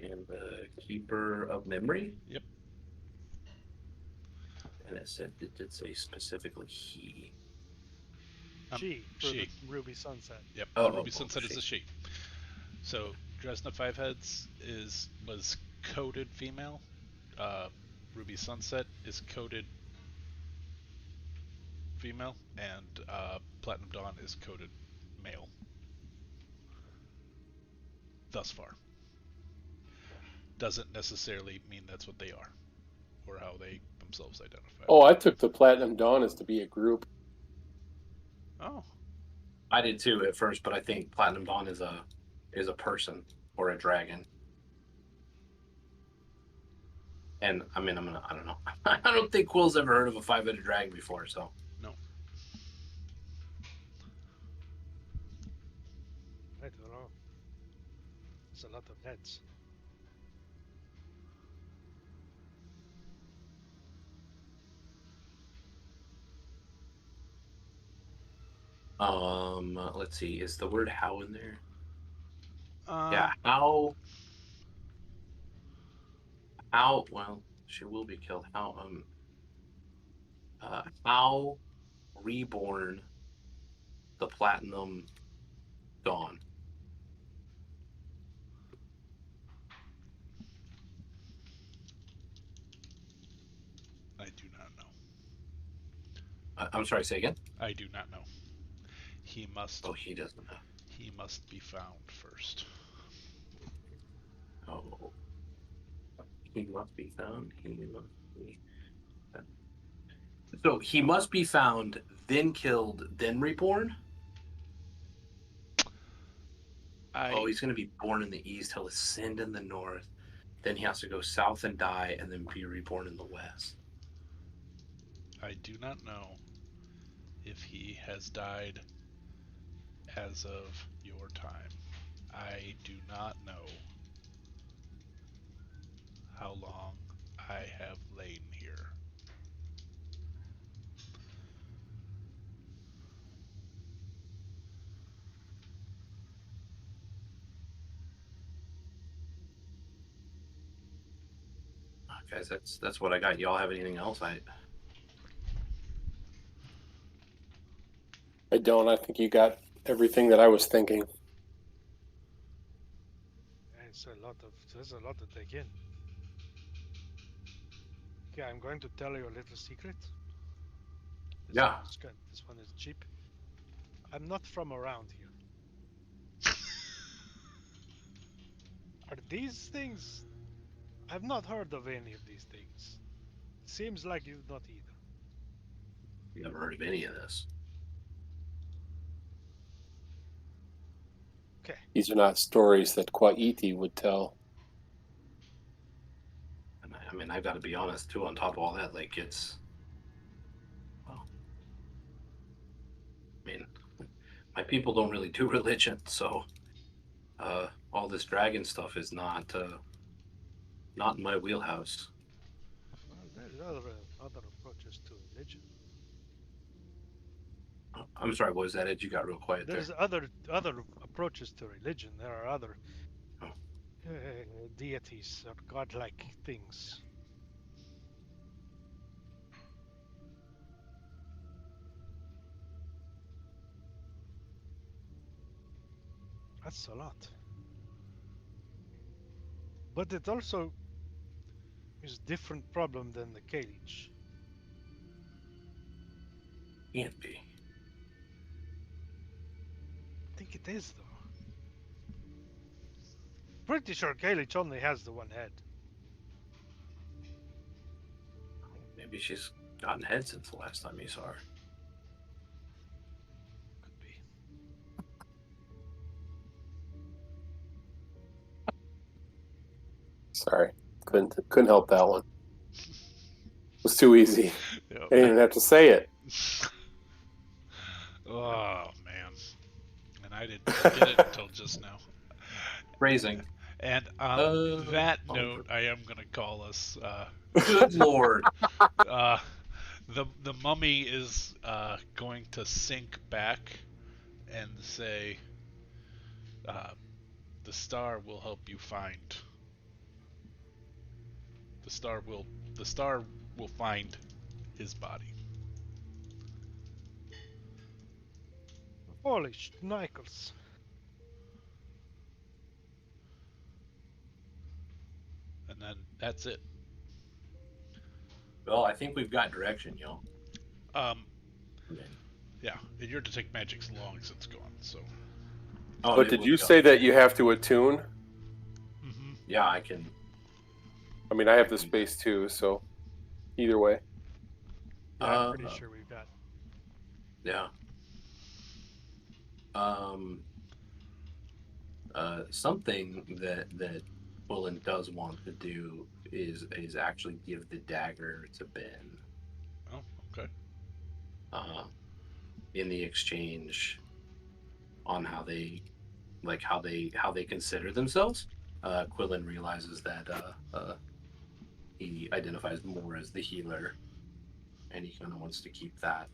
and the keeper of memory? Yep. And it did say specifically he. She for she. the Ruby Sunset. Yep. Ruby Sunset she. is a she. So Dresna Fiveheads was coded female. Ruby Sunset is coded female, and Platinum Dawn is coded male. Thus far. Doesn't necessarily mean that's what they are, or how they themselves identify. Oh, I took the Platinum Dawn as to be a group. Oh. I did too at first, but I think Platinum Dawn is a person or a dragon. And I mean, I don't know. I don't think Quill's ever heard of a 5-headed dragon before, so. No. I don't know. It's a lot of heads. Let's see. Is the word how in there? Um, Yeah, how. How? Well, she will be killed. How reborn the platinum dawn? I do not know. I'm sorry. Say again. I do not know. He must. Oh, he doesn't know. He must be found first. Oh, he must be found. He must be. So he must be found, then killed, then reborn. Oh, he's going to be born in the east. He'll ascend in the north. Then he has to go south and die, and then be reborn in the west. I do not know if he has died as of your time. I do not know how long I have lain here. Guys, that's what I got. Y'all have anything else? I don't. I think you got everything that I was thinking. There's a lot to take in. Okay, I'm going to tell you a little secret. Yeah. This one is cheap. I'm not from around here. Are these things? I've not heard of any of these things. Seems like you've not either. You never heard of any of this. Okay. These are not stories that Kwaiti would tell. And I mean, I've got to be honest too. On top of all that, like it's. Well, I mean, my people don't really do religion, so all this dragon stuff is not in my wheelhouse. Well, there's other approaches to religion. I'm sorry, what was that? Ed, you got real quiet There's there. other approaches to religion. There are other deities or godlike things. That's a lot. But it also is different problem than the cage. Can't be. I think it is though. Pretty sure Kalich only has the one head. Maybe she's gotten head since the last time you saw her. Could be. Sorry, couldn't help that one. It was too easy. Yep. I didn't even have to say it. Oh man, and I didn't get it until just now. Phrasing. And on that note, I am gonna call us. Good lord. The mummy is going to sink back and say, "The star will help you find. The star will find his body." Holy schnikers. And then that's it. Well, I think we've got direction, y'all. Yeah, and your detect magic's long since gone, so. Oh, But did you say that you have to attune? Mm-hmm. Yeah, I can. I mean, I have the space too, so either way. Yeah, I'm pretty sure we've got. Yeah. Something that Bullen does want to do is actually give the dagger to Ben. Oh, okay. In the exchange on how they consider themselves. Quillen realizes that he identifies more as the healer, and he kind of wants to keep that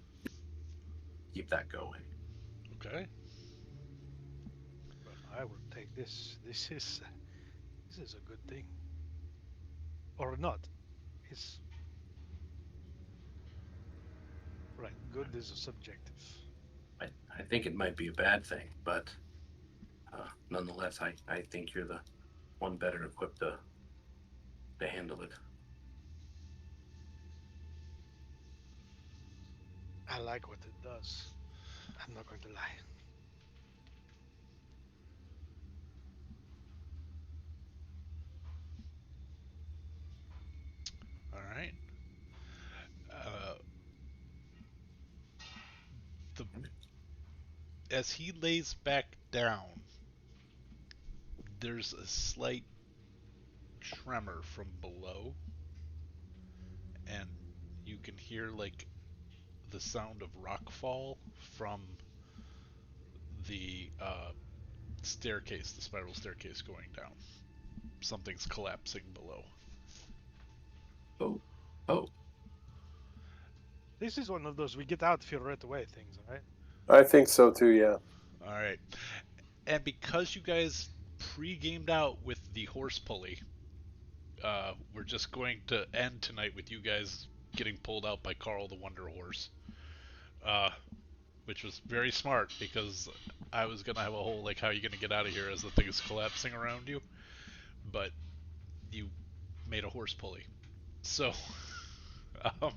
going. Okay. Well, I will take this. This is a good thing, or not? It's right. Good is a subjective. I think it might be a bad thing, but nonetheless, I think you're the one better equipped to handle it. I like what it does. I'm not going to lie. All right. Uh, the as he lays back down, there's a slight tremor from below, and you can hear like the sound of rockfall from the staircase, the spiral staircase going down. Something's collapsing below. Oh, This is one of those we get out feel right away things, right? I think so too. Yeah. All right. And because you guys pre-gamed out with the horse pulley, we're just going to end tonight with you guys getting pulled out by Carl the Wonder Horse, which was very smart because I was gonna have a whole like how are you gonna get out of here as the thing is collapsing around you, but you made a horse pulley. So, um,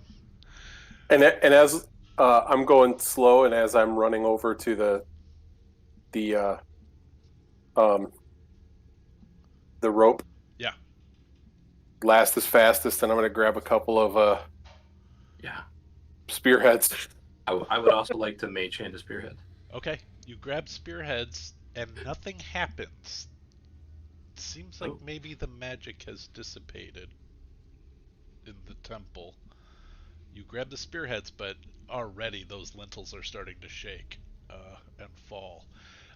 And as I'm going slow, and as I'm running over to the the rope, yeah, last is fastest, and I'm going to grab a couple of yeah. spearheads. I would also like to mage hand a spearhead. okay. You grab spearheads and nothing happens. Seems like maybe the magic has dissipated in the temple. You grab the spearheads, but already those lintels are starting to shake and fall.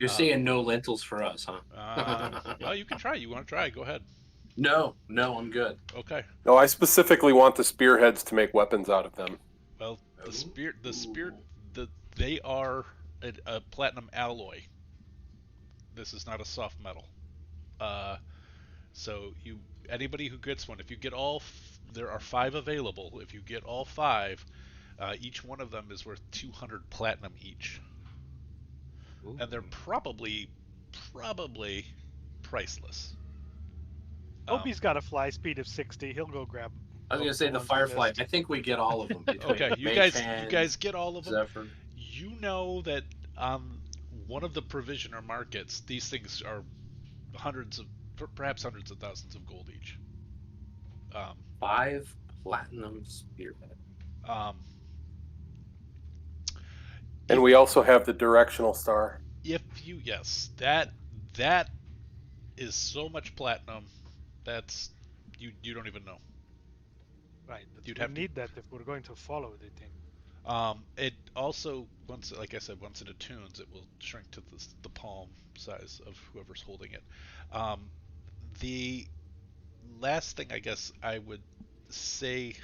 You're saying no lentils for us, huh? Well, you can try. You want to try? Go ahead. No, I'm good. Okay. No, I specifically want the spearheads to make weapons out of them. Well, they are a platinum alloy. This is not a soft metal. So anybody who gets one, if you get there are 5 available. If you get all 5, each one of them is worth 200 platinum each, and they're probably priceless. Opie's got a fly speed of 60. He'll go grab. I was gonna say the ones we Firefly. missed. I think we get all of them. Okay, you guys get all of them. Zephyr. You know that on one of the provisioner markets, these things are perhaps hundreds of thousands of gold each. 5 platinum spearhead. And we also have the directional star. Yes, that is so much platinum. That's you don't even know. Right, but You'd we have to- need that if we're going to follow the thing. It also like I said, once it attunes, it will shrink to the palm size of whoever's holding it. The last thing I guess I would say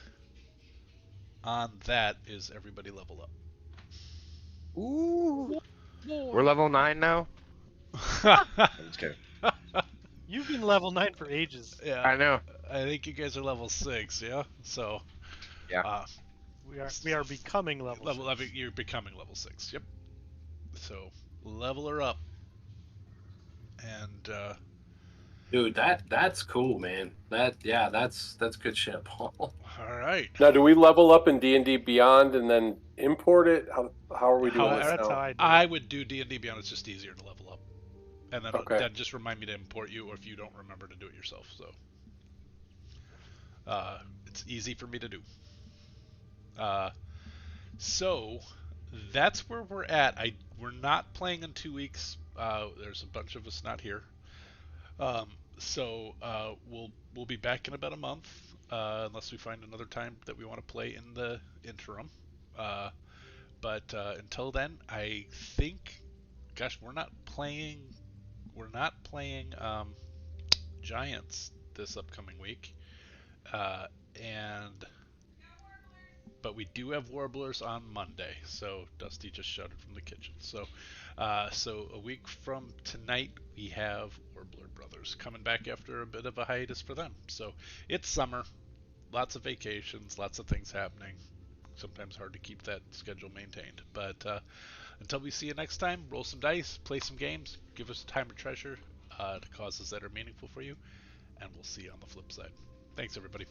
on that is everybody level up. Ooh. We're level 9 now? I'm just kidding. You've been level 9 for ages. Yeah, I know. I think you guys are level 6. Yeah, so Yeah. We are becoming level 6. You're becoming level 6. Yep. So level her up, and Dude, that's cool, man. That's good shit, Paul. all right. Now, do we level up in D&D Beyond and then import it? How are we doing this That's how now? I do. I would do D&D Beyond. It's just easier to level up, and Okay. then just remind me to import you, or if you don't remember to do it yourself. So it's easy for me to do. So that's where we're at. We're not playing in 2 weeks. There's a bunch of us not here. We'll be back in about a month, unless we find another time that we want to play in the interim. Uh, but until then, I think, gosh, We're not playing Giants this upcoming week, uh, and but we do have Warblers on Monday. So Dusty just shouted from the kitchen. So a week from tonight we have Warbler Brothers coming back after a bit of a hiatus for them. So it's summer, lots of vacations, lots of things happening. Sometimes hard to keep that schedule maintained. But until we see you next time, roll some dice, play some games, give us time or treasure to causes that are meaningful for you, and we'll see you on the flip side. Thanks, everybody.